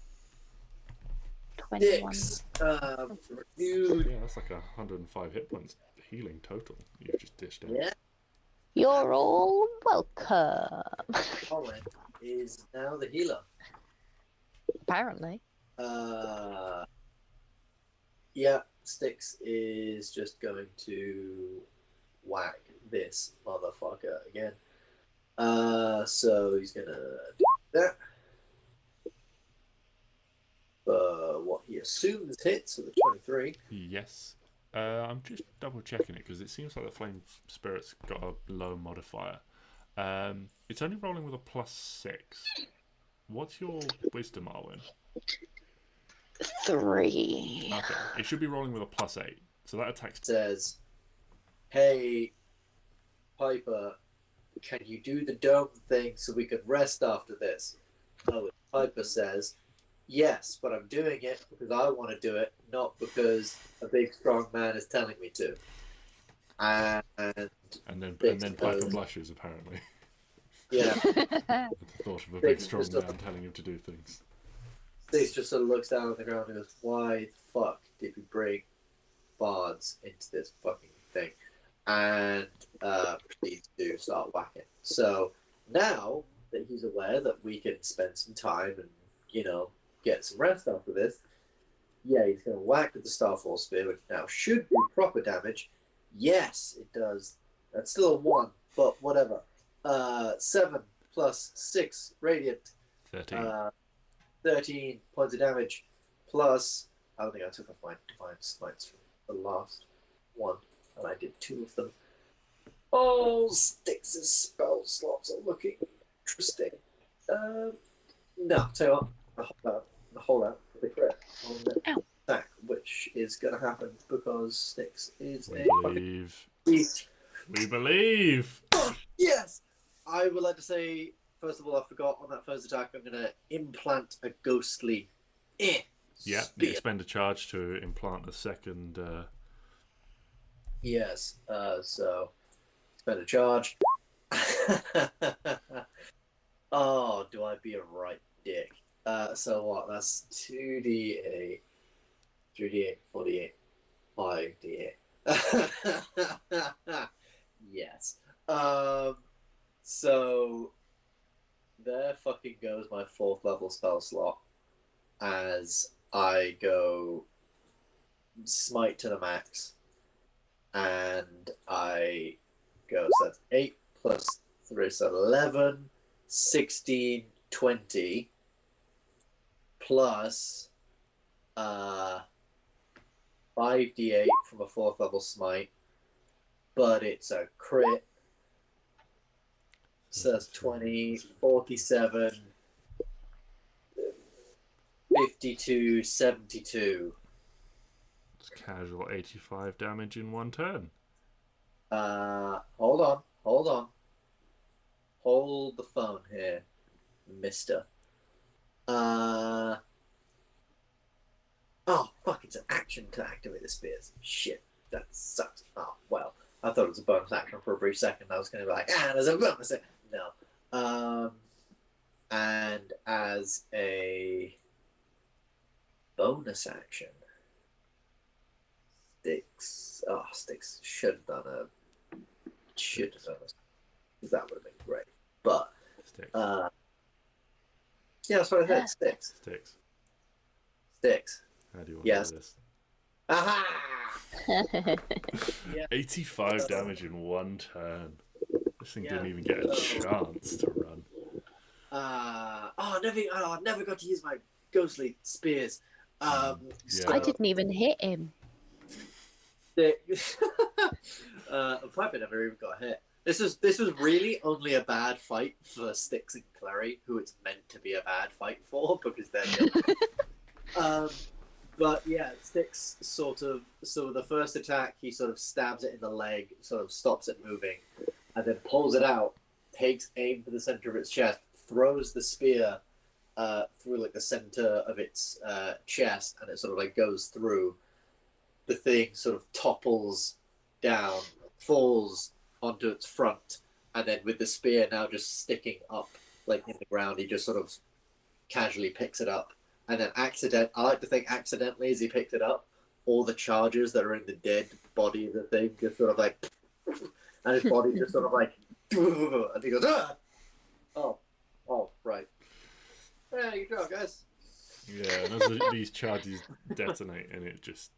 21. Stix. Renewed. Yeah, that's like 105 hit points healing total. You've just dished out. Yeah. You're all welcome. Arwen is now the healer. Apparently. Yeah, Stix is just going to whack this motherfucker again. So he's gonna do that. What he assumes hits with a 23. Yes. I'm just double checking it because it seems like the flame spirit's got a low modifier. It's only rolling with a +6. What's your wisdom, Arwen? 3. Okay, it should be rolling with a +8. So that attacks. Says, "Hey, Piper, can you do the dome thing so we can rest after this?" Oh, Piper says, "Yes, but I'm doing it because I want to do it, not because a big strong man is telling me to." And And then Stix Piper goes- blushes apparently yeah, at the thought of a big Stix strong just man doesn't- telling him to do things. Stix just sort of looks down on the ground and goes, "Why the fuck did we bring bards into this fucking thing?" And proceeds to start whacking. So now that he's aware that we can spend some time and, you know, get some rest after this, yeah, he's going to whack with the Starfall Spear, which now should do proper damage. Yes, it does. That's still a 1, but whatever. 7 plus 6 radiant. 13. 13 points of damage, plus, I don't think I took off my Divine Smites from the last one, and I did 2 of them. Oh, Stix's spell slots are looking interesting. No, tell you what, I'll hold out for the crit on the Ow. attack, which is going to happen because Stix is We a fucking believe. beast. We believe. Yes! I would like to say, first of all, I forgot on that first attack, I'm going to implant a ghostly Yeah, you spear. expend a charge to implant a second. Yes, so spend a charge. Oh, do I be a right dick? So what? That's 2d8, 3d8, 4d8, 5d8. Yes. So there fucking goes my 4th level spell slot as I go smite to the max and So that's 8 plus 3, so 11, 16, 20, plus 5d8 from a 4th level smite, but it's a crit. So that's 20, 47, 52, 72. It's casual 85 damage in one turn. Hold on. Hold the phone here, mister. Oh, fuck, it's an action to activate the spears. Shit, that sucks. Oh, well, I thought it was a bonus action for a brief second. I was going to be like, there's a bonus. No. And as a bonus action, Stix should have done a... That would have been great. But, Stix. yeah, that's what I said. Stix. How do you want to do this? Aha! 85 damage in one turn. This thing didn't even get a chance to run. I never got to use my ghostly spears. I didn't even hit him. Piper never even got hit. This was really only a bad fight for Stix and Klari, who it's meant to be a bad fight for because they're but yeah, Stix so the first attack he sort of stabs it in the leg, sort of stops it moving, and then pulls it out, takes aim for the center of its chest, throws the spear through like the center of its chest, and it sort of like goes through. The thing sort of topples down, falls onto its front, and then with the spear now just sticking up like in the ground, he just sort of casually picks it up, and then I like to think accidentally as he picked it up, all the charges that are in the dead body of the thing just sort of like, and his body just sort of like, and he goes, ah! Oh, right. Yeah, good job, guys. Yeah, and as these charges detonate, and it just...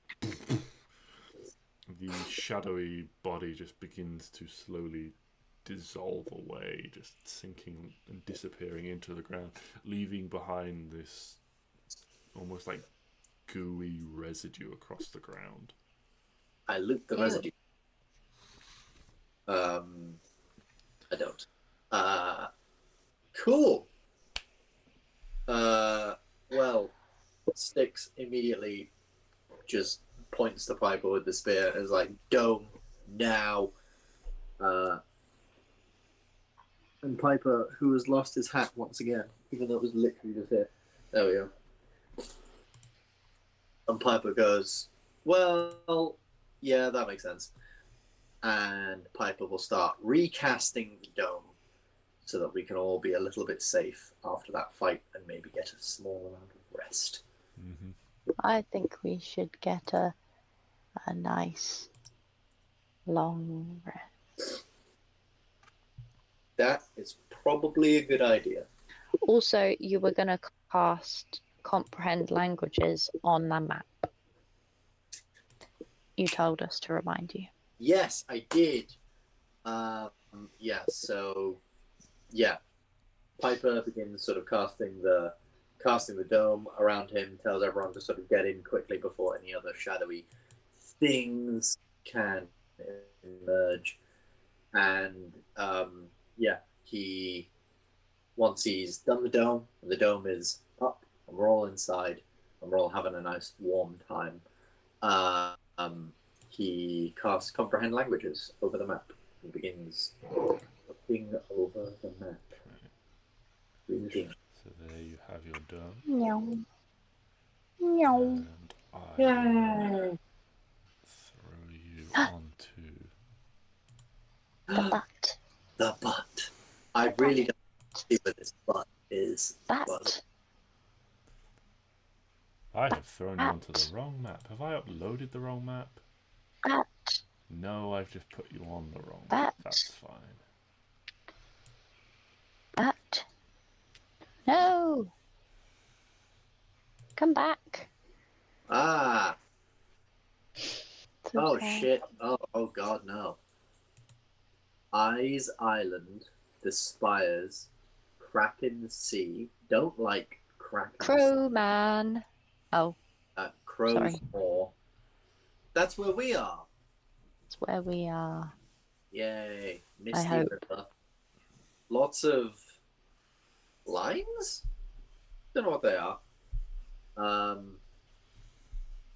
the shadowy body just begins to slowly dissolve away, just sinking and disappearing into the ground, leaving behind this almost like gooey residue across the ground. I loot the residue. I don't. Cool. Well, Stix immediately just points to Piper with the spear and is like, "Dome now." And Piper, who has lost his hat once again, even though it was literally just here. There we go. And Piper goes, "Well, yeah, that makes sense." And Piper will start recasting the dome so that we can all be a little bit safe after that fight and maybe get a small amount of rest. Mm-hmm. I think we should get a nice long rest. That is probably a good idea. Also, you were going to cast Comprehend Languages on the map. You told us to remind you. Yes, I did. Piper begins sort of casting the dome around him, tells everyone to sort of get in quickly before any other shadowy things can emerge. And once he's done the dome, and the dome is up, and we're all inside, and we're all having a nice warm time, he casts Comprehend Languages over the map and begins looking over the map. Reading. So there you have your dome. Meow. Meow. And I will throw you onto The butt. The butt. I really don't see where this butt is. Bat. I have thrown you onto the wrong map. Have I uploaded the wrong map? Bat. No, I've just put you on the wrong Bat. map. That's fine. Bat. No. Come back. Ah. It's Oh okay. shit. Oh god, no. Eyes Island, the Spires, Kraken Sea. Don't like Kraken. Crowman. Oh, Crow's sorry. Maw. That's where we are. That's where we are. Yay. I Misty hope. River. Lots of lines? Don't know what they are.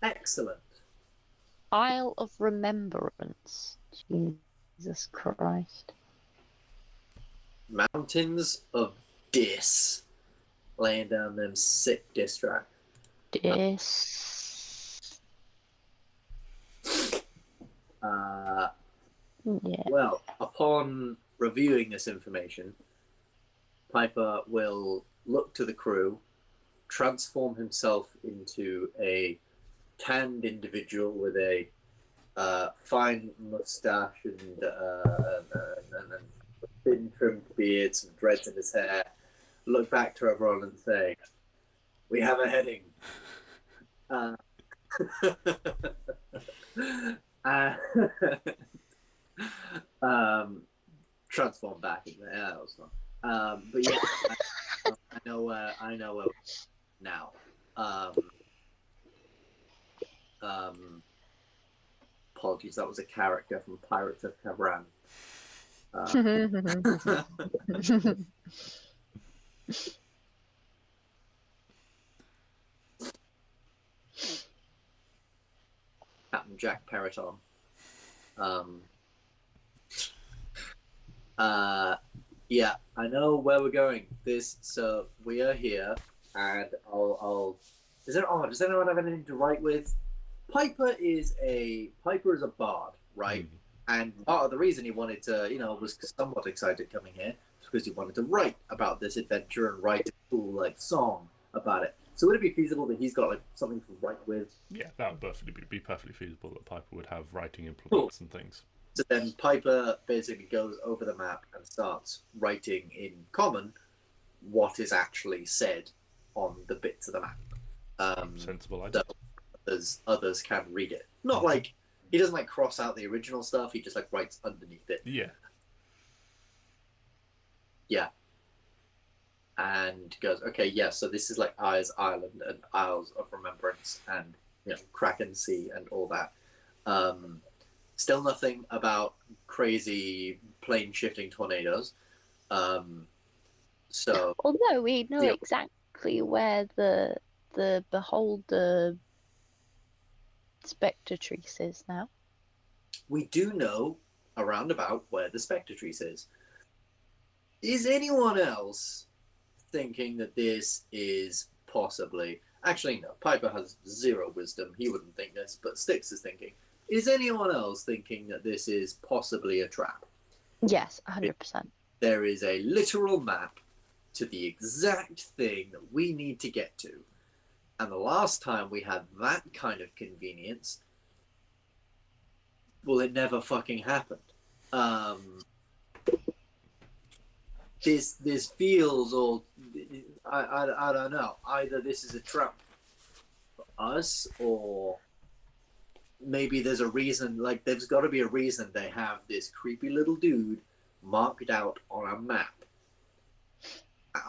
Excellent. Isle of Remembrance. Jesus Christ. Mountains of Dis. Laying down them sick diss track. This. Yeah. Well, upon reviewing this information, Piper will look to the crew, transform himself into a tanned individual with a fine mustache and a thin trimmed beard, some dreads in his hair, look back to everyone and say, "We have a heading." Transform back in there. That was fun. But yeah, I know where now. Apologies, that was a character from Pirates of Kavran. Captain Jack Periton. Yeah, I know where we're going. So we are here, and I'll. Does anyone have anything to write with? Piper is a bard, right? And part of the reason he wanted to, was somewhat excited coming here, because he wanted to write about this adventure and write a cool song about it. So would it be feasible that he's got something to write with? Yeah, that would be perfectly feasible that Piper would have writing implements and things. So then Piper basically goes over the map and starts writing in common what is actually said on the bits of the map. Sensible idea. So others can read it. Not like he doesn't cross out the original stuff. He just writes underneath it. Yeah. Yeah. And goes, okay, yeah. So this is Eyes Island and Isles of Remembrance and Kraken Sea and all that. Still nothing about crazy plane shifting tornadoes. So although we know exactly where the beholder spectratrice is now. We do know around about where the spectratrice is. Is anyone else thinking that this is possibly... Actually, no. Piper has zero wisdom. He wouldn't think this, but Stix is thinking. Is anyone else thinking that this is possibly a trap? Yes, 100%. There is a literal map to the exact thing that we need to get to. And the last time we had that kind of convenience, well, it never fucking happened. This feels all... I don't know. Either this is a trap for us, or maybe there's a reason, there's got to be a reason they have this creepy little dude marked out on a map.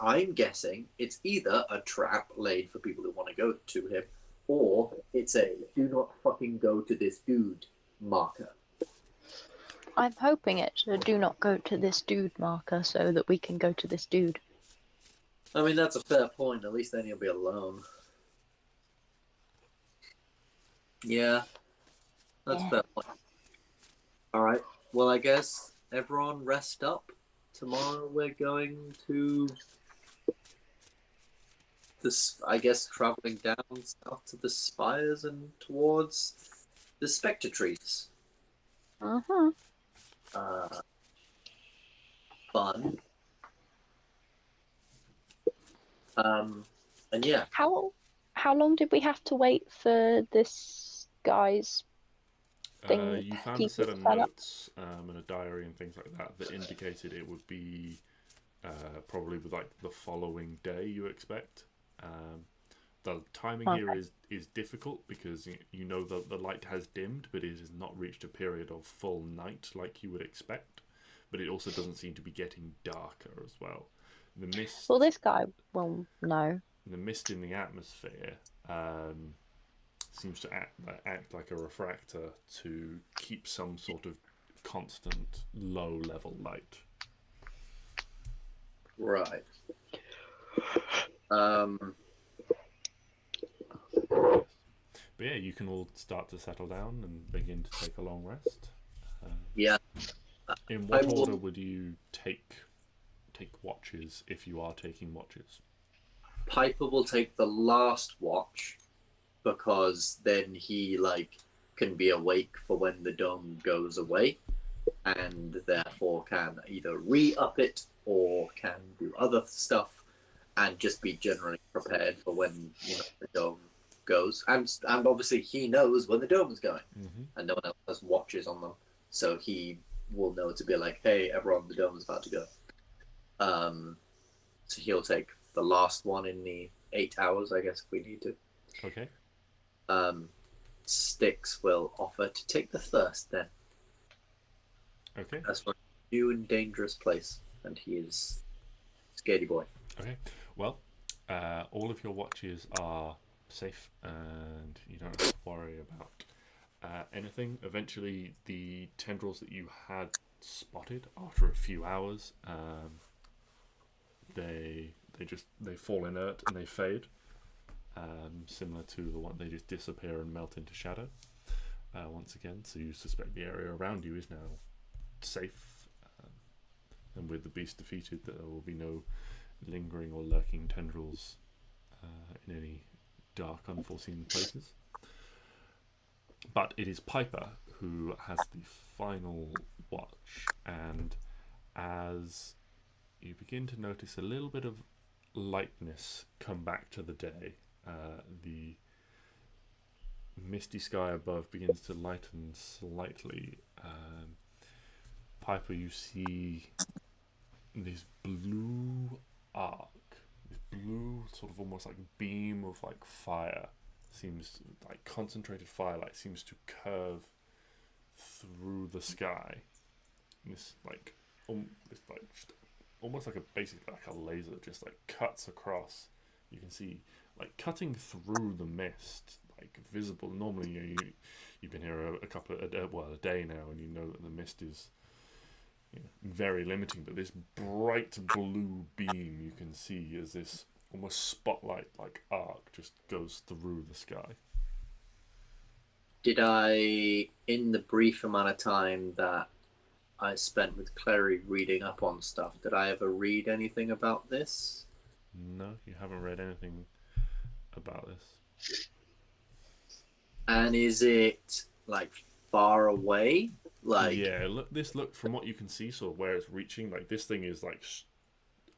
I'm guessing it's either a trap laid for people who want to go to him, or it's a "do not fucking go to this dude" marker. I'm hoping it's a "do not go to this dude" marker so that we can go to this dude. I mean, that's a fair point. At least then you'll be alone. Yeah. That's a fair point. Alright. Well, I guess everyone rest up. Tomorrow we're going to this, I guess, traveling down south to the spires and towards the spectratrice. Fun. And yeah. How long did we have to wait for this guy's thing? You found a set of notes and a diary and things like that indicated it would be probably with the following day you expect. The timing here is difficult because the light has dimmed, but it has not reached a period of full night like you would expect. but it also doesn't seem to be getting darker as well. The mist, Well, this guy will know. the mist in the atmosphere seems to act like a refractor to keep some sort of constant low level light. Right. But yeah, you can all start to settle down and begin to take a long rest. Yeah. In what order would you take watches if you are taking watches? Piper will take the last watch because then he can be awake for when the dome goes away, and therefore can either re-up it or can do other stuff and just be generally prepared for when the dome goes. And obviously he knows when the dome is going, and no one else has watches on them, so he will know to be like, hey, everyone, the dome is about to go. So he'll take the last one in the 8 hours, I guess, if we need to. Okay. Stix will offer to take the first then. Okay. That's a new and dangerous place, and he is scaredy boy. Okay. Well, all of your watches are safe, and you don't have to worry about anything. Eventually, the tendrils that you had spotted after a few hours, they fall inert and they fade. Similar to the one, they just disappear and melt into shadow once again. So you suspect the area around you is now safe, and with the beast defeated, there will be no lingering or lurking tendrils in any dark, unforeseen places. But it is Piper who has the final watch, and as you begin to notice a little bit of lightness come back to the day, the misty sky above begins to lighten slightly. Piper, you see this blue arc, this blue sort of almost like beam of like fire, seems like concentrated firelight seems to curve through the sky. And this just almost like basically like a laser, just like cuts across. You can see like cutting through the mist, like visible. Normally, you've been here a day now, and you know that the mist is very limiting. But this bright blue beam you can see as this almost spotlight like arc just goes through the sky. Did I, in the brief amount of time that I spent with Klari reading up on stuff, did I ever read anything about this? No, you haven't read anything about this. And is it like far away? Yeah, look from what you can see, so where it's reaching, like this thing is like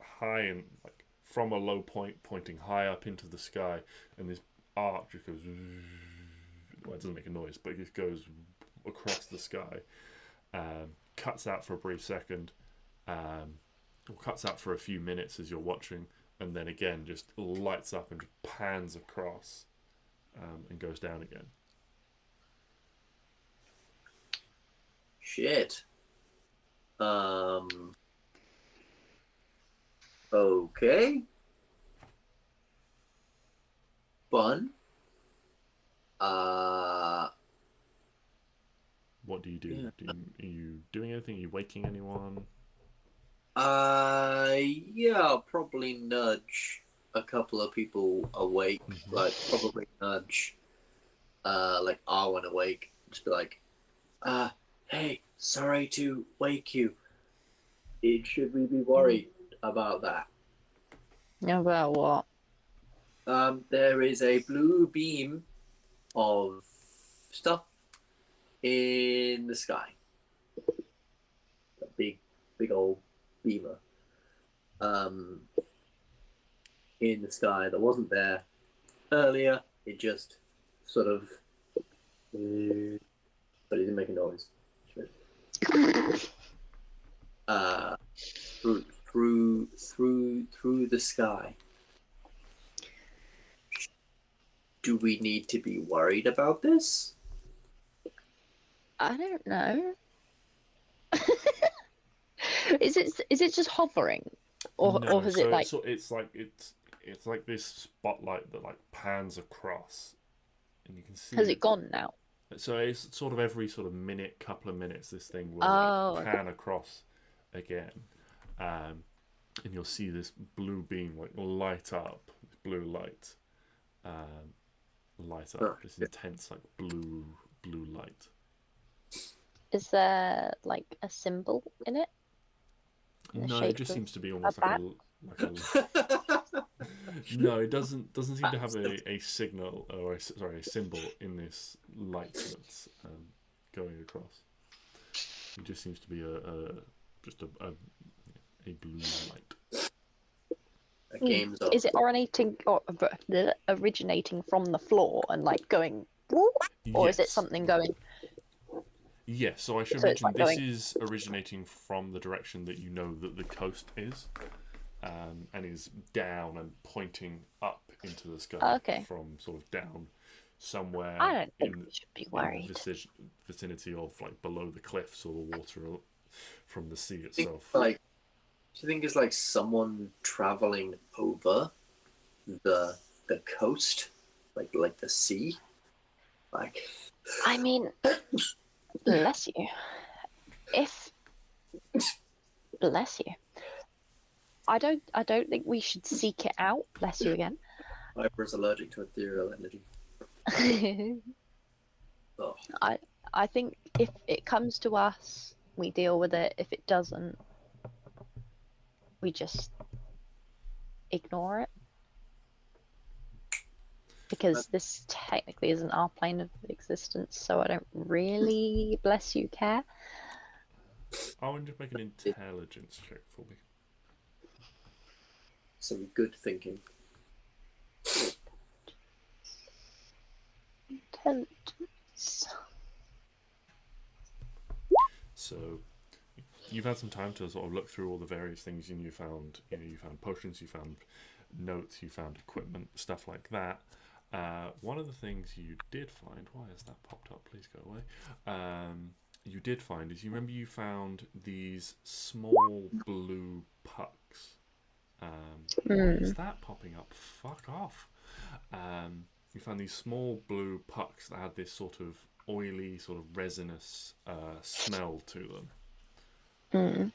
high and like from a low point pointing high up into the sky, and this arc just goes. Well, it doesn't make a noise, but it just goes across the sky. Cuts out for a brief second, or cuts out for a few minutes as you're watching, and then again just lights up and just pans across, and goes down again. Shit. Okay. Fun. What do you do? Yeah. Are you doing anything? Are you waking anyone? Yeah, I'll probably nudge a couple of people awake. Like, probably nudge, like Arwen awake. Just be like, hey, sorry to wake you. Should we be worried about that? About what? There is a blue beam of stuff in the sky. A big old beamer. In the sky that wasn't there earlier. It just sort of, but it didn't make a noise. Through the sky. Do we need to be worried about this? I don't know. Is it just hovering, or is it like? So it's like this spotlight that like pans across, and you can see. Has it gone now? So it's sort of every sort of minute, couple of minutes, this thing will Oh, pan across again, and you'll see this blue beam like light up, blue light, light up. This intense like blue light. Is there like a symbol in it? No, it just seems to be almost like a no, it doesn't seem to have a signal or a symbol in this light that's going across. It just seems to be just a blue light. Is it originating from the floor and like going, or is it something going? Yes, so I should mention this is originating from the direction that you know that the coast is, and is down and pointing up into the sky from sort of down somewhere. I don't think we should be worried. In the vicinity of like below the cliffs or the water from the sea itself. Do you think it's like someone traveling over the coast, like the sea? Like, I mean, bless you. Bless you. I don't think we should seek it out. Bless you again. Piper's allergic to ethereal energy. Oh. I think if it comes to us, we deal with it. If it doesn't, we just ignore it. Because this technically isn't our plane of existence, so I don't really, bless you, care. I want to make an intelligence check for me. Some good thinking. Intelligence. So you've had some time to sort of look through all the various things you found. You found potions, you found notes, you found equipment, stuff like that. One of the things you did find, why has that popped up? Please go away. You did find is, you remember you found these small blue pucks. Why is that popping up? Fuck off. You found these small blue pucks that had this sort of oily, sort of resinous smell to them.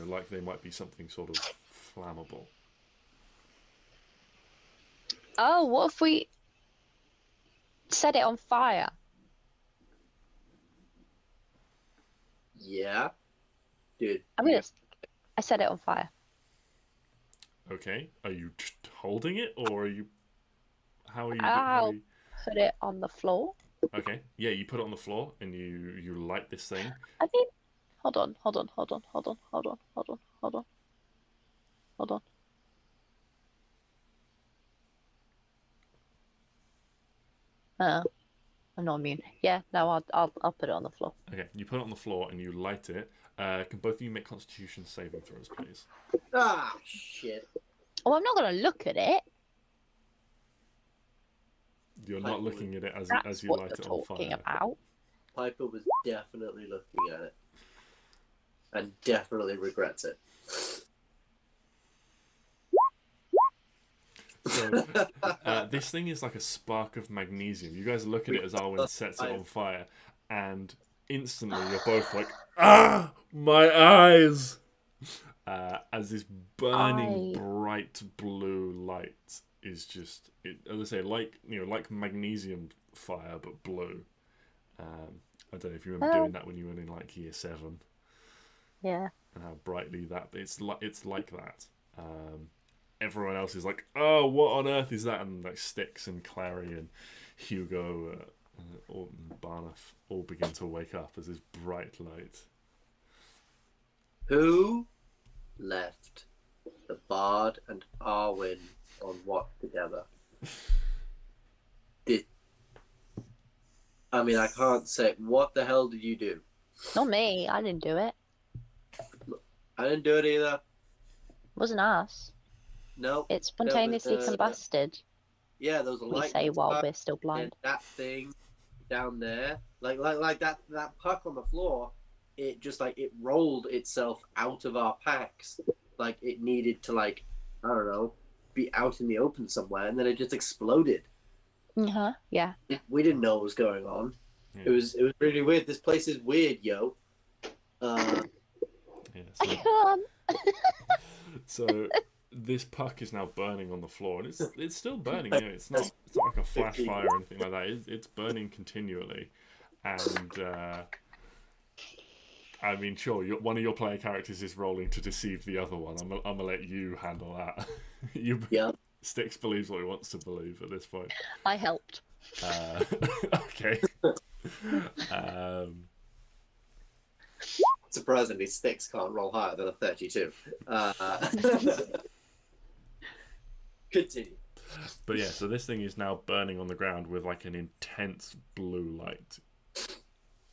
Like they might be something sort of flammable. Oh, what if we set it on fire? Yeah, dude. I set it on fire. Okay, are you just holding it, or are you? How are you? I'll put it on the floor. Okay, yeah, you put it on the floor and you light this thing. I mean, hold on. I'm not immune. Yeah, no, I'll put it on the floor. Okay, you put it on the floor and you light it. Can both of you make Constitution saving throws, please? Ah, shit. Oh, I'm not gonna look at it. You're not looking at it as you what light you're it on fire. talking about. Piper was definitely looking at it, and definitely regrets it. So, this thing is like a spark of magnesium. You guys look at it as Arwen sets it on fire, and instantly you're both like, "Ah, my eyes!" As this burning bright blue light is just, as I say, like magnesium fire but blue. I don't know if you remember doing that when you were in like year 7. Yeah. And how brightly that, it's like that. Everyone else is like, "Oh, what on earth is that?" And like Stix and Klari and Hugo and Barneph all begin to wake up as this bright light. Who left the Bard and Arwen on what together? I can't say. What the hell did you do? Not me. I didn't do it. I didn't do it either. Wasn't us. No. It spontaneously combusted. Yeah, there was a light. We say while we're still blind. And that thing down there, like that puck on the floor, it just like it rolled itself out of our packs, like it needed to like I don't know, be out in the open somewhere, and then it just exploded. Yeah. We didn't know what was going on. Yeah. It was really weird. This place is weird, yo. Yeah, I so, can't. so this puck is now burning on the floor, and it's still burning. You know, it's not like a flash fire or anything like that. It's burning continually, and I mean, sure, one of your player characters is rolling to deceive the other one. I'm gonna let you handle that. Yeah. Stix believes what he wants to believe at this point. I helped. Okay. Surprisingly, Stix can't roll higher than a 32. Continue. But yeah, so this thing is now burning on the ground with like an intense blue light.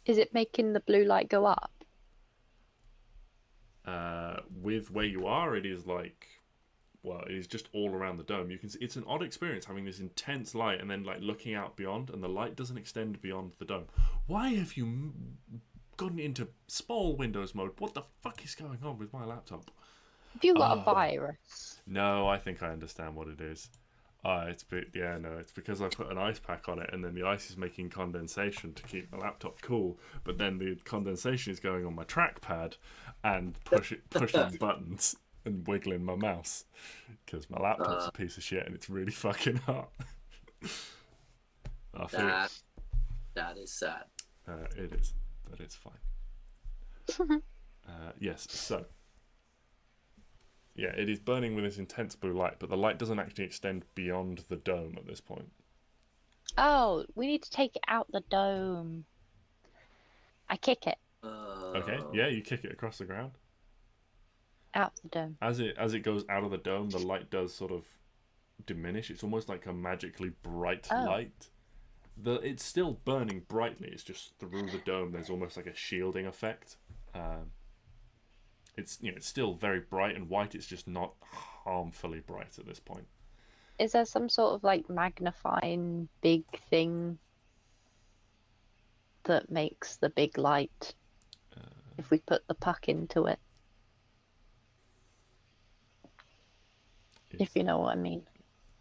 Is it making the blue light go up? With where you are, it is like, well, it is just all around the dome. You can see it's an odd experience having this intense light and then like looking out beyond, and the light doesn't extend beyond the dome. Why have you gotten into small Windows mode? What the fuck is going on with my laptop? Have you got a virus? No, I think I understand what it is. It's because I put an ice pack on it, and then the ice is making condensation to keep the laptop cool. But then the condensation is going on my trackpad and pushing buttons and wiggling my mouse because my laptop's a piece of shit and it's really fucking hot. That is sad. It is, but it's fine. Yes, so. Yeah, it is burning with this intense blue light, but the light doesn't actually extend beyond the dome at this point. Oh, we need to take it out the dome. I kick it. Okay, yeah, you kick it across the ground. Out the dome. As it goes out of the dome, the light does sort of diminish. It's almost like a magically bright light. It's still burning brightly. It's just through the dome. There's almost like a shielding effect. It's still very bright and white. It's just not harmfully bright at this point. Is there some sort of like magnifying big thing that makes the big light if we put the puck into it? If you know what I mean.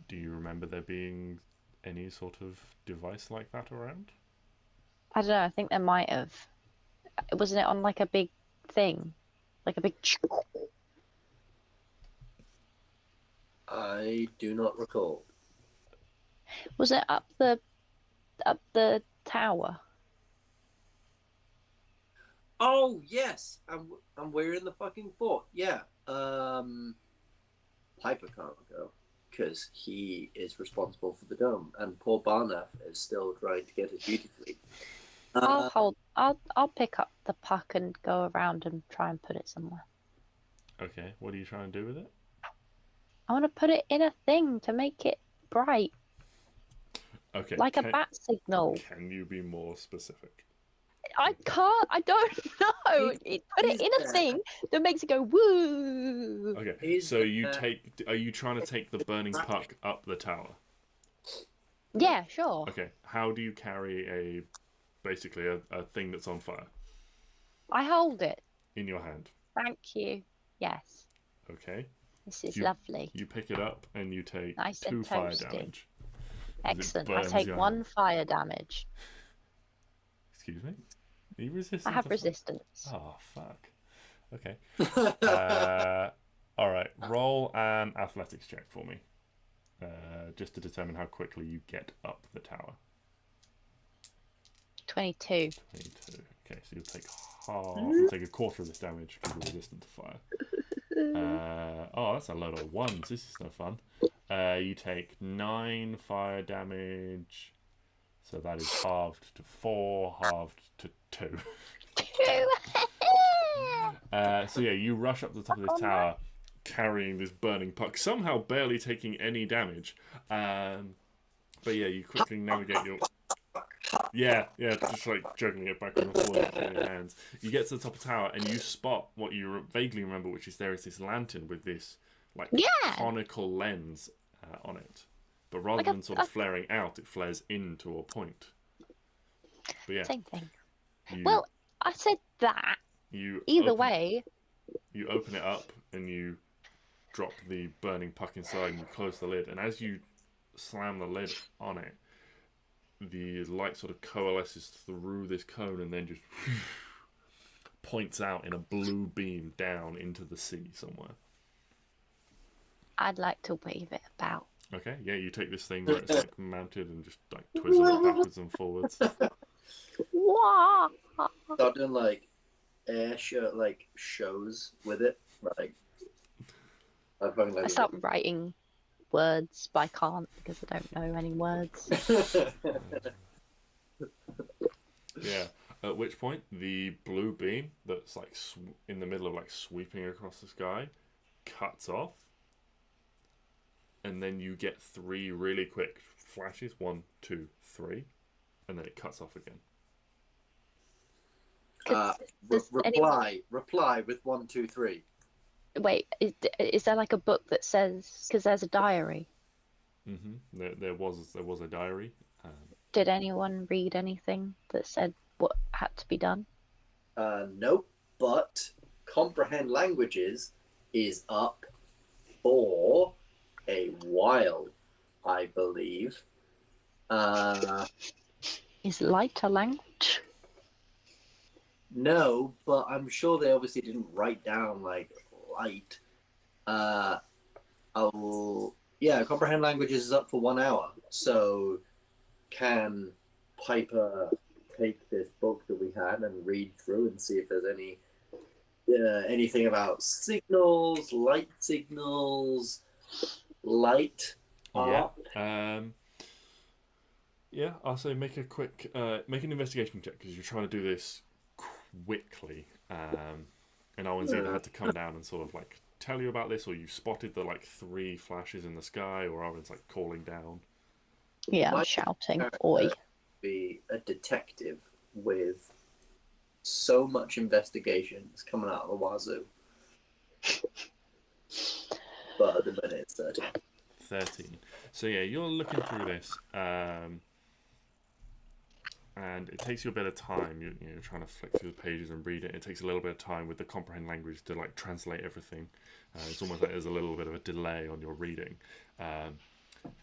Do you remember there being any sort of device like that around? I don't know. I think there might have. Wasn't it on like a big thing? Like a big... I do not recall. Was it up the tower? Oh yes, and we're in the fucking fort. Yeah. Piper can't go because he is responsible for the dome, and poor Barneph is still trying to get his beauty fleet. I'll pick up the puck and go around and try and put it somewhere. Okay, what are you trying to do with it? I want to put it in a thing to make it bright. Okay. Like a bat signal. Can you be more specific? I can't. I don't know. Put it in a thing that makes it go woo. Okay. So are you trying to take the burning puck up the tower? Yeah, sure. Okay. How do you carry basically a thing that's on fire? I hold it. In your hand. Thank you. Yes. Okay. This is lovely. You pick it up and you take nice 2 fire damage. Excellent. I take 1 fire damage. Excuse me? Are you resistant? I have resistance. Oh, fuck. Okay. Alright, roll an athletics check for me. Just to determine how quickly you get up the tower. 22. 22. Okay, so you'll take a quarter of this damage because you're resistant to fire. That's a load of ones. This is no fun. You take 9 fire damage. So that is halved to 4, halved to 2. So yeah, you rush up the top of this tower carrying this burning puck, somehow barely taking any damage. But yeah, you quickly navigate your... Yeah, just like juggling it back and forth in your hands. You get to the top of the tower and you spot what you vaguely remember, which is there is this lantern with this like conical lens on it. But rather than sort of flaring out, it flares into a point. But yeah. Same thing. Well, I said that, You Either open, way, you open it up and you drop the burning puck inside and you close the lid. And as you slam the lid on it, the light sort of coalesces through this cone and then just points out in a blue beam down into the sea somewhere. I'd like to wave it about. Okay, yeah, you take this thing where it's like mounted and just like twizzle it backwards and forwards. Wah! Start doing like air show, like shows with it. Like I fucking I like start writing words, but I can't because I don't know any words. Yeah. At which point, the blue beam that's like in the middle of like sweeping across the sky cuts off, and then you get 3 really quick flashes. 1, 2, 3, and then it cuts off again. Reply with 1, 2, 3. Wait, is there like a book that says, because there's a diary? There was a diary. Did anyone read anything that said what had to be done? Nope, but comprehend languages is up for a while, I believe. Is light a language? No, but I'm sure they obviously didn't write down like light. Comprehend languages is up for 1 hour. So can Piper take this book that we had and read through and see if there's anything about signals, light signals, light art? Yeah, I'll say make a quick make an investigation check because you're trying to do this quickly. And Arwen's either had to come down and sort of like tell you about this, or you spotted the like 3 flashes in the sky, or Arwen's like calling down. Yeah, I'm shouting, oi. Be a detective with so much investigation. It's coming out of the wazoo. But at the minute it's 13. 13. So yeah, you're looking through this, and it takes you a bit of time. You're trying to flick through the pages and read it. It takes a little bit of time with the comprehend language to like translate everything. It's almost like there's a little bit of a delay on your reading.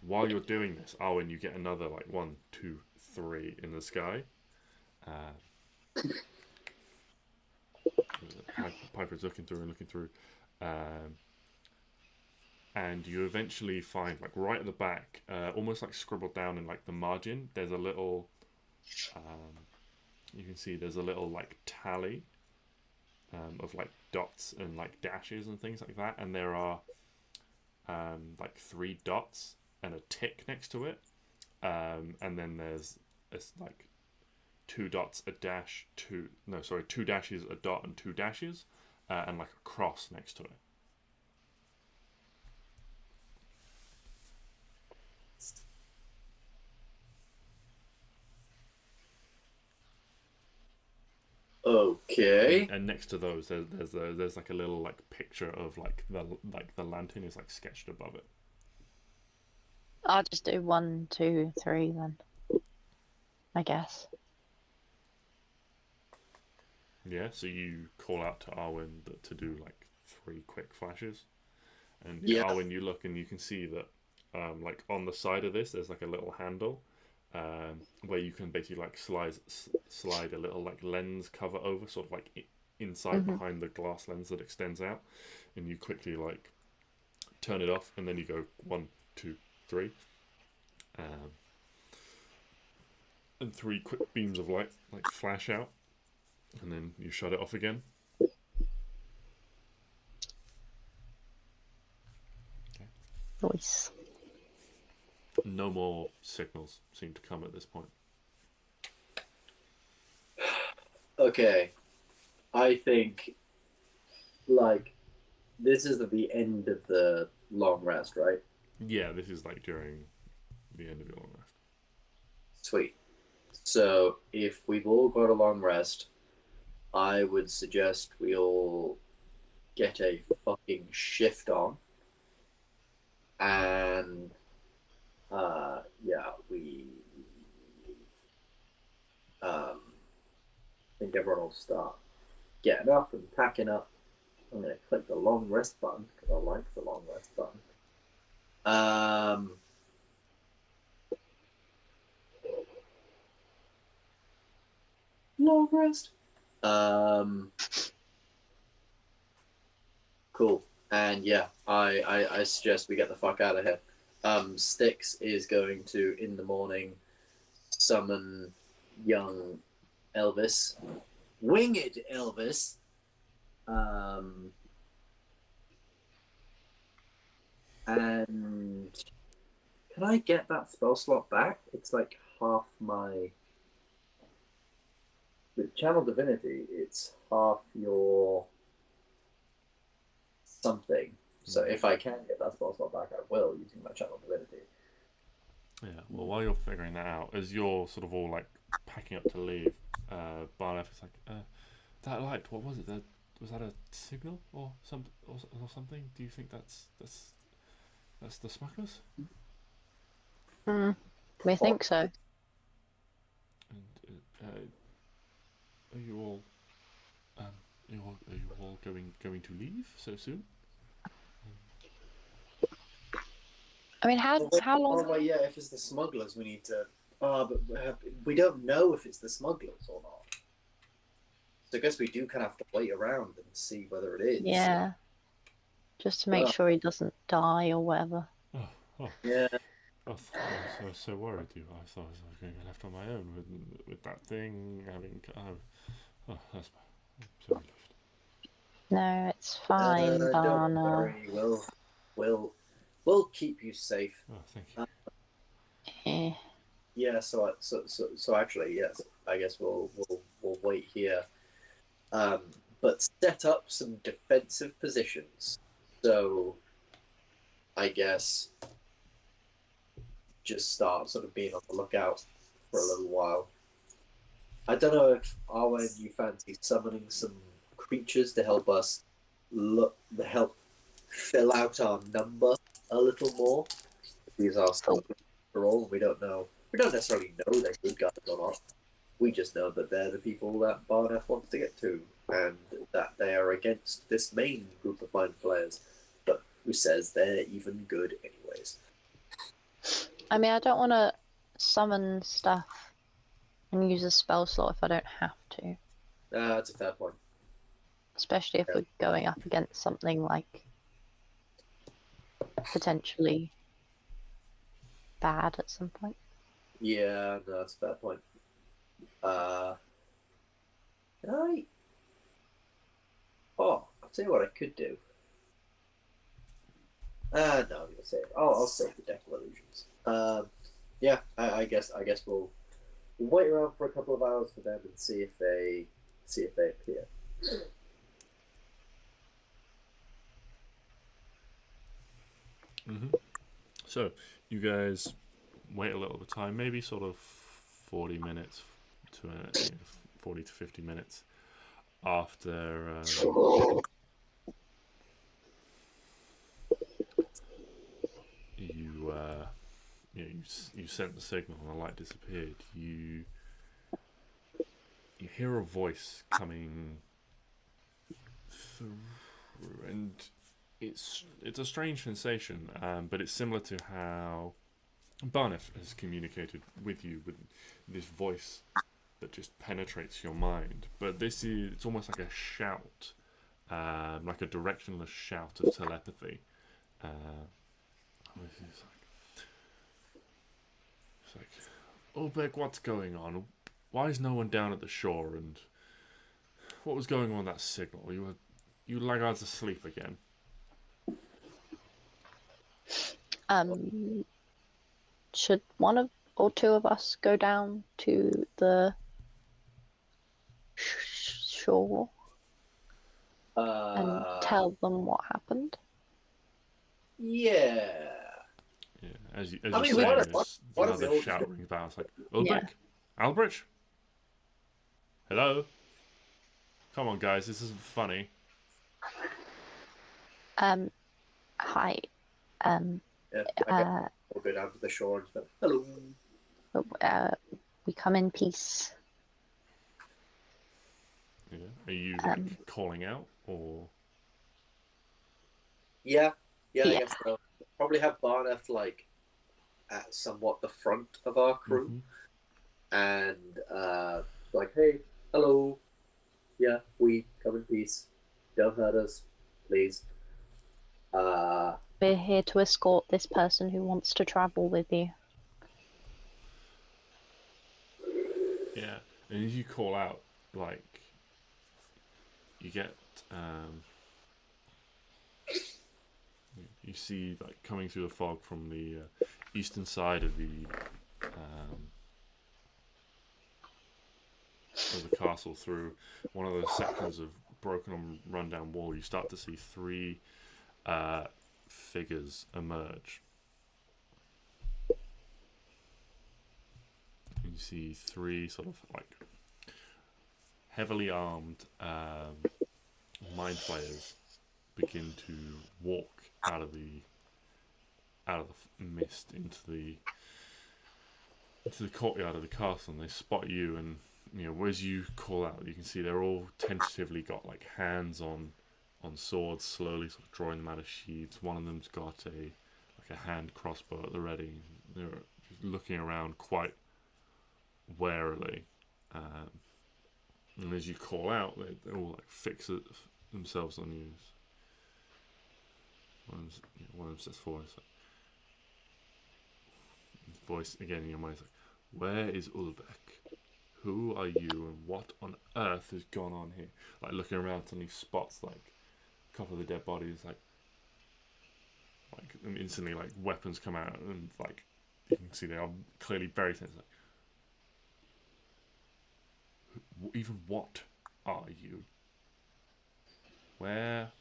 While you're doing this, Arwen, you get another like 1, 2, 3 in the sky. Piper's looking through, and you eventually find like right at the back, almost like scribbled down in like the margin. There's a little, you can see there's a little like tally of like dots and like dashes and things like that, and there are like 3 dots and a tick next to it, and then there's like 2 dots, a dash, 2 dashes, a dot, and 2 dashes, and like a cross next to it. Okay. And next to those, there's like a little like picture of like the lantern is like sketched above it. I'll just do 1, 2, 3 then, I guess. Yeah, so you call out to Arwen to do like 3 quick flashes, and Arwen, you look and you can see that like on the side of this, there's like a little handle where you can basically like slide a little like lens cover over, sort of like inside behind the glass lens that extends out, and you quickly like turn it off, and then you go 1, 2, 3, and 3 quick beams of light like flash out, and then you shut it off again. Okay. Voice. No more signals seem to come at this point. Okay. I think, like, this is at the end of the long rest, right? Yeah, this is like during the end of your long rest. Sweet. So, if we've all got a long rest, I would suggest we all get a fucking shift on. And, I think everyone will start getting up and packing up. I'm going to click the long rest button because I like the long rest button. Long rest. Cool. And yeah, I suggest we get the fuck out of here. Stix is going to, in the morning, summon young Elvis. Winged Elvis. And can I get that spell slot back? It's like half my... With Channel Divinity, it's half your something. So if I can get that spell slot back, I will, using my Channel Divinity. Yeah, well, while you're figuring that out, as you're sort of all like packing up to leave, Barneph is like, that light, what was it? Was that a signal or something? Do you think that's the smugglers? We think so. And are you all going to leave so soon? I mean, how long? Oh, well, yeah, if it's the smugglers, we need to... but we don't know if it's the smugglers or not. So I guess we do kind of have to wait around and see whether it is. Yeah. Just to make sure he doesn't die or whatever. Oh. Yeah. I was so worried. I thought I was going to be left on my own with that thing having... that's bad. I'm so relieved. No, it's fine, Don't Barna. worry. We'll keep you safe. Oh, thank you. Yeah. So actually, yes. I guess we'll wait here. But set up some defensive positions. So, I guess just start sort of being on the lookout for a little while. I don't know if Arwen, you fancy summoning some creatures to help us help fill out our number a little more. These are still after all. We don't necessarily know they're good guys or not. We just know that they're the people that Barneph wants to get to, and that they are against this main group of mind players. But who says they're even good anyways? I mean, I don't want to summon stuff and use a spell slot if I don't have to. That's a fair point. Especially if we're going up against something like potentially bad at some point. Yeah, no, that's a fair point. Can I? Oh, I'll tell you what I could do. No, I'm gonna save. I'll save the deck of illusions. Yeah, I guess we'll wait around for a couple of hours for them and see if they appear. So you guys wait a little bit of time, maybe sort of 40 minutes to 40 to 50 minutes after you sent the signal and the light disappeared. You hear a voice coming through, and it's a strange sensation, but it's similar to how Barneph has communicated with you, with this voice that just penetrates your mind. But it's almost like a shout, like a directionless shout of telepathy. It's like, Ulbeck, what's going on? Why is no one down at the shore? And what was going on with that signal? You laggards asleep again? Should one of or two of us go down to the shore and tell them what happened? Yeah. Yeah. As you I mean, say, what another shout rings out. It's like, Ulbeck, Albrecht, hello. Come on, guys, this isn't funny. Hi. We'll go down to the shore and say, hello. We come in peace. Yeah. Are you like calling out or? Yeah, I Yeah. guess so. Probably have Barneph like at somewhat the front of our crew, and like, hey, hello, yeah, we come in peace. Don't hurt us, please. We're here to escort this person who wants to travel with you. Yeah, and as you call out, like, you get, you see, like, coming through the fog from the eastern side of the castle, through one of those sections of broken and rundown wall, you start to see three figures emerge. You see three sort of like heavily armed mind flayers begin to walk out of the mist into the courtyard of the castle, and they spot you. And as you call out, you can see they're all tentatively got like hands on swords, slowly sort of drawing them out of sheaths. One of them's got a hand crossbow at the ready. They're just looking around quite warily, and as you call out, they all like fix themselves on you. One of them steps forward. Like, his voice again in your mind is like, "Where is Ulbeck? Who are you, and what on earth has gone on here?" Like looking around, suddenly spots like a couple of the dead bodies. And instantly like weapons come out, and like you can see they are clearly very tense. Like, even what are you? Where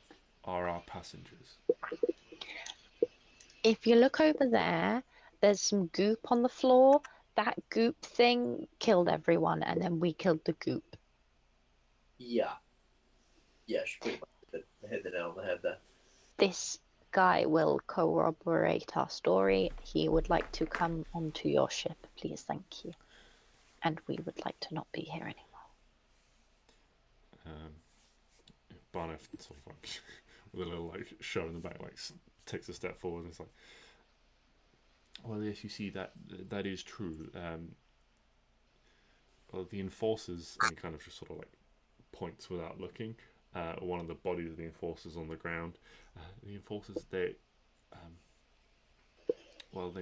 are our passengers? If you look over there, there's some goop on the floor. That goop thing killed everyone, and then we killed the goop. Yeah, she pretty much hit the nail on the head there. This guy will corroborate our story. He would like to come onto your ship, please, thank you. And we would like to not be here anymore. Barneph sort of like with a little like show in the back, like takes a step forward and it's like, well, yes, you see that is true. Well, the enforcers, and kind of just sort of like points without looking. One of the bodies of the enforcers on the ground. The enforcers, they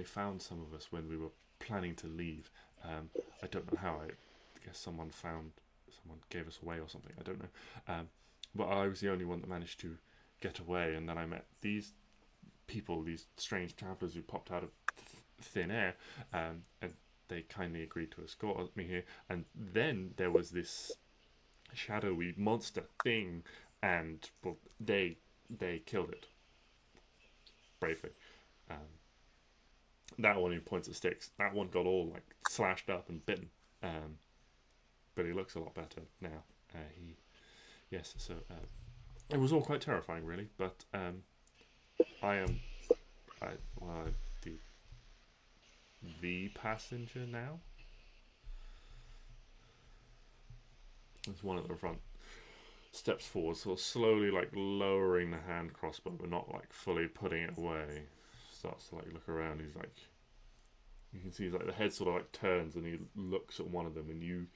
found some of us when we were planning to leave. I don't know how. I guess someone gave us away or something. I don't know. But I was the only one that managed to get away, and then I met these people, these strange travellers who popped out of thin air, and they kindly agreed to escort me here. And then there was this shadowy monster thing, and well, they killed it bravely. That one who points at Stix, that one got all like slashed up and bitten, but he looks a lot better now. It was all quite terrifying, really. But I am the passenger now. There's one at the front. Steps forward, sort of slowly, like lowering the hand crossbow, but not like fully putting it away. Starts to like look around. He's like, you can see, like the head sort of like turns, and he looks at one of them, and you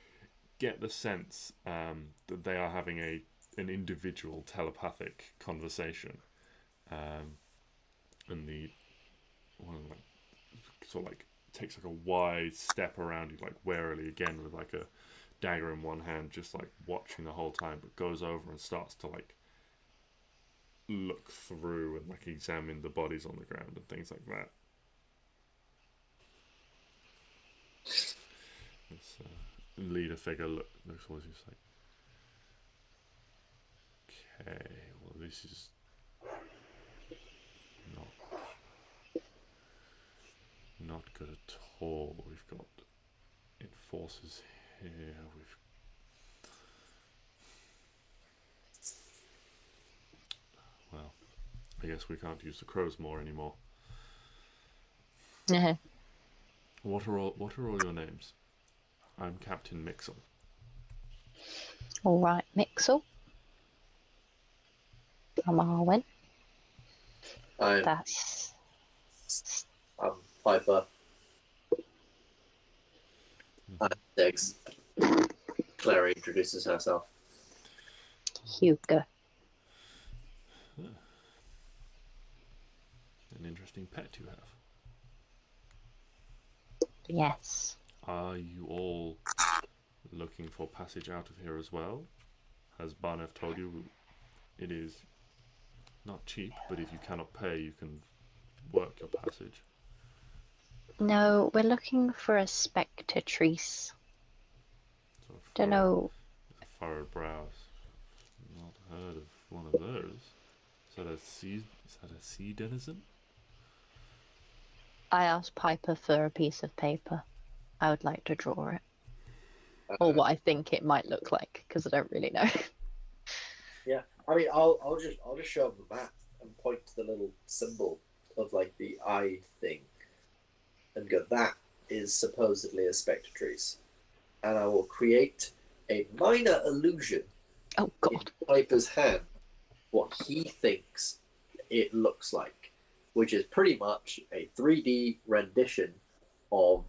get the sense that they are having an individual telepathic conversation, and the one of them like sort of like takes like a wide step around you, like warily again, with like a dagger in one hand, just like watching the whole time, but goes over and starts to like look through and like examine the bodies on the ground and things like that. This leader figure looks towards you, like, okay, well, this is not good at all. We've got enforcers here. Well, I guess we can't use the crows more anymore. What are all your names? I'm Captain Mixel. All right, Mixel. I'm Arwen. I'm That's Piper. I'm Stix. Klari introduces herself. Hugo. An interesting pet you have. Yes. Are you all looking for passage out of here as well? Has Barneph told you it is not cheap, but if you cannot pay, you can work your passage? No, we're looking for a spectatrice. So Don't know. Furrowed brows. Not heard of one of those. Is that a sea denizen? I asked Piper for a piece of paper. I would like to draw it. Or what I think it might look like, because I don't really know. Yeah, I mean, I'll just show him the map and point to the little symbol of like the eye thing, and go, that is supposedly a spectatrice, and I will create a minor illusion Oh God. in Piper's hand, what he thinks it looks like, which is pretty much a 3D rendition of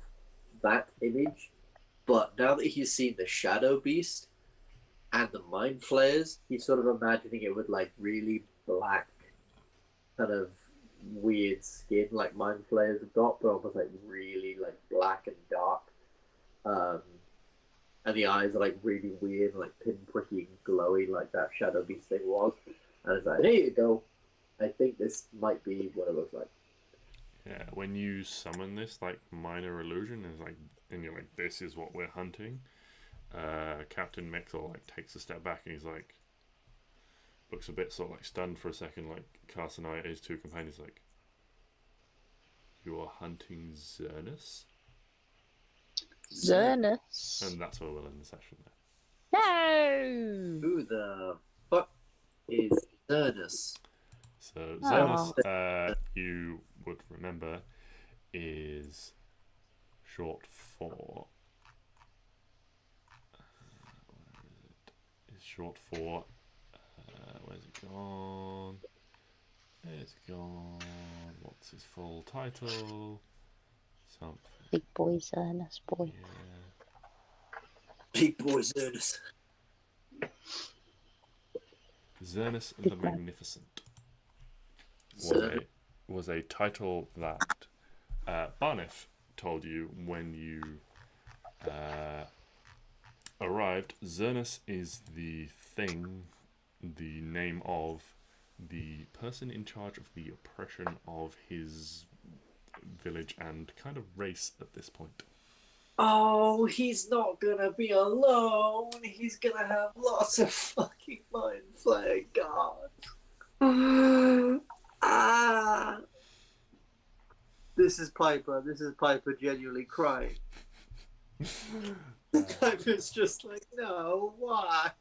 that image. But now that he's seen the Shadow Beast and the Mind Flayers, he's sort of imagining it with like really black, kind of weird skin like Mind Flayers have got, but almost like really like black and dark. And the eyes are like really weird, like pinpricky and glowy, like that Shadow Beast thing was. And it's like, here you go. I think this might be what it looks like. Yeah, when you summon this like minor illusion, and you're like, this is what we're hunting. Captain Mixel like takes a step back and he's like, looks a bit sort of like stunned for a second, like casts an eye at his two companions, like, you are hunting Zernus? Zernus. And that's where we'll end the session there. No. Who the fuck is Zernus? So Zernus, you would remember, is short for. Where is it? Is short for. Where's it gone? It's gone. What's his full title? Something. Big boy Zernus boy. Yeah. Big boy Zernus. Zernus the Magnificent was a title that Barneph told you when you arrived. Zernus is the thing, the name of the person in charge of the oppression of his village and kind of race at this point. Oh, he's not gonna be alone. He's gonna have lots of fucking mind flayer guards. This is Piper. This is Piper genuinely crying. Piper's just like, no, why?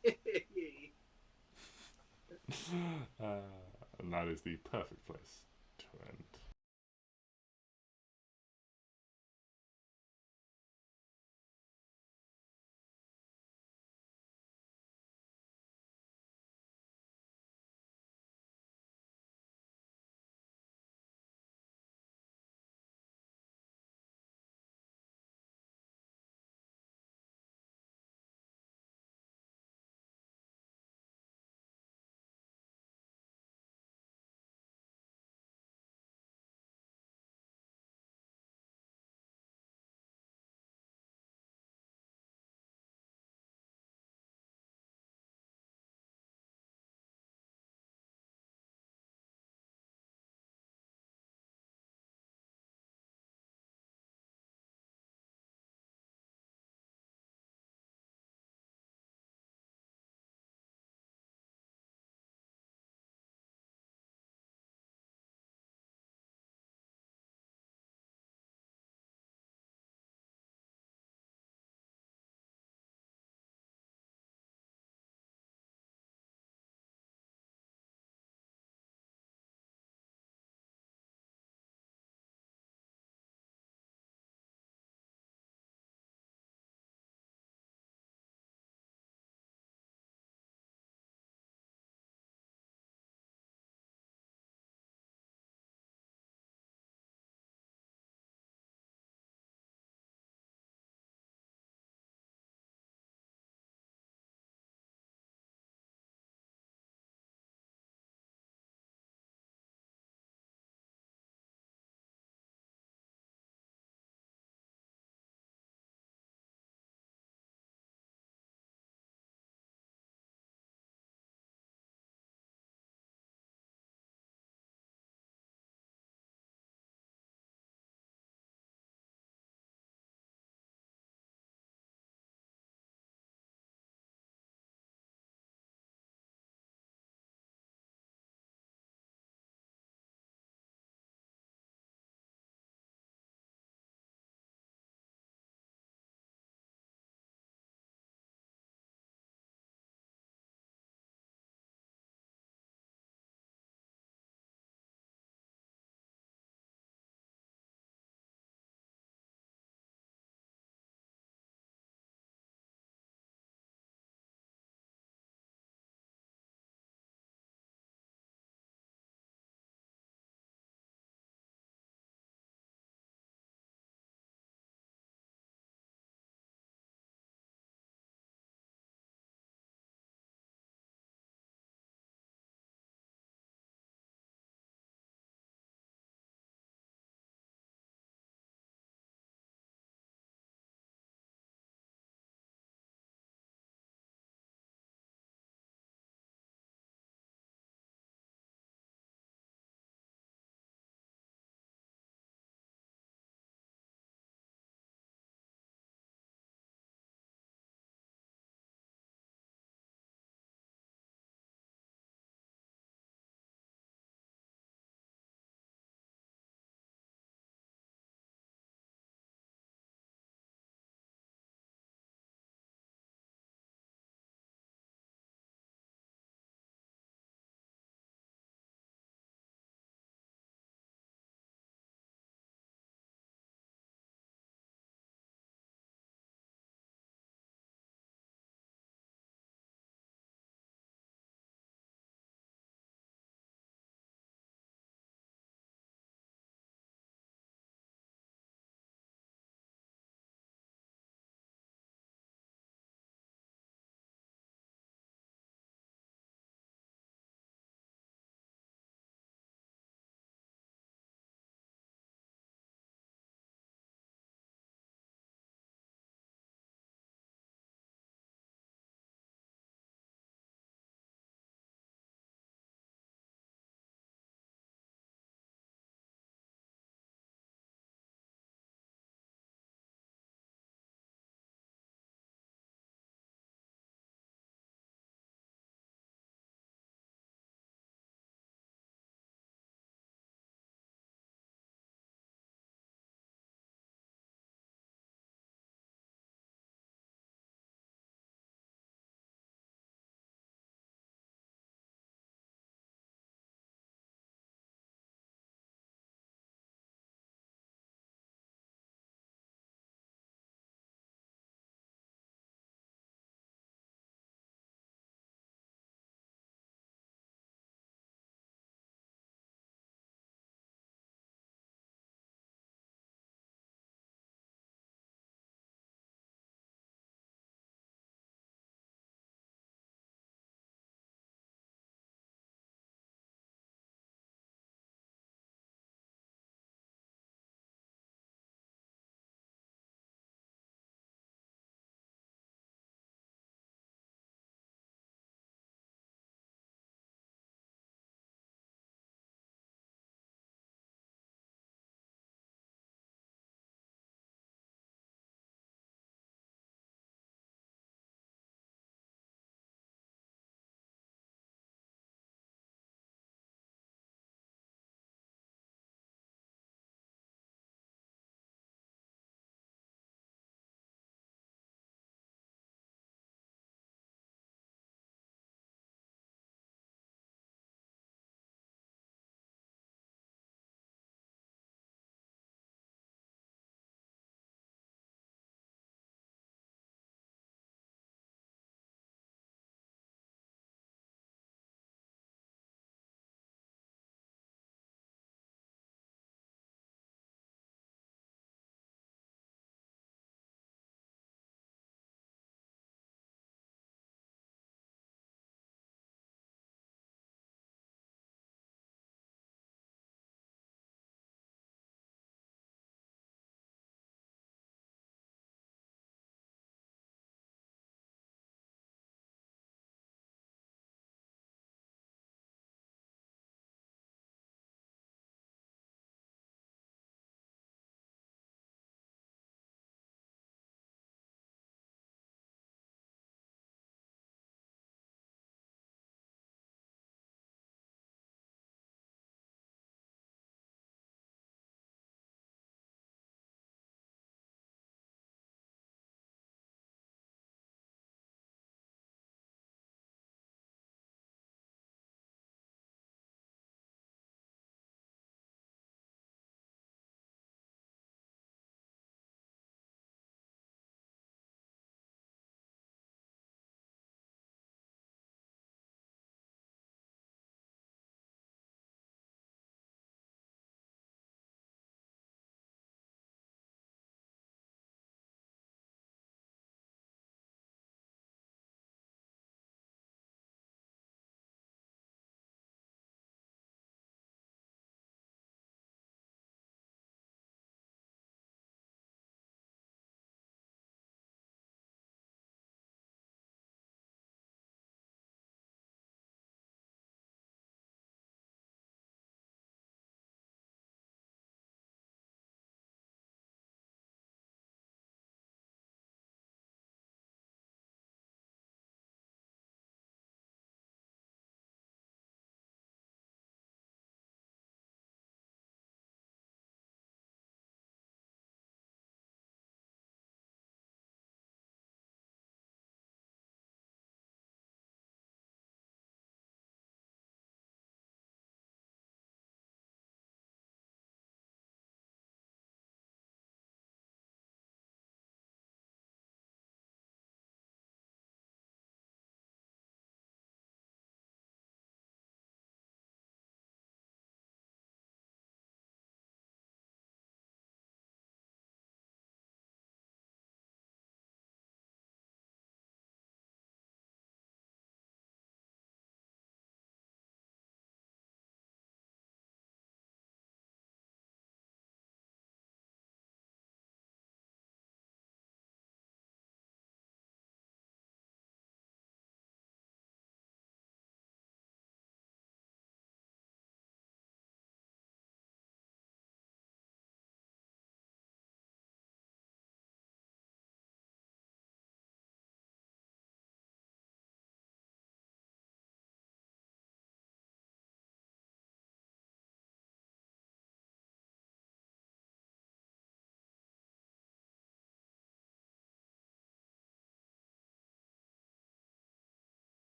And that is the perfect place to end.